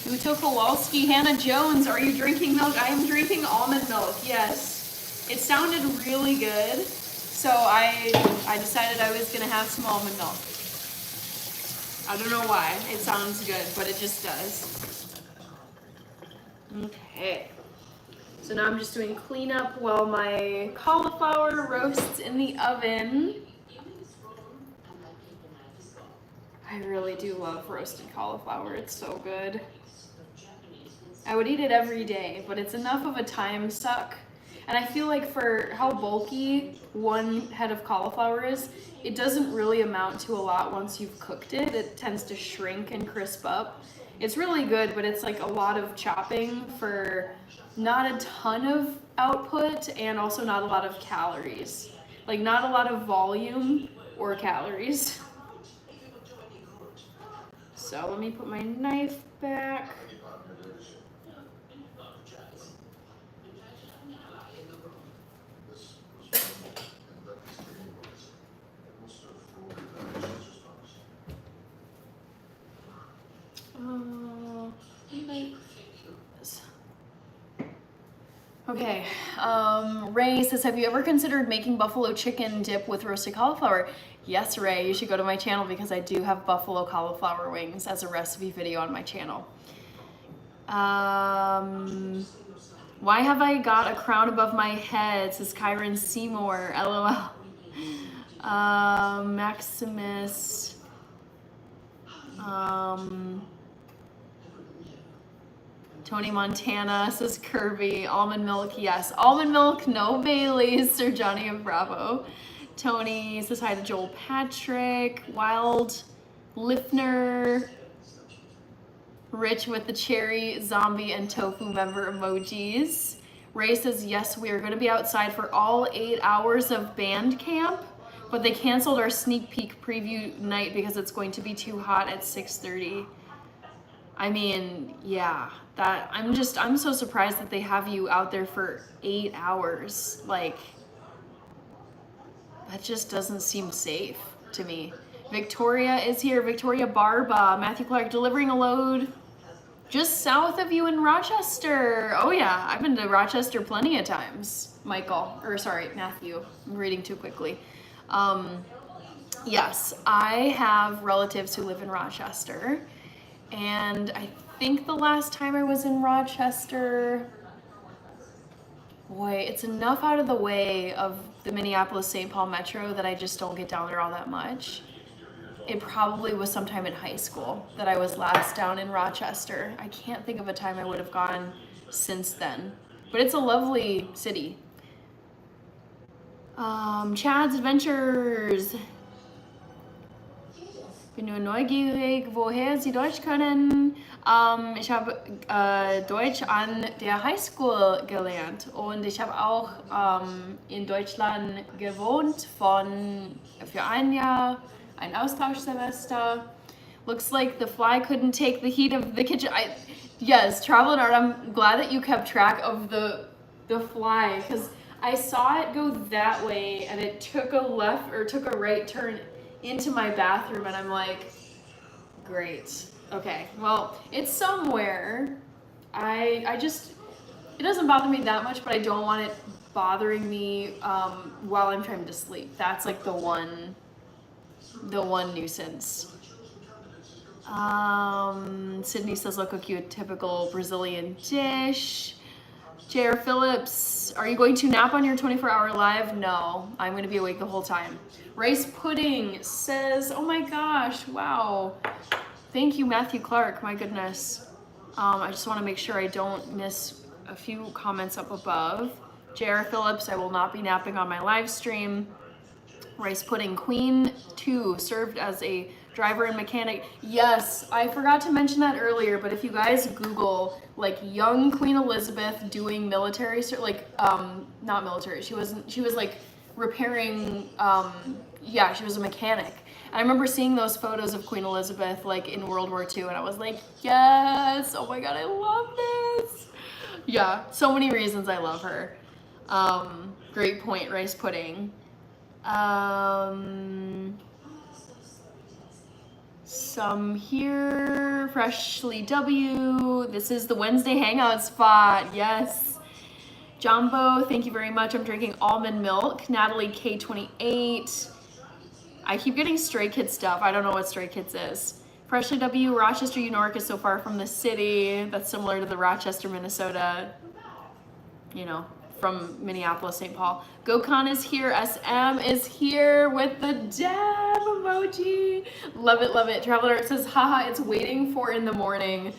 [SPEAKER 1] Uto Kowalski, Hannah Jones, are you drinking milk? I am drinking almond milk, yes. It sounded really good, so I decided I was gonna have some almond milk. I don't know why, it sounds good, but it just does. Okay, so now I'm just doing cleanup while my cauliflower roasts in the oven. I really do love roasted cauliflower, it's so good. I would eat it every day, but it's enough of a time suck. And I feel like for how bulky one head of cauliflower is, it doesn't really amount to a lot once you've cooked it. It tends to shrink and crisp up. It's really good, but it's like a lot of chopping for not a ton of output and also not a lot of calories. Like not a lot of volume or calories. So let me put my knife back. Okay, Ray says, have you ever considered making buffalo chicken dip with roasted cauliflower? Yes, Ray, you should go to my channel because I do have buffalo cauliflower wings as a recipe video on my channel. Why have I got a crown above my head? Says Kyron Seymour, LOL. Maximus. Tony Montana says Kirby. Almond milk, yes. Almond milk, no Baileys. Sir Johnny of Bravo. Tony says hi to Joel Patrick. Wild Lifner. Rich with the cherry, zombie, and tofu member emojis. Ray says, yes, we are going to be outside for all 8 hours of band camp, but they canceled our sneak peek preview night because it's going to be too hot at 6:30. I mean, yeah, I'm so surprised that they have you out there for 8 hours. Like, that just doesn't seem safe to me. Victoria is here. Victoria Barba. Matthew Clark delivering a load just south of you in Rochester. Oh yeah, I've been to Rochester plenty of times. Matthew. I'm reading too quickly. Yes, I have relatives who live in Rochester. And I think the last time I was in Rochester, boy, it's enough out of the way of the Minneapolis-St. Paul Metro that I just don't get down there all that much. It probably was sometime in high school that I was last down in Rochester. I can't think of a time I would have gone since then. But it's a lovely city. Chad's Adventures. Bin nur neugierig, woher Sie Deutsch können. Ich habe Deutsch an der Highschool gelernt und ich habe auch in Deutschland gewohnt für ein Jahr, ein Austauschsemester. Looks like the fly couldn't take the heat of the kitchen. Yes, Travel and Art, I'm glad that you kept track of the fly because I saw it go that way and it took a right turn into my bathroom and I'm like, great. Okay, well, it's somewhere. It doesn't bother me that much, but I don't want it bothering me while I'm trying to sleep. That's like the one nuisance. Sydney says, look, cook you a typical Brazilian dish. J.R. Phillips, are you going to nap on your 24-hour live? No, I'm going to be awake the whole time. Rice Pudding says, oh my gosh, wow. Thank you, Matthew Clark, my goodness. I just want to make sure I don't miss a few comments up above. J.R. Phillips, I will not be napping on my live stream. Rice Pudding Queen 2 served as a driver and mechanic. Yes, I forgot to mention that earlier, but if you guys Google like young Queen Elizabeth doing military, not military, she was like repairing, she was a mechanic. I remember seeing those photos of Queen Elizabeth like in World War II and I was like, yes, oh my God, I love this. Yeah, so many reasons I love her. Great point, Rice Pudding. Some here, Freshly W. This is the Wednesday hangout spot. Yes. Jumbo, thank you very much. I'm drinking almond milk. Natalie K28. I keep getting Stray Kids stuff. I don't know what Stray Kids is. Freshly W. Rochester, New York is so far from the city. That's similar to the Rochester, Minnesota, from Minneapolis, St. Paul. Gokhan is here. SM is here with the dab emoji. Love it, love it. Traveler Art says, haha, it's waiting for in the morning.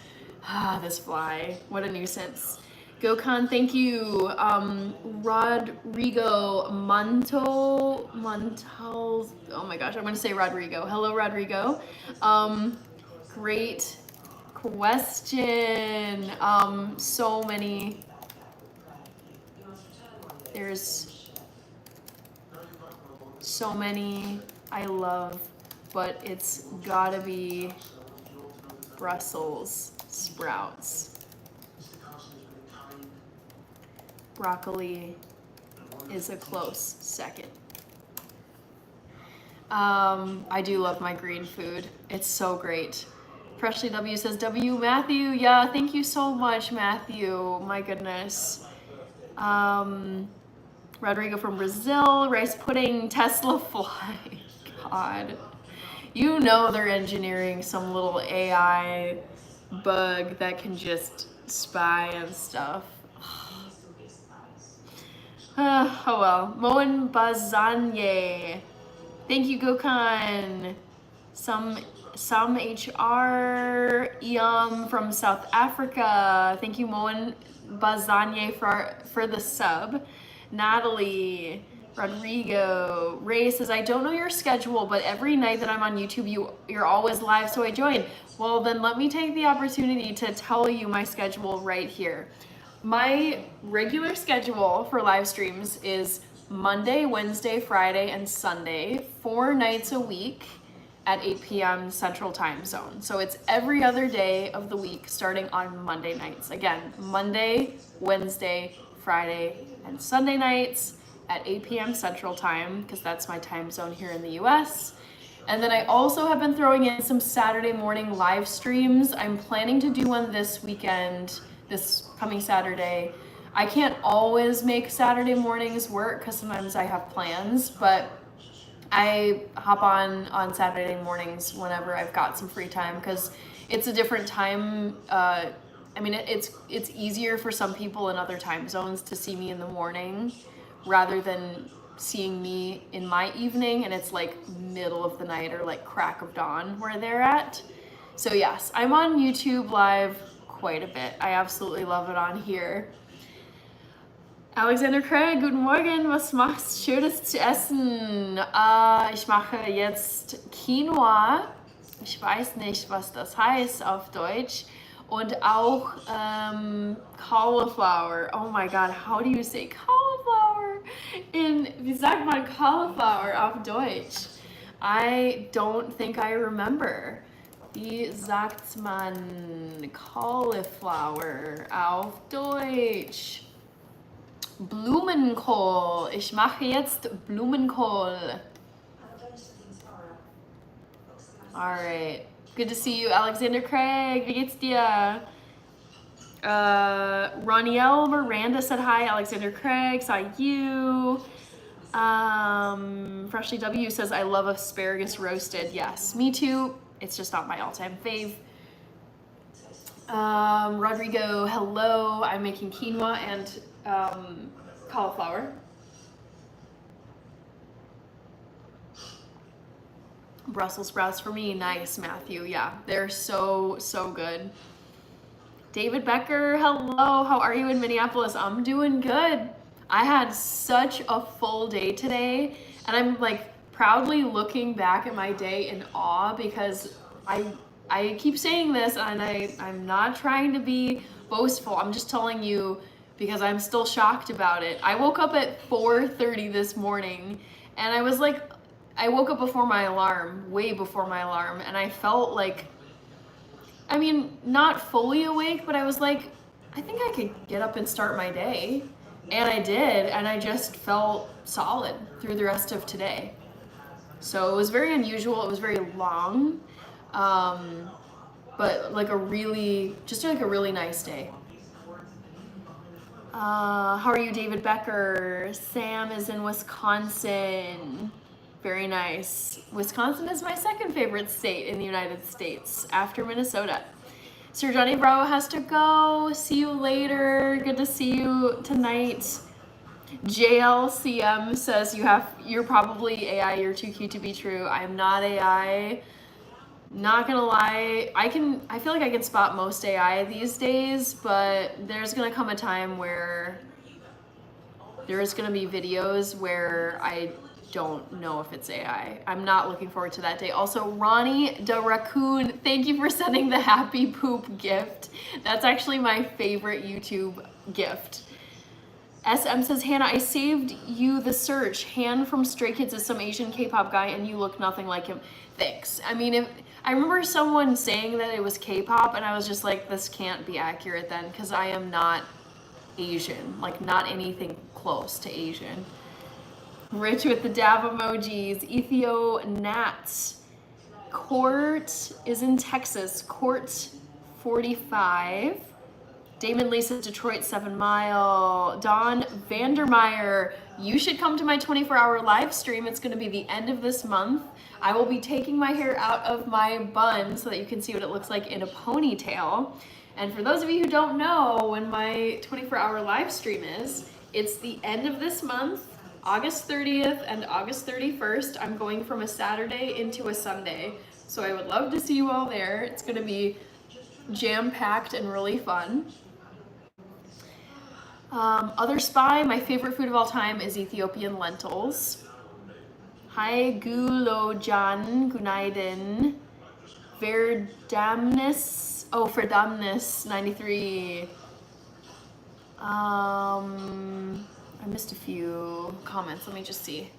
[SPEAKER 1] Ah, this fly. What a nuisance. Gokhan, thank you. Rodrigo Montal. Oh my gosh, I'm going to say Rodrigo. Hello, Rodrigo. Great question. So many. There's so many I love, but it's gotta be Brussels sprouts. Broccoli is a close second. I do love my green food. It's so great. Freshly W says, W Matthew. Yeah, thank you so much, Matthew. My goodness. Rodrigo from Brazil, rice pudding, Tesla fly. God. You know they're engineering some little AI bug that can just spy and stuff. Oh well. Moen Bazanye. Thank you, Gokhan. Some HR from South Africa. Thank you, Moen Bazanye for the sub. Natalie, Rodrigo, Ray says, I don't know your schedule, but every night that I'm on YouTube, you're always live, so I join. Well, then let me take the opportunity to tell you my schedule right here. My regular schedule for live streams is Monday, Wednesday, Friday, and Sunday, 4 nights a week at 8 p.m. Central Time Zone. So it's every other day of the week starting on Monday nights. Again, Monday, Wednesday, Friday, and Sunday nights at 8 p.m. Central Time, because that's my time zone here in the US. And then I also have been throwing in some Saturday morning live streams. I'm planning to do one this weekend, this coming Saturday. I can't always make Saturday mornings work because sometimes I have plans, but I hop on Saturday mornings whenever I've got some free time because it's a different time. I mean, it's easier for some people in other time zones to see me in the morning rather than seeing me in my evening, and it's like middle of the night or like crack of dawn where they're at. So yes, I'm on YouTube live quite a bit. I absolutely love it on here. Alexander Craig, guten Morgen, was machst Schönes zu essen? Ich mache jetzt Quinoa. Ich weiß nicht, was das heißt auf Deutsch. Und auch Cauliflower. Oh my god, how do you say cauliflower? Wie sagt man Cauliflower auf Deutsch? I don't think I remember. Wie sagt man Cauliflower auf Deutsch? Blumenkohl. Ich mache jetzt Blumenkohl. Alright. Good to see you, Alexander Craig. Wie geht's dir? Roniel Miranda said hi. Alexander Craig, saw you. Freshly W says, I love asparagus roasted. Yes, me too. It's just not my all-time fave. Rodrigo, hello. I'm making quinoa and cauliflower. Brussels sprouts for me. Nice, Matthew. Yeah, they're so good. David Becker, hello. How are you in Minneapolis? I'm doing good. I had such a full day today, and I'm like proudly looking back at my day in awe because I keep saying this, and I'm not trying to be boastful. I'm just telling you because I'm still shocked about it. I woke up at 4:30 this morning, and I was like, I woke up before my alarm, way before my alarm, and I felt like, I mean, not fully awake, but I was like, I think I could get up and start my day. And I did, and I just felt solid through the rest of today. So it was very unusual, it was very long, but like a really nice day. How are you, David Becker? Sam is in Wisconsin. Very nice. Wisconsin is my second favorite state in the United States after Minnesota. Sir Johnny Bravo has to go. See you later. Good to see you tonight. JLCM says you're probably AI, you're too cute to be true. I am not AI. Not gonna lie, I feel like I can spot most AI these days, but there's gonna come a time where there's gonna be videos where I don't know if it's AI. I'm not looking forward to that day. Also, Ronnie the Raccoon, thank you for sending the happy poop gift. That's actually my favorite YouTube gift. SM says, Hannah, I saved you the search. Han from Stray Kids is some Asian K-pop guy and you look nothing like him. Thanks. I mean, I remember someone saying that it was K-pop and I was just like, this can't be accurate then because I am not Asian, like not anything close to Asian. Rich with the dab emojis. Ethio Nats. Court is in Texas. Court 45. Damon Lisa's Detroit 7 Mile. Dawn Vandermeyer, you should come to my 24-hour live stream. It's going to be the end of this month. I will be taking my hair out of my bun so that you can see what it looks like in a ponytail. And for those of you who don't know when my 24-hour live stream is, it's the end of this month, August 30th and August 31st. I'm going from a Saturday into a Sunday. So I would love to see you all there. It's going to be jam-packed and really fun. Other Spy, my favorite food of all time is Ethiopian lentils. Hi, Gulojan, Gunaiden. Verdamnus, Verdamnus, 93. I missed a few comments, let me just see.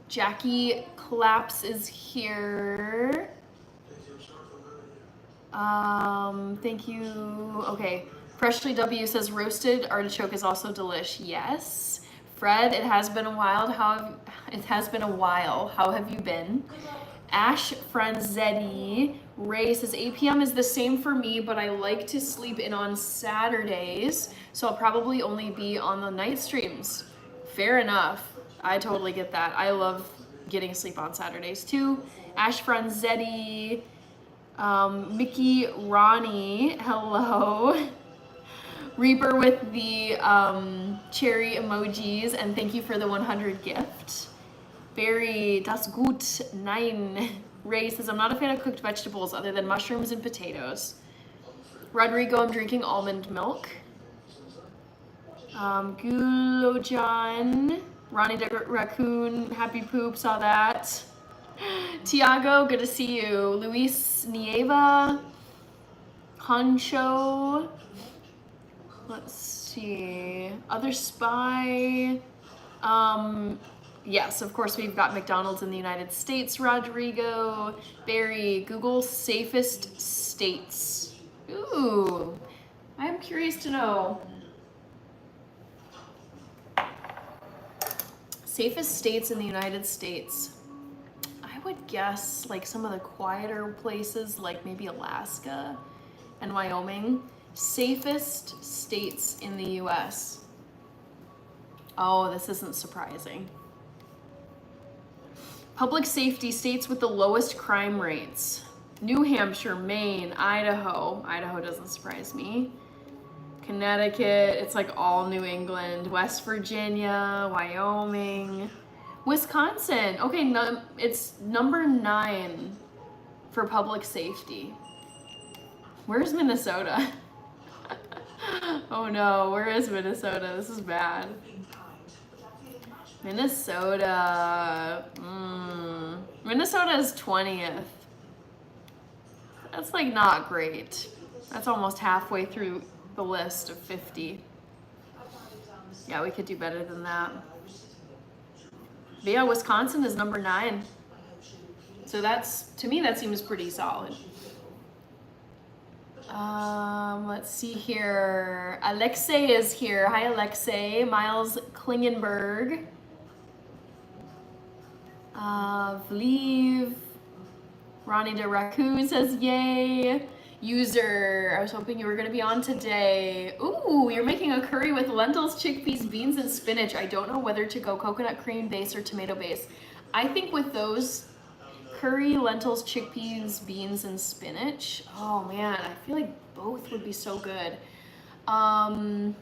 [SPEAKER 1] Jackie Claps is here. Thank you. Okay. Freshly W says roasted artichoke is also delish. Yes. Fred, it has been a while. How have you been? Ash Franzetti. Ray says 8 p.m. is the same for me, but I like to sleep in on Saturdays, so I'll probably only be on the night streams. Fair enough. I totally get that. I love getting sleep on Saturdays too. Ash Franzetti. Mickey Ronnie, hello. Reaper with the cherry emojis, and thank you for the 100 gift. Barry, das gut, nein. Ray says, I'm not a fan of cooked vegetables other than mushrooms and potatoes. Rodrigo, I'm drinking almond milk. Gulojan, Ronnie the Raccoon, Happy Poop, saw that. Tiago, good to see you. Luis Nieva, Honcho, let's see, Other Spy. Yes, of course, we've got McDonald's in the United States. Rodrigo, Barry, Google safest states. Ooh, I'm curious to know. Safest states in the United States. I would guess like some of the quieter places, like maybe Alaska and Wyoming. Safest states in the US. Oh, this isn't surprising. Public safety states with the lowest crime rates. New Hampshire, Maine, Idaho. Idaho doesn't surprise me. Connecticut, it's like all New England. West Virginia, Wyoming. Wisconsin, okay, it's number 9 for public safety. Where's Minnesota? Oh no, where is Minnesota? This is bad. Minnesota, Minnesota is 20th. That's like not great. That's almost halfway through the list of 50. Yeah, we could do better than that. But yeah, Wisconsin is number 9. So that's, to me, that seems pretty solid. Let's see here. Alexei is here. Hi, Alexei. Miles Klingenberg. Vleev. Ronnie the Raccoon says yay. User, I was hoping you were going to be on today. Ooh, you're making a curry with lentils, chickpeas, beans, and spinach. I don't know whether to go coconut cream base or tomato base. I think with those curry, lentils, chickpeas, beans, and spinach, oh man, I feel like both would be so good. I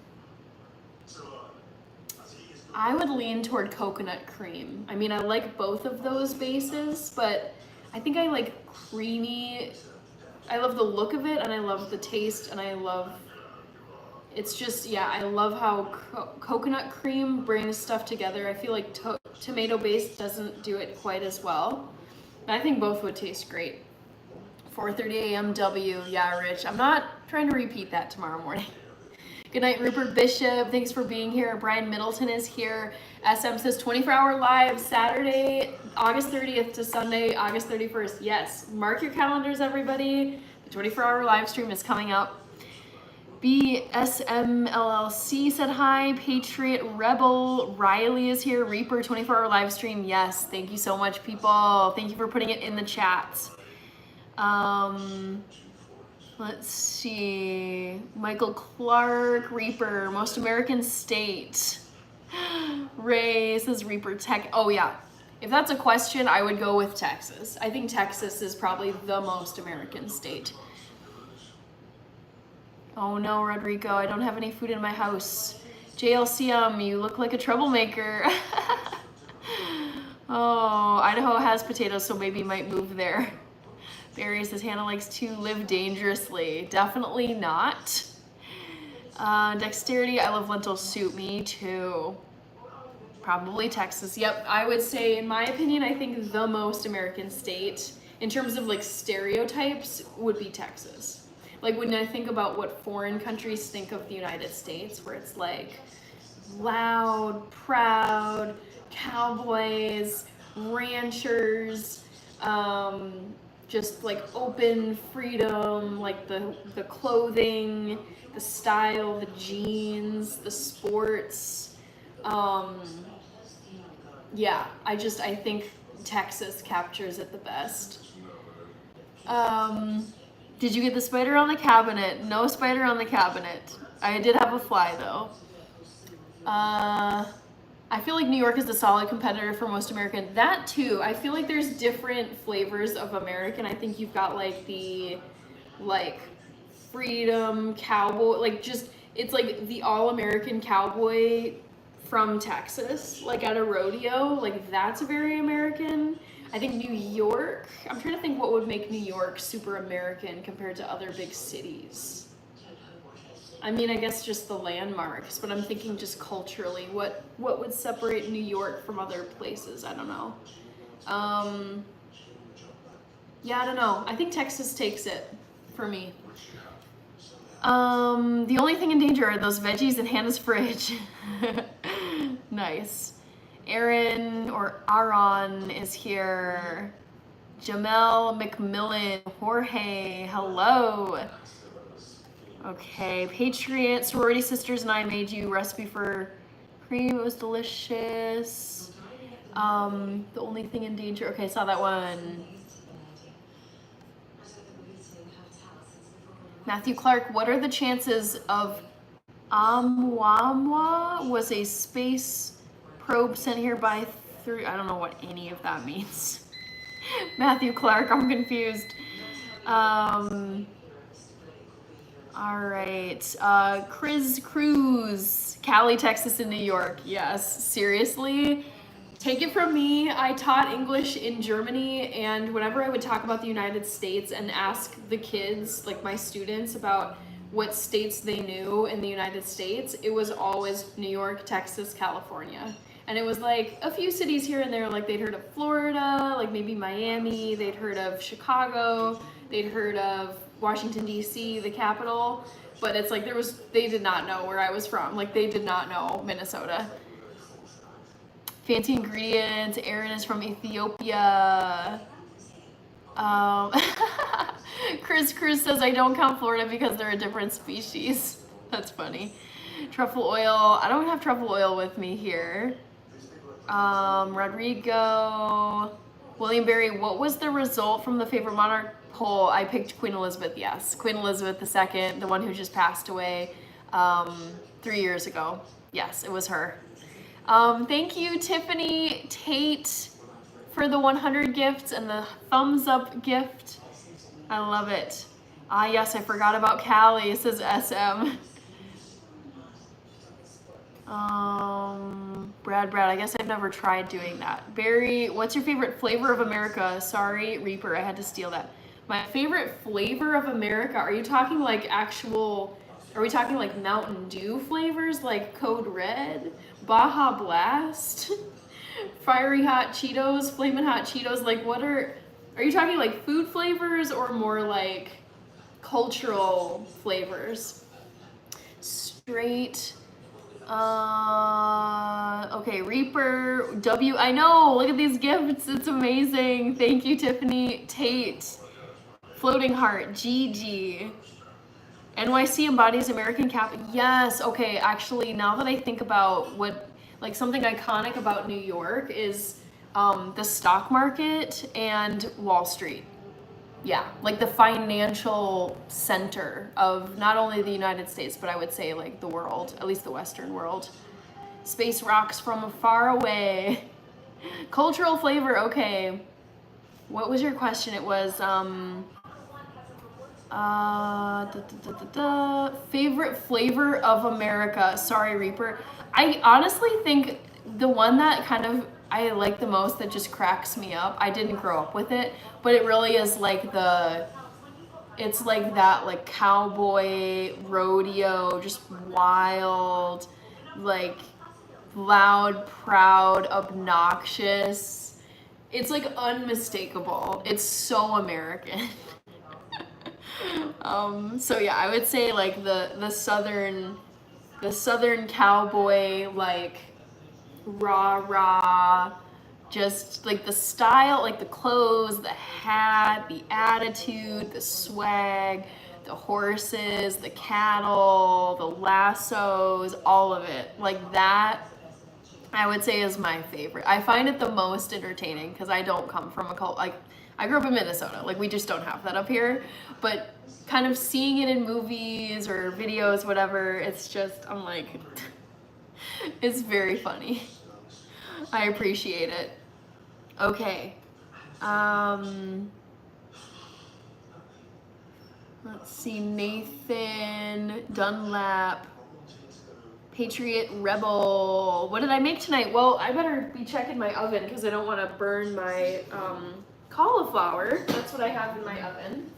[SPEAKER 1] would lean toward coconut cream. I mean, I like both of those bases, but I think I like creamy. I love the look of it, and I love the taste, and I love, it's just, yeah, I love how coconut cream brings stuff together. I feel like tomato based doesn't do it quite as well. But I think both would taste great. 4:30 a.m. W, yeah, Rich. I'm not trying to repeat that tomorrow morning. Good night, Rupert Bishop. Thanks for being here. Brian Middleton is here. SM says 24-hour live, Saturday, August 30th to Sunday, August 31st. Yes, mark your calendars, everybody. The 24-hour live stream is coming up. BSMLLC said hi. Patriot Rebel. Riley is here. Reaper 24-hour live stream. Yes, thank you so much, people. Thank you for putting it in the chat. Let's see. Michael Clark, Reaper, most American state. Ray says Reaper Tech. Oh yeah. If that's a question, I would go with Texas. I think Texas is probably the most American state. Oh no, Rodrigo, I don't have any food in my house. JLCM, you look like a troublemaker. Oh, Idaho has potatoes, so maybe might move there. Barry says Hannah likes to live dangerously. Definitely not. Dexterity, I love lentil soup. Me too. Probably Texas. Yep, I would say, in my opinion, I think the most American state, in terms of like stereotypes, would be Texas. Like when I think about what foreign countries think of the United States, where it's like loud, proud, cowboys, ranchers, just like open freedom, like the clothing, the style, the jeans, the sports. Yeah, I think Texas captures it the best. Did you get the spider on the cabinet? No spider on the cabinet. I did have a fly though. I feel like New York is a solid competitor for most American. That too. I feel like there's different flavors of American. I think you've got like the freedom cowboy, like just it's like the all-American cowboy from Texas, like at a rodeo, like that's very American. I think New York, I'm trying to think what would make New York super American compared to other big cities. I mean, I guess just the landmarks, but I'm thinking just culturally, what would separate New York from other places? I don't know. Yeah, I don't know. I think Texas takes it for me. The only thing in danger are those veggies in Hannah's fridge. Nice. Aaron or Aaron is here. Jamel McMillan, Jorge, hello. Okay, Patriot, sorority sisters and I made you recipe for cream. It was delicious. The only thing in danger. Okay, saw that one. Matthew Clark, what are the chances of Oumuamua was a space probe sent here by I don't know what any of that means. Matthew Clark, I'm confused. All right, Chris Cruz, Cali, Texas, and New York. Yes, seriously. Take it from me, I taught English in Germany, and whenever I would talk about the United States and ask the kids, like my students, about what states they knew in the United States, it was always New York, Texas, California. And it was like a few cities here and there, like they'd heard of Florida, like maybe Miami, they'd heard of Chicago, they'd heard of Washington, D.C., the capital, but it's like they did not know where I was from. Like they did not know Minnesota. Fancy ingredients, Aaron is from Ethiopia. Chris Cruz says, I don't count Florida because they're a different species. That's funny. Truffle oil, I don't have truffle oil with me here. Rodrigo, William Berry, what was the result from the favorite monarch poll? I picked Queen Elizabeth, yes. Queen Elizabeth II, the one who just passed away 3 years ago. Yes, it was her. Thank you, Tiffany Tate, for the 100 gifts and the thumbs up gift. I love it. Ah, yes, I forgot about Callie. It says SM. Brad, I guess I've never tried doing that. Barry, what's your favorite flavor of America? Sorry, Reaper, I had to steal that. My favorite flavor of America, are you talking like are we talking like Mountain Dew flavors, like Code Red, Baja Blast, Fiery Hot Cheetos, Flamin' Hot Cheetos? Like what are you talking like food flavors or more like cultural flavors? Straight. Okay, Reaper, I know, look at these gifts, it's amazing. Thank you, Tiffany Tate. Floating Heart, GG. NYC embodies American cap. Yes, okay, actually, now that I think about like something iconic about New York is the stock market and Wall Street. yeah, like the financial center of not only the United States, but I would say like the world, at least the Western world. Space rocks from far away. Cultural flavor, okay. What was your question? It was favorite flavor of America. Sorry, Reaper. I honestly think the one that kind of I like the most that just cracks me up. I didn't grow up with it, but it really is like it's like that like cowboy rodeo, just wild, like loud, proud, obnoxious. It's like unmistakable. It's so American. So yeah, I would say like the southern cowboy, like rah rah, just like the style, like the clothes, the hat, the attitude, the swag, the horses, the cattle, the lassos, all of it. Like that, I would say is my favorite. I find it the most entertaining because I don't come from a cult. Like I grew up in Minnesota. Like we just don't have that up here. But kind of seeing it in movies or videos, whatever, it's just I'm like, it's very funny. I appreciate it. Okay. Let's see. Nathan Dunlap. Patriot Rebel. What did I make tonight? Well, I better be checking my oven because I don't want to burn my cauliflower. That's what I have in my oven.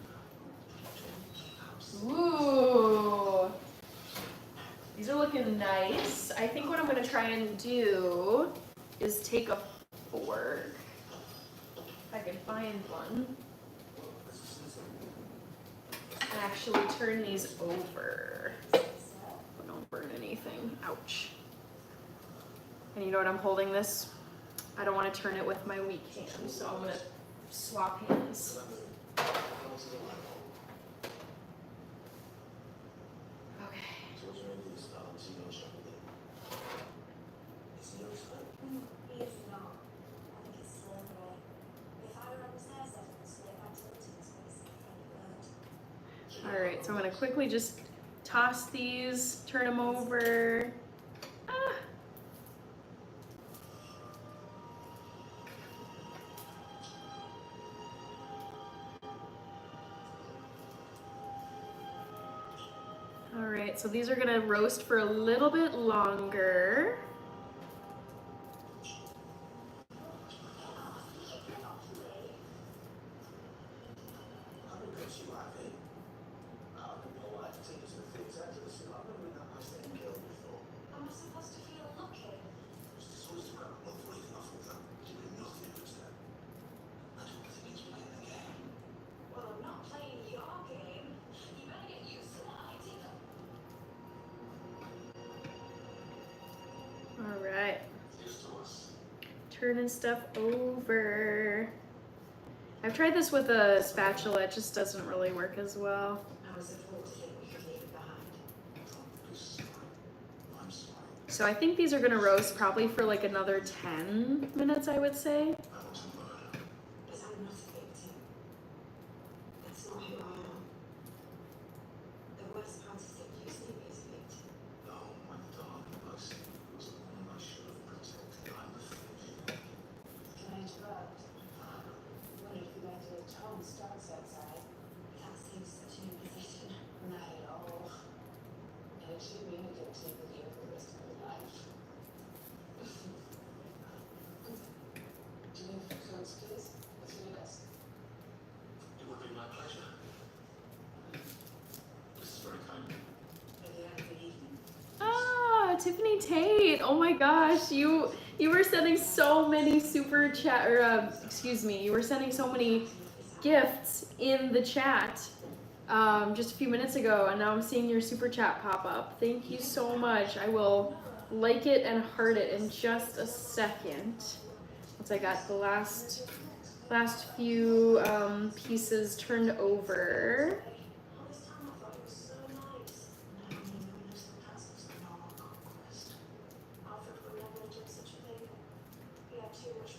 [SPEAKER 1] Ooh. These are looking nice. I think what I'm going to try and do is take a fork. If I can find one. And actually turn these over. Don't burn anything. Ouch. And you know what, I'm holding this. I don't want to turn it with my weak hand, so I'm going to swap hands. Okay. All right, so I'm going to quickly just toss these, turn them over. Ah. All right, so these are going to roast for a little bit longer. All right. Turning stuff over. I've tried this with a spatula, it just doesn't really work as well. So I think these are gonna roast probably for like another 10 minutes, I would say. Tiffany Tate, oh my gosh, you were sending so many super chat, or excuse me, you were sending so many gifts in the chat just a few minutes ago, and now I'm seeing your super chat pop up. Thank you so much. I will like it and heart it in just a second. Once I got the last few pieces turned over.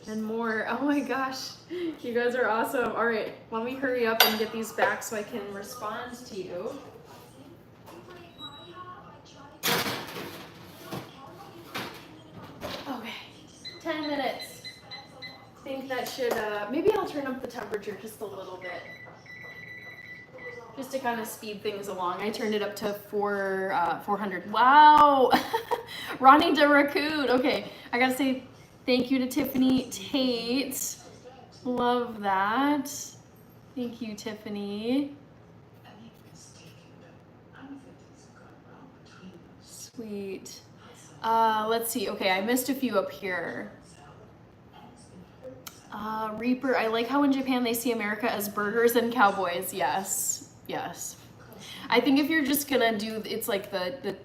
[SPEAKER 1] And more. Oh my gosh, you guys are awesome. All right, let me hurry up and get these back so I can respond to you. Okay, 10 minutes. I think that should, maybe I'll turn up the temperature just a little bit. Just to kind of speed things along. I turned it up to 400. Wow! Ronnie de Raccoon. Okay, I gotta say thank you to Tiffany Tate. Love that. Thank you, Tiffany. Sweet. Let's see. Okay, I missed a few up here. Reaper, I like how in Japan they see America as burgers and cowboys. Yes, yes. I think if you're just gonna do, it's like the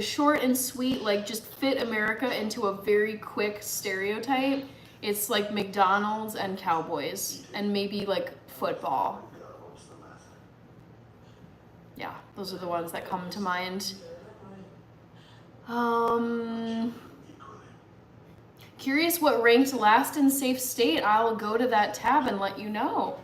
[SPEAKER 1] short and sweet, like just fit America into a very quick stereotype. It's like McDonald's and cowboys and maybe like football. Yeah, those are the ones that come to mind. Curious what ranked last in safe state. I'll go to that tab and let you know.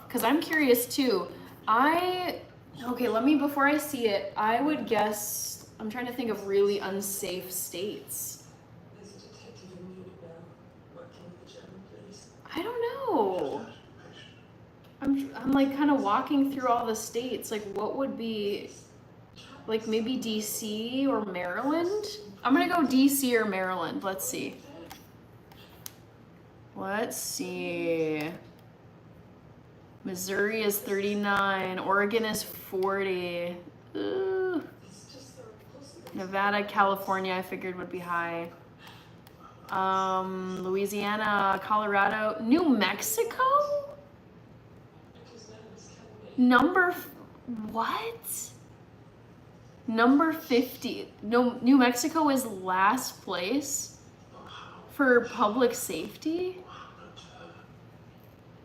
[SPEAKER 1] Because I'm curious too. Okay, let me, before I see it, I would guess, I'm trying to think of really unsafe states. I don't know. I'm like kind of walking through all the states. Like what would be, like maybe DC or Maryland? I'm gonna go DC or Maryland. Let's see. Let's see. Missouri is 39. Oregon is 40. Ooh. Nevada, California, I figured would be high. Louisiana, Colorado, New Mexico? What? Number 50. No, New Mexico is last place for public safety?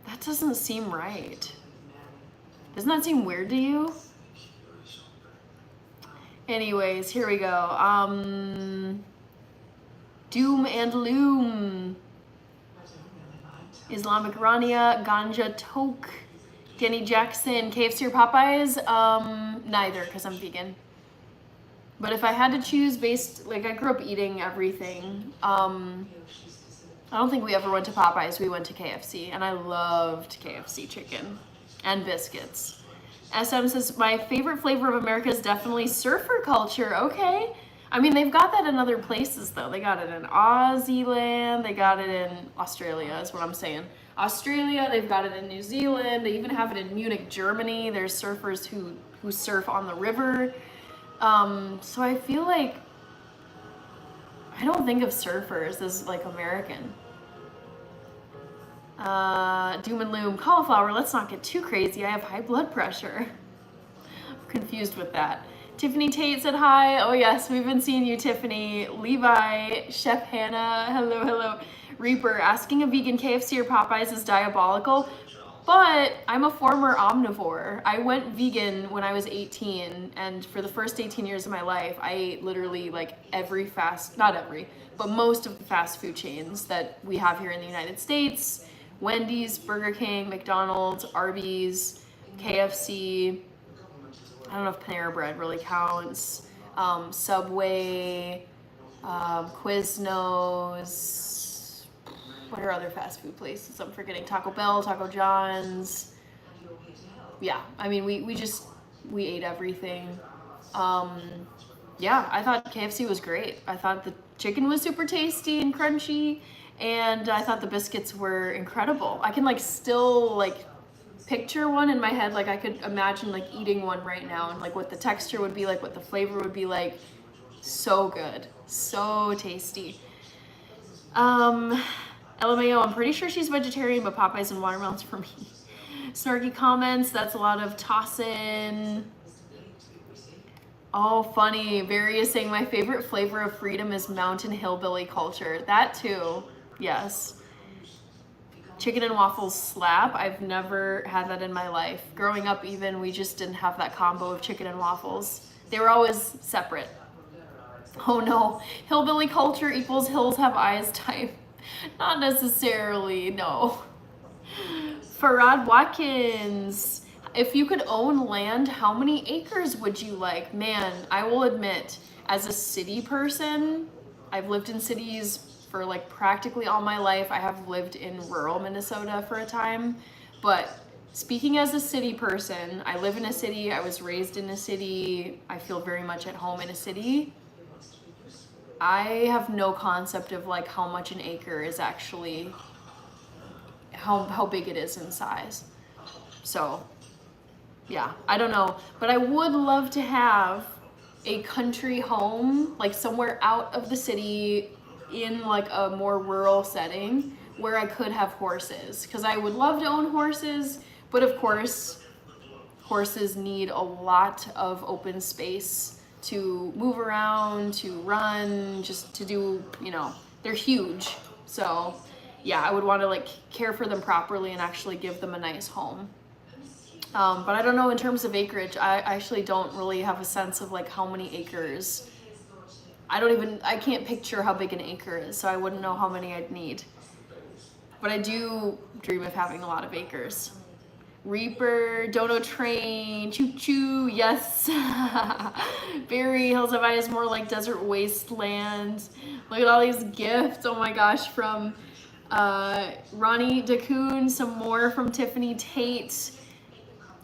[SPEAKER 1] That doesn't seem right. Doesn't that seem weird to you? Anyways, here we go. Doom and Loom. Islamic Rania, Ganja Toke, Danny Jackson, KFC or Popeyes? Neither, because I'm vegan. But if I had to choose based, like I grew up eating everything. I don't think we ever went to Popeyes, we went to KFC, and I loved KFC chicken and biscuits. SM says, my favorite flavor of America is definitely surfer culture. Okay. I mean, they've got that in other places, though. They got it in Aussie land. They got it in Australia, is what I'm saying. Australia, they've got it in New Zealand. They even have it in Munich, Germany. There's surfers who surf on the river. So I feel like I don't think of surfers as like American. Doom and Loom, Cauliflower, let's not get too crazy. I have high blood pressure. I'm confused with that. Tiffany Tate said hi. Oh yes, we've been seeing you, Tiffany. Levi, Chef Hannah, hello, hello. Reaper, asking a vegan KFC or Popeyes is diabolical, but I'm a former omnivore. I went vegan when I was 18, and for the first 18 years of my life, I ate literally like not every, but most of the fast food chains that we have here in the United States. Wendy's, Burger King, McDonald's, Arby's, KFC. I don't know if Panera Bread really counts. Subway, Quiznos. What are other fast food places I'm forgetting? Taco Bell, Taco John's. Yeah, I mean, we ate everything. Yeah, I thought KFC was great. I thought the chicken was super tasty and crunchy, and I thought the biscuits were incredible. I can like still like picture one in my head. Like I could imagine like eating one right now and like what the texture would be like, what the flavor would be like. So good, so tasty. LMAO, I'm pretty sure she's vegetarian, but Popeyes and watermelons for me. Snarky comments, that's a lot of tossin'. Oh, funny. Barry is saying my favorite flavor of freedom is mountain hillbilly culture. That too, yes. Chicken and waffles slap. I've never had that in my life. Growing up even, we just didn't have that combo of chicken and waffles. They were always separate. Oh no, hillbilly culture equals hills have eyes type. Not necessarily, no. Farad Watkins, if you could own land, how many acres would you like? Man, I will admit, as a city person, I've lived in cities for like practically all my life. I have lived in rural Minnesota for a time, but speaking as a city person, I live in a city, I was raised in a city, I feel very much at home in a city. I have no concept of like how much an acre is actually, how big it is in size. So yeah, I don't know, but I would love to have a country home, like somewhere out of the city in like a more rural setting where I could have horses, because I would love to own horses, but of course horses need a lot of open space to move around, to run, just to do, you know, they're huge. So yeah, I would want to like care for them properly and actually give them a nice home. But I don't know in terms of acreage, I actually don't really have a sense of like how many acres. I can't picture how big an acre is, so I wouldn't know how many I'd need. But I do dream of having a lot of acres. Reaper, Dono Train, Choo Choo, yes. Barry, Hills of Ice, more like desert wasteland. Look at all these gifts, oh my gosh, from Ronnie DeCoon, some more from Tiffany Tate.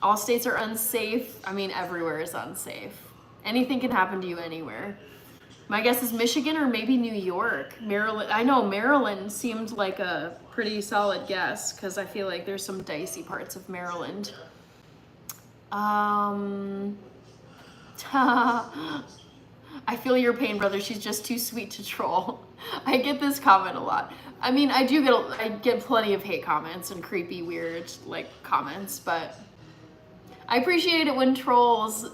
[SPEAKER 1] All states are unsafe. I mean, everywhere is unsafe. Anything can happen to you anywhere. My guess is Michigan or maybe New York. Maryland, I know Maryland seemed like a pretty solid guess because I feel like there's some dicey parts of Maryland. I feel your pain, brother. She's just too sweet to troll. I get this comment a lot. I mean, I get plenty of hate comments and creepy, weird, like, comments, but I appreciate it when trolls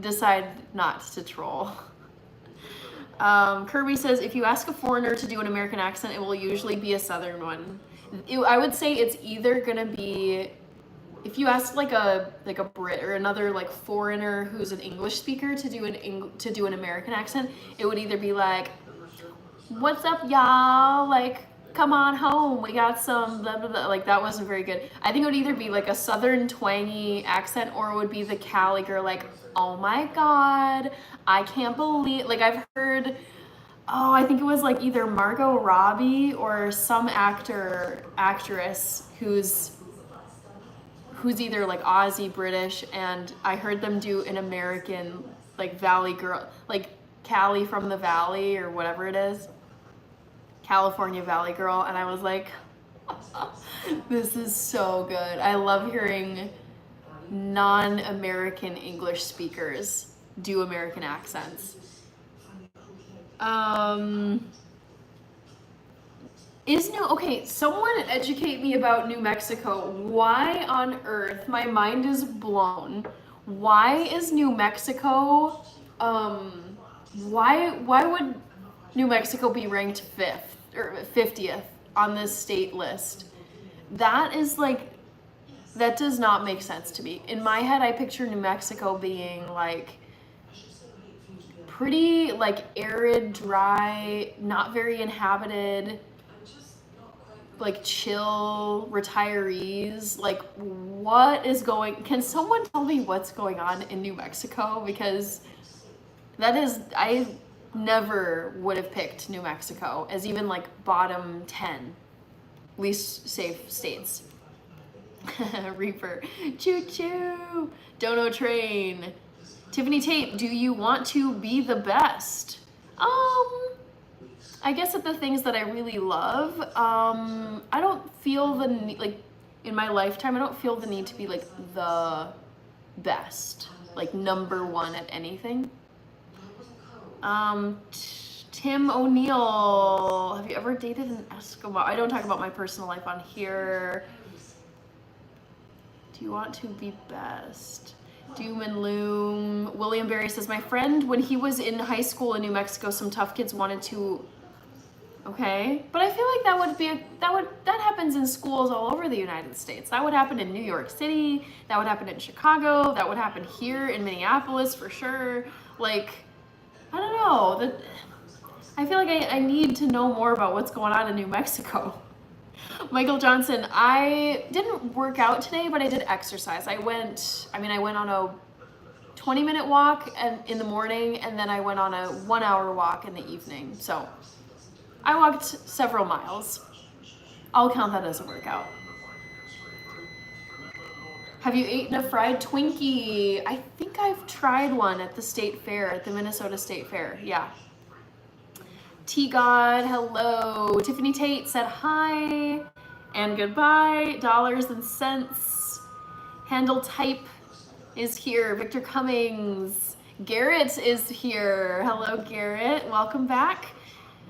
[SPEAKER 1] decide not to troll. Kirby says, if you ask a foreigner to do an American accent, it will usually be a Southern one. I would say it's either gonna be, if you ask like a Brit or another like foreigner who's an English speaker to do an American accent, it would either be like, "What's up, y'all? Like, come on home. We got some blah blah blah." Like that wasn't very good. I think it would either be like a Southern twangy accent, or it would be the Cali girl, like, "Oh my God, I can't believe." Like I've heard. Oh, I think it was like either Margot Robbie or some actress who's either like Aussie, British, and I heard them do an American like Valley girl, like Cali from the Valley or whatever it is, California Valley girl, and I was like, this is so good. I love hearing non-American English speakers do American accents. Okay, someone educate me about New Mexico. Why on earth? My mind is blown. Why is New Mexico, why would New Mexico be ranked 5th or 50th on this state list? That is like, that does not make sense to me. In my head, I picture New Mexico being like pretty like arid, dry, not very inhabited, like chill retirees. Like can someone tell me what's going on in New Mexico? Because I never would have picked New Mexico as even like bottom 10 least safe states. Reaper, choo choo, Dono Train. Tiffany Tate, do you want to be the best? I guess at the things that I really love, I don't feel the need, like in my lifetime, I don't feel the need to be like the best, like number one at anything. Tim O'Neill, have you ever dated an Eskimo? I don't talk about my personal life on here. Do you want to be best? Doom and Loom. William Berry says, my friend, when he was in high school in New Mexico, some tough kids wanted to. Okay, but I feel like that happens in schools all over the United States. That would happen in New York City. That would happen in Chicago. That would happen here in Minneapolis for sure. Like, I don't know. I feel like I need to know more about what's going on in New Mexico. Michael Johnson, I didn't work out today, but I did exercise. I went on a 20-minute walk in the morning, and then I went on a 1-hour walk in the evening. So I walked several miles. I'll count that as a workout. Have you eaten a fried Twinkie? I think I've tried one at the state fair, at the Minnesota State Fair. Yeah. T-God, hello. Tiffany Tate said hi and goodbye. Dollars and cents. Handle type is here. Victor Cummings. Garrett is here. Hello, Garrett. Welcome back.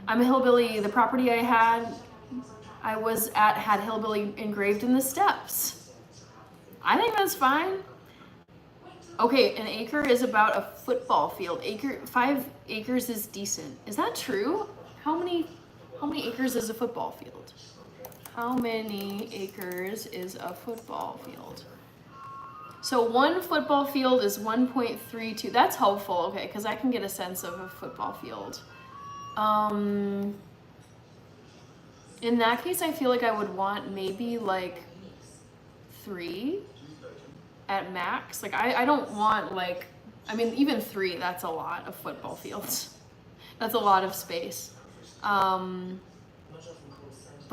[SPEAKER 1] I'm a hillbilly. The property I was at had hillbilly engraved in the steps. I think that's fine. Okay, an acre is about a football field. 5 acres is decent. Is that true? How many acres is a football field? How many acres is a football field? So 1 football field is 1.32. That's helpful, okay, because I can get a sense of a football field. In that case, I feel like I would want maybe like 3 at max. Like I don't want like, I mean, even 3, that's a lot of football fields. That's a lot of space. But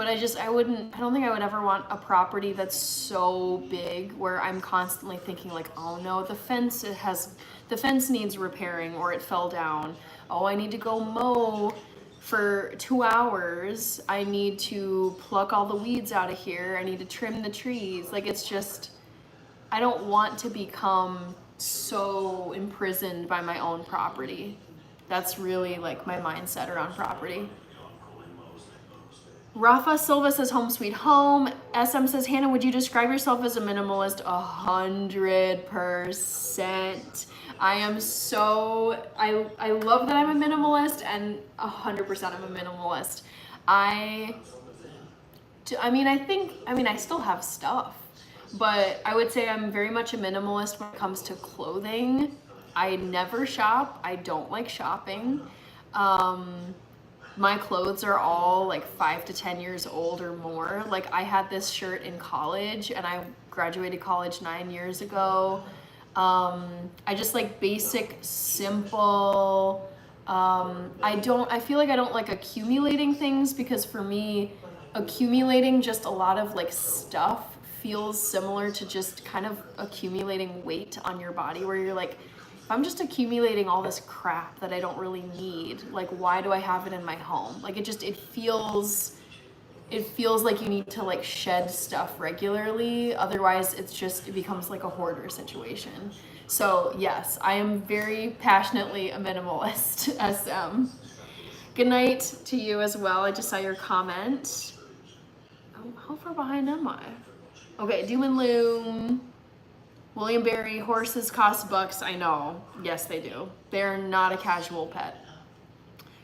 [SPEAKER 1] I don't think I would ever want a property that's so big where I'm constantly thinking like, oh no, the fence needs repairing or it fell down. Oh, I need to go mow for 2 hours. I need to pluck all the weeds out of here. I need to trim the trees. Like it's just, I don't want to become so imprisoned by my own property. That's really like my mindset around property. Rafa Silva says home sweet home. SM says, Hannah, would you describe yourself as a minimalist? 100%. I love that I'm a minimalist, and 100% I'm a minimalist. I still have stuff, but I would say I'm very much a minimalist when it comes to clothing. I never shop. I don't like shopping. My clothes are all like 5 to 10 years old or more. Like I had this shirt in college and I graduated college 9 years ago. I just like basic, simple. I feel like I don't like accumulating things because for me, accumulating just a lot of like stuff feels similar to just kind of accumulating weight on your body where you're like, if I'm just accumulating all this crap that I don't really need, like why do I have it in my home? Like it feels like you need to like shed stuff regularly. Otherwise it becomes like a hoarder situation. So yes, I am very passionately a minimalist, SM. Good night to you as well. I just saw your comment. Oh, how far behind am I? Okay, Doom and Loom. William Berry, horses cost bucks. I know. Yes, they do. They're not a casual pet.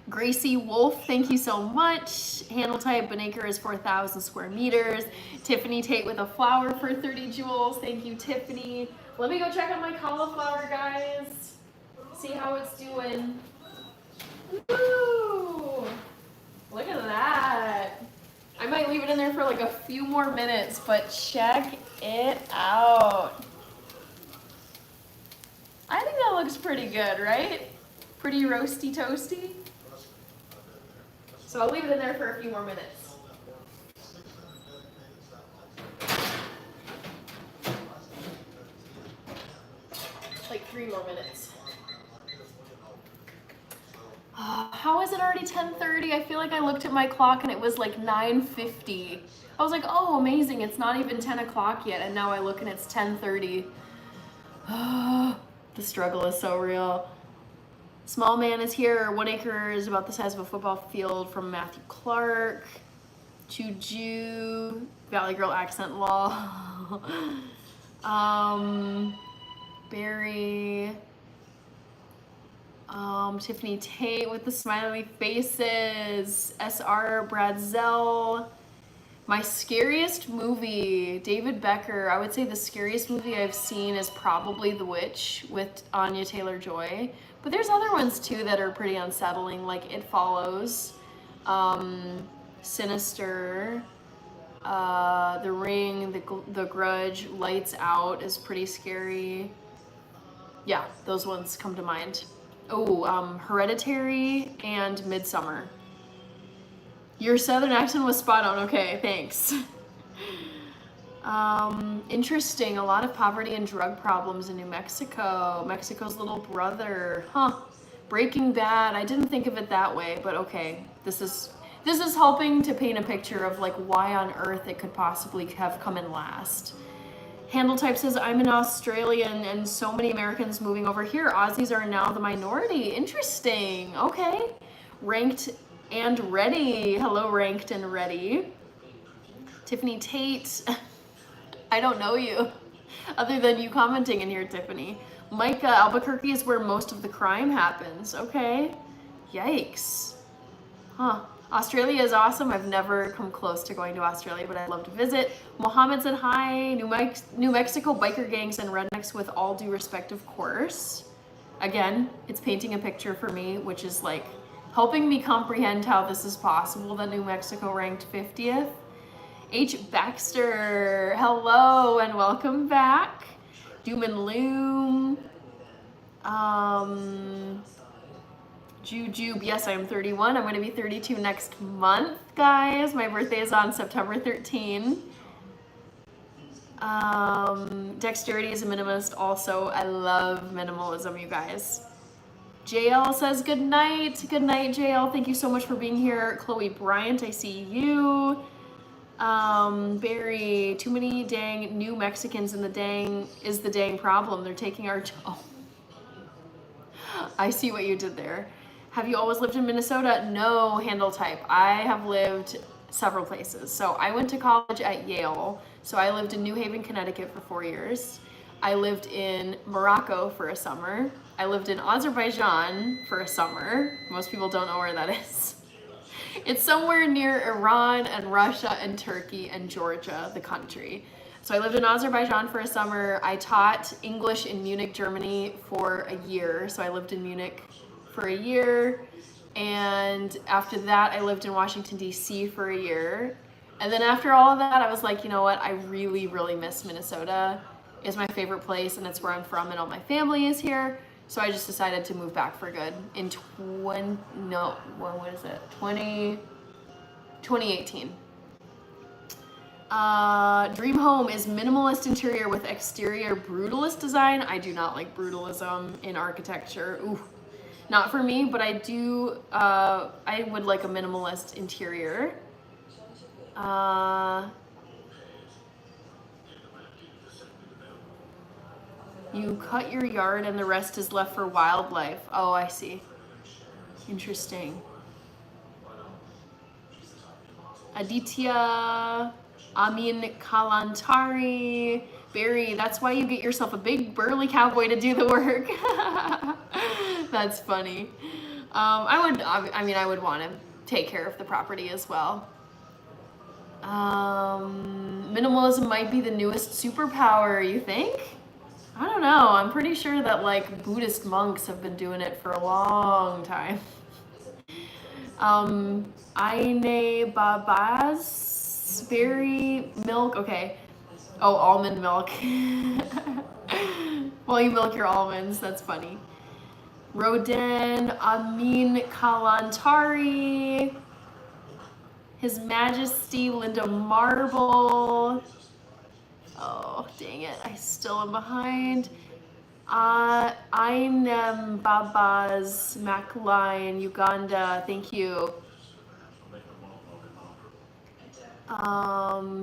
[SPEAKER 1] Gracie Wolf, thank you so much. Handle type, an acre is 4,000 square meters. Tiffany Tate with a flower for 30 jewels. Thank you, Tiffany. Let me go check on my cauliflower, guys. See how it's doing. Woo! Look at that. I might leave it in there for like a few more minutes, but check it out. I think that looks pretty good, right? Pretty roasty toasty. So I'll leave it in there for a few more minutes. Like 3 more minutes. How is it already 10:30? I feel like I looked at my clock and it was like 9:50. I was like, oh, amazing. It's not even 10 o'clock yet. And now I look and it's 10:30. The struggle is so real. Small man is here. 1 acre is about the size of a football field from Matthew Clark. Juju. Valley Girl accent law. Barry. Tiffany Tate with the smiley faces. SR Bradzel. My scariest movie, David Becker. I would say the scariest movie I've seen is probably The Witch with Anya Taylor-Joy. But there's other ones too that are pretty unsettling, like It Follows, Sinister, The Ring, the Grudge, Lights Out is pretty scary. Yeah, those ones come to mind. Oh, Hereditary and Midsommar. Your southern accent was spot on. Okay, thanks. Interesting. A lot of poverty and drug problems in New Mexico. Mexico's little brother. Huh. Breaking Bad. I didn't think of it that way, but okay. This is helping to paint a picture of like why on earth it could possibly have come in last. Handle Type says, I'm an Australian and so many Americans moving over here. Aussies are now the minority. Interesting. Okay. Ranked and Ready. Hello, Ranked and Ready. Tiffany Tate. I don't know you, other than you commenting in here, Tiffany. Micah, Albuquerque is where most of the crime happens. Okay. Yikes. Huh. Australia is awesome. I've never come close to going to Australia, but I'd love to visit. Mohammed said hi. New Mexico biker gangs and rednecks with all due respect, of course. Again, it's painting a picture for me, which is like helping me comprehend how this is possible that New Mexico ranked 50th. H. Baxter, hello and welcome back. Doom and Loom. Jujube, yes, I'm 31. I'm going to be 32 next month, guys. My birthday is on September 13. Dexterity is a minimalist also. I love minimalism, you guys. JL says good night. Good night, JL. Thank you so much for being here. Chloe Bryant, I see you. Barry, too many dang new Mexicans in the dang problem. They're taking our I see what you did there. Have you always lived in Minnesota? No, Handle Type. I have lived several places. So I went to college at Yale. So I lived in New Haven, Connecticut for 4 years. I lived in Morocco for a summer. I lived in Azerbaijan for a summer. Most people don't know where that is. It's somewhere near Iran and Russia and Turkey and Georgia, the country. So I lived in Azerbaijan for a summer. I taught English in Munich, Germany for a year. So I lived in Munich for a year. And after that, I lived in Washington, D.C. for a year. And then after all of that, I was like, you know what? I really, really miss Minnesota. It's my favorite place and it's where I'm from and all my family is here. So I just decided to move back for good in 2018. Dream home is minimalist interior with exterior brutalist design. I do not like brutalism in architecture. Ooh, not for me, but I do, I would like a minimalist interior. You cut your yard and the rest is left for wildlife. Oh, I see. Interesting. Aditya, Amin Kalantari, Barry, that's why you get yourself a big burly cowboy to do the work. That's funny. I would want to take care of the property as well. Minimalism might be the newest superpower, you think? I don't know. I'm pretty sure that like Buddhist monks have been doing it for a long time. Aine Babas, berry milk. Okay. Oh, almond milk. Well, you milk your almonds. That's funny. Roden, Amin Kalantari, His Majesty Linda Marble. Oh, dang it. I still am behind. Ainem Babas, Macline, Uganda. Thank you.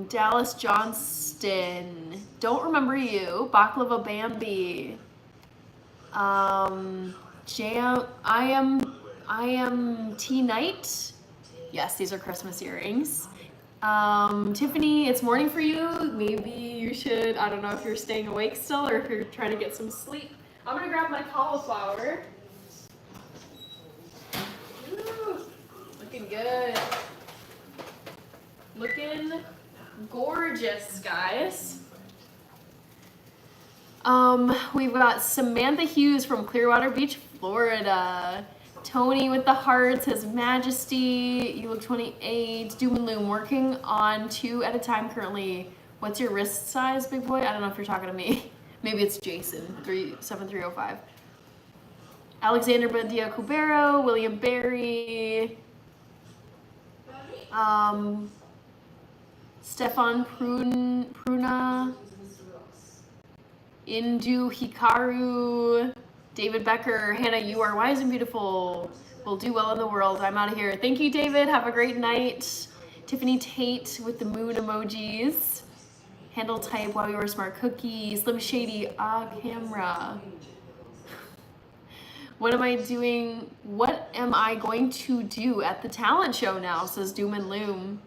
[SPEAKER 1] Dallas Johnston. Don't remember you. Baklava Bambi. I am T Night. Yes, these are Christmas earrings. Tiffany, it's morning for you. Maybe you should, I don't know if you're staying awake still or if you're trying to get some sleep. I'm gonna grab my cauliflower. Ooh, looking good. Looking gorgeous, guys. We've got Samantha Hughes from Clearwater Beach, Florida. Tony with the hearts, His Majesty, you look 28. Doom and Loom, working on 2 at a time currently. What's your wrist size, big boy? I don't know if you're talking to me. Maybe it's Jason, 7305. Alexander Badia Cubero, William Berry, Stefan Pruna, Indu Hikaru, David Becker, Hannah, you are wise and beautiful. Will do well in the world. I'm out of here. Thank you, David. Have a great night. Tiffany Tate with the moon emojis. Handle type, wow, you are smart cookie. Slim Shady, camera. What am I doing? What am I going to do at the talent show now? Says Doom and Loom.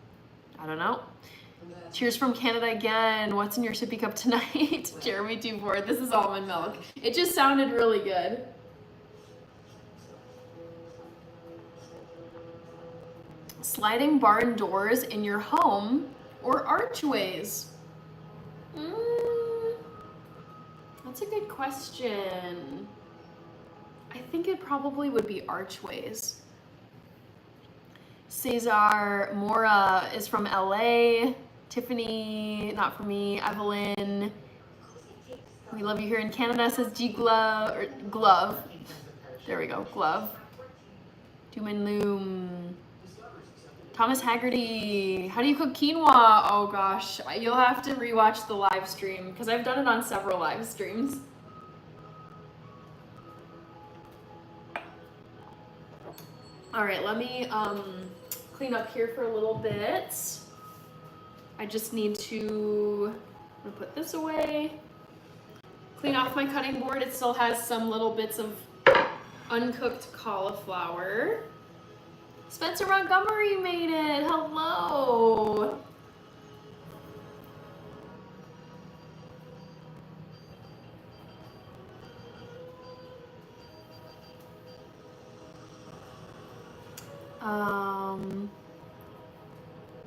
[SPEAKER 1] I don't know. Cheers from Canada again. What's in your sippy cup tonight? Jeremy Duvor. This is almond milk. It just sounded really good. Sliding barn doors in your home or archways? That's a good question. I think it probably would be archways. Cesar Mora is from LA. Tiffany, not for me. Evelyn, we love you here in Canada, says G Glove. There we go, Glove. Doom and Loom. Thomas Haggerty, how do you cook quinoa? Oh gosh, you'll have to rewatch the live stream because I've done it on several live streams. All right, let me clean up here for a little bit. I just need to, I'm gonna put this away. Clean off my cutting board. It still has some little bits of uncooked cauliflower. Spencer Montgomery made it, hello.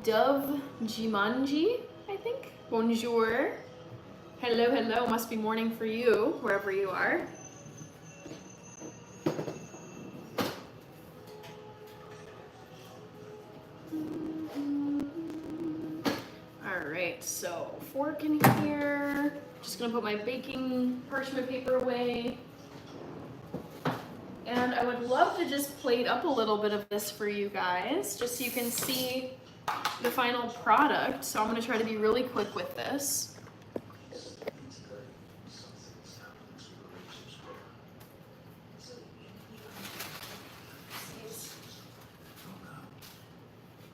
[SPEAKER 1] Dove Jimanji, I think. Bonjour. Hello, hello. Must be morning for you, wherever you are. All right, so fork in here. Just gonna put my baking parchment paper away. And I would love to just plate up a little bit of this for you guys, just so you can see the final product. So I'm gonna try to be really quick with this.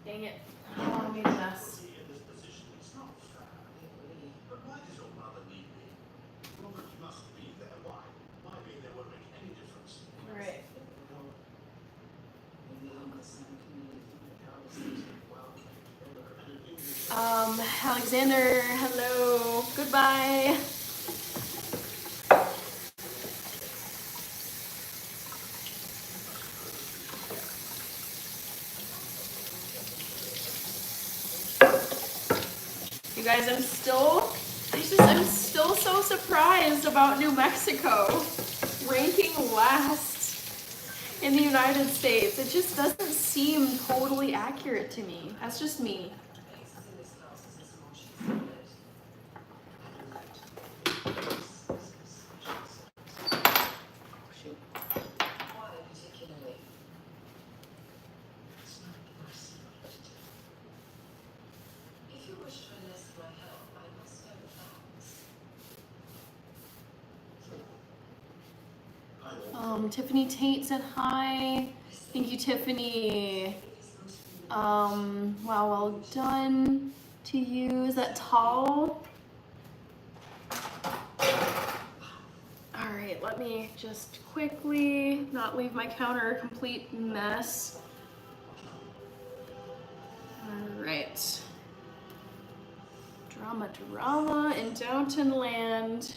[SPEAKER 1] Dang it, oh, I made a mess. Alexander, hello, goodbye. You guys, I'm still so surprised about New Mexico ranking last in the United States. It just doesn't seem totally accurate to me. That's just me. Tiffany Tate said hi. Thank you, Tiffany. Wow, well done to you. Is that tall? All right, let me just quickly not leave my counter a complete mess. All right. Drama in Downton Land.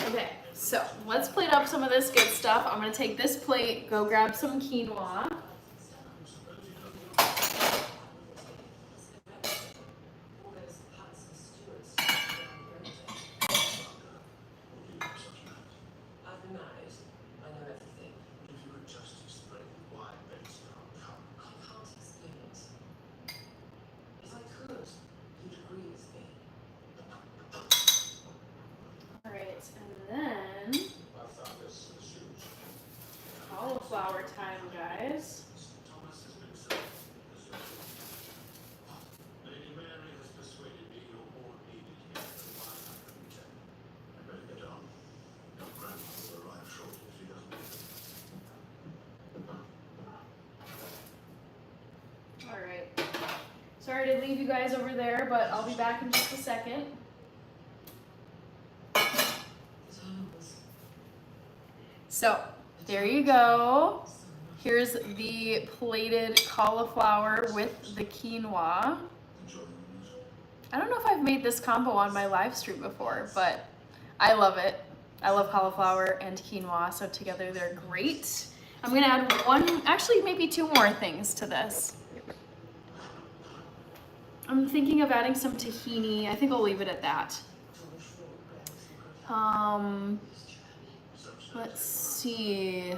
[SPEAKER 1] Okay, so let's plate up some of this good stuff. I'm gonna take this plate, go grab some quinoa. cauliflower time, guys.
[SPEAKER 2] Thomas has been self. Lady Mary has persuaded me you're more needed here than 110. I better get on. Your grandmother will arrive shortly if she doesn't leave.
[SPEAKER 1] All right. Sorry to leave you guys over there, but I'll be back in just a second. So, there you go. Here's the plated cauliflower with the quinoa. I don't know if I've made this combo on my live stream before, but I love it. I love cauliflower and quinoa, so together they're great. I'm gonna add one, actually maybe two more things to this. I'm thinking of adding some tahini. I think I'll leave it at that. Let's see.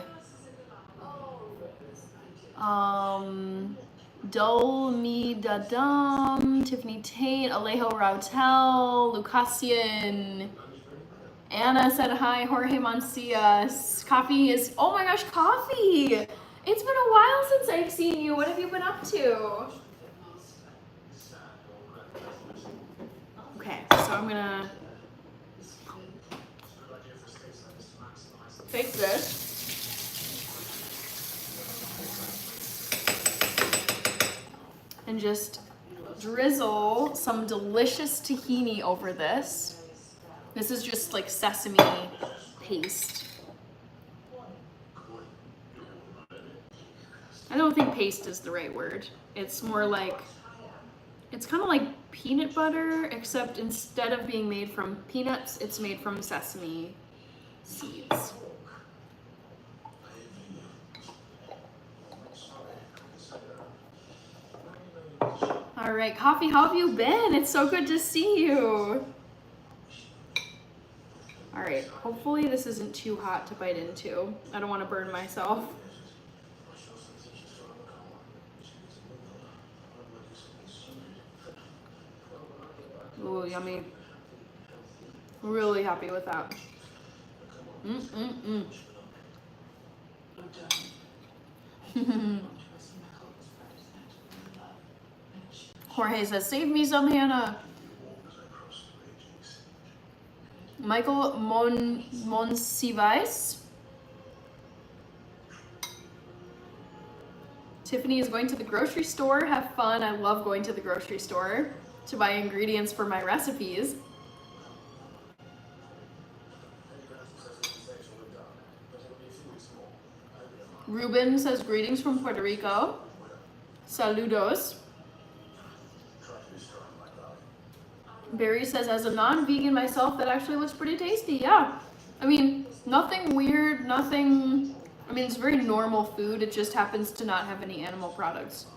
[SPEAKER 1] Dol Mi Dadam, Tiffany Tate, Alejo Rautel, Lucasian. Anna said hi, Jorge Mancias. Coffee is, oh my gosh, Coffee! It's been a while since I've seen you. What have you been up to? Okay, so I'm gonna take this. And just drizzle some delicious tahini over this. This is just like sesame paste. I don't think paste is the right word. It's more like, it's kind of like peanut butter, except instead of being made from peanuts, it's made from sesame seeds. All right, Coffee, how have you been? It's so good to see you. All right, hopefully this isn't too hot to bite into. I don't want to burn myself. Ooh, yummy. Really happy with that. Jorge says, save me some, Hannah. Michael Monsivais. Tiffany is going to the grocery store. Have fun. I love going to the grocery store to buy ingredients for my recipes. Ruben says, greetings from Puerto Rico. Saludos. Barry says, as a non-vegan myself, that actually looks pretty tasty. Yeah. I mean, nothing weird, nothing, I mean, it's very normal food. It just happens to not have any animal products.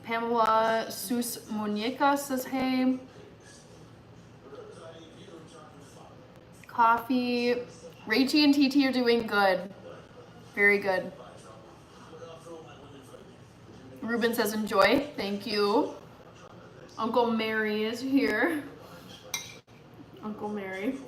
[SPEAKER 1] Pamela Sus Muñeca says, hey. Coffee. Rachie and TT are doing good. Very good. Ruben says, enjoy. Thank you. Uncle Mary is here. Uncle Mary.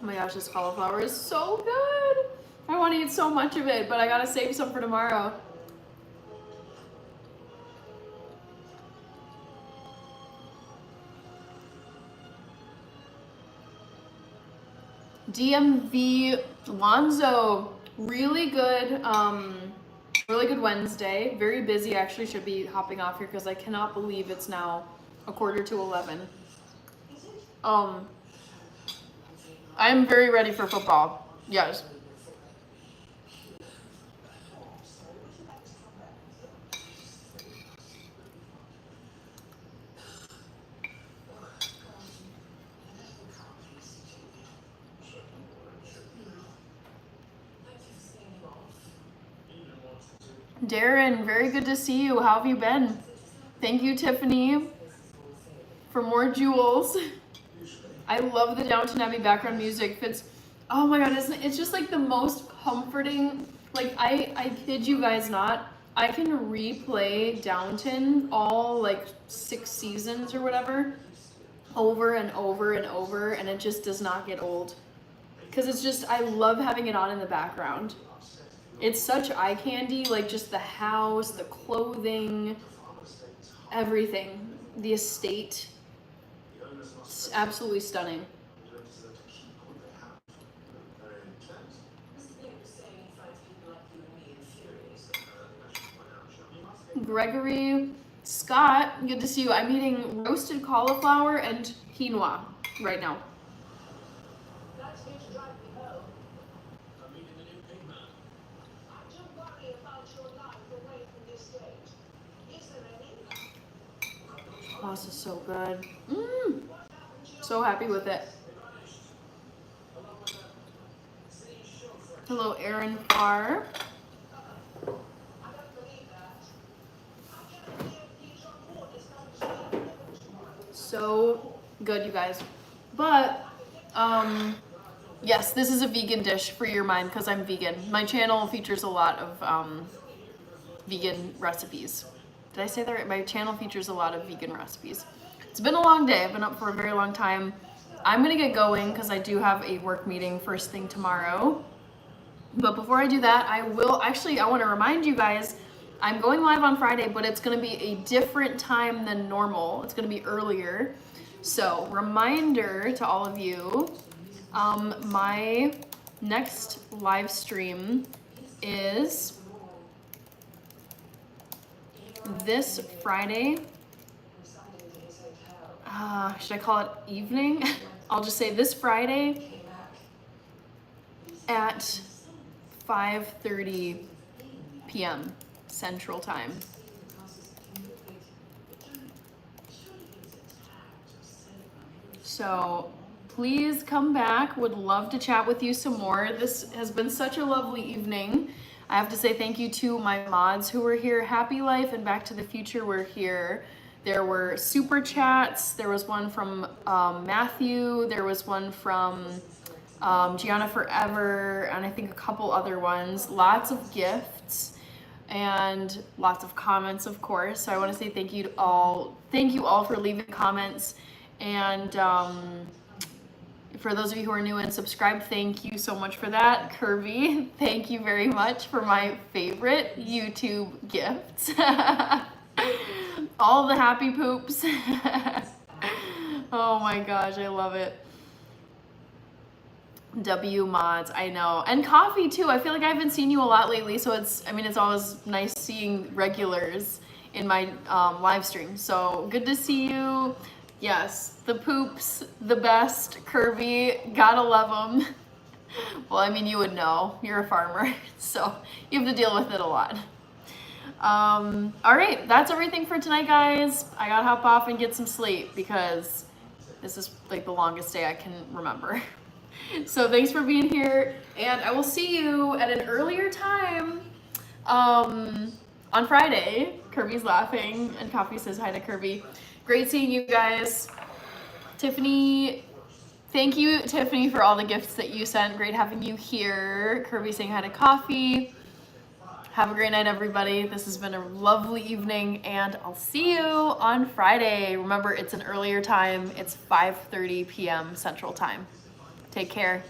[SPEAKER 1] Oh my gosh, this cauliflower is so good. I want to eat so much of it, but I gotta save some for tomorrow. DMV Lonzo, really good Wednesday. Very busy. I actually should be hopping off here because I cannot believe it's now 11:15. I'm very ready for football. Yes. Darren, very good to see you. How have you been? Thank you, Tiffany. for more jewels. I love the Downton Abbey background music. Fits. Oh my god, it's just like the most comforting. Like I kid you guys not. I can replay Downton all like 6 seasons or whatever over and over and over, and it just does not get old. Because it's just, I love having it on in the background. It's such eye candy, like just the house, the clothing, everything, the estate. It's absolutely stunning. Gregory, Scott, good to see you. I'm eating roasted cauliflower and quinoa right now. Oh, this is so good. So happy with it. Hello, Aaron Farr. So good, you guys. But yes, this is a vegan dish for your mind because I'm vegan. My channel features a lot of vegan recipes. Did I say that right? My channel features a lot of vegan recipes. It's been a long day. I've been up for a very long time. I'm gonna get going because I do have a work meeting first thing tomorrow. But before I do that, I want to remind you guys, I'm going live on Friday, but it's gonna be a different time than normal. It's gonna be earlier. So reminder to all of you, my next live stream is this Friday. Should I call it evening? I'll just say this Friday at 5:30 p.m. Central Time. So please come back. Would love to chat with you some more. This has been such a lovely evening. I have to say thank you to my mods who were here. Happy Life and Back to the Future were here. There were super chats. There was one from Matthew. There was one from Gianna Forever, and I think a couple other ones. Lots of gifts and lots of comments, of course. So I want to say thank you to all. Thank you all for leaving comments. And for those of you who are new and subscribed, thank you so much for that. Kirby, thank you very much for my favorite YouTube gifts. All the happy poops. Oh my gosh, I love it. W mods, I know. And coffee too. I feel like I haven't seen you a lot lately, so it's always nice seeing regulars in my live stream. So good to see you. Yes, the poops, the best. Kirby, gotta love them. Well, I mean, you would know. You're a farmer, so you have to deal with it a lot. All right, that's everything for tonight, guys. I gotta hop off and get some sleep because this is like the longest day I can remember. So thanks for being here, and I will see you at an earlier time on Friday. Kirby's laughing, and Coffee says hi to Kirby. Great seeing you guys. Tiffany, thank you, Tiffany, for all the gifts that you sent. Great having you here. Kirby saying hi to Coffee. Have a great night, everybody. This has been a lovely evening, and I'll see you on Friday. Remember, it's an earlier time. It's 5:30 p.m. Central Time. Take care.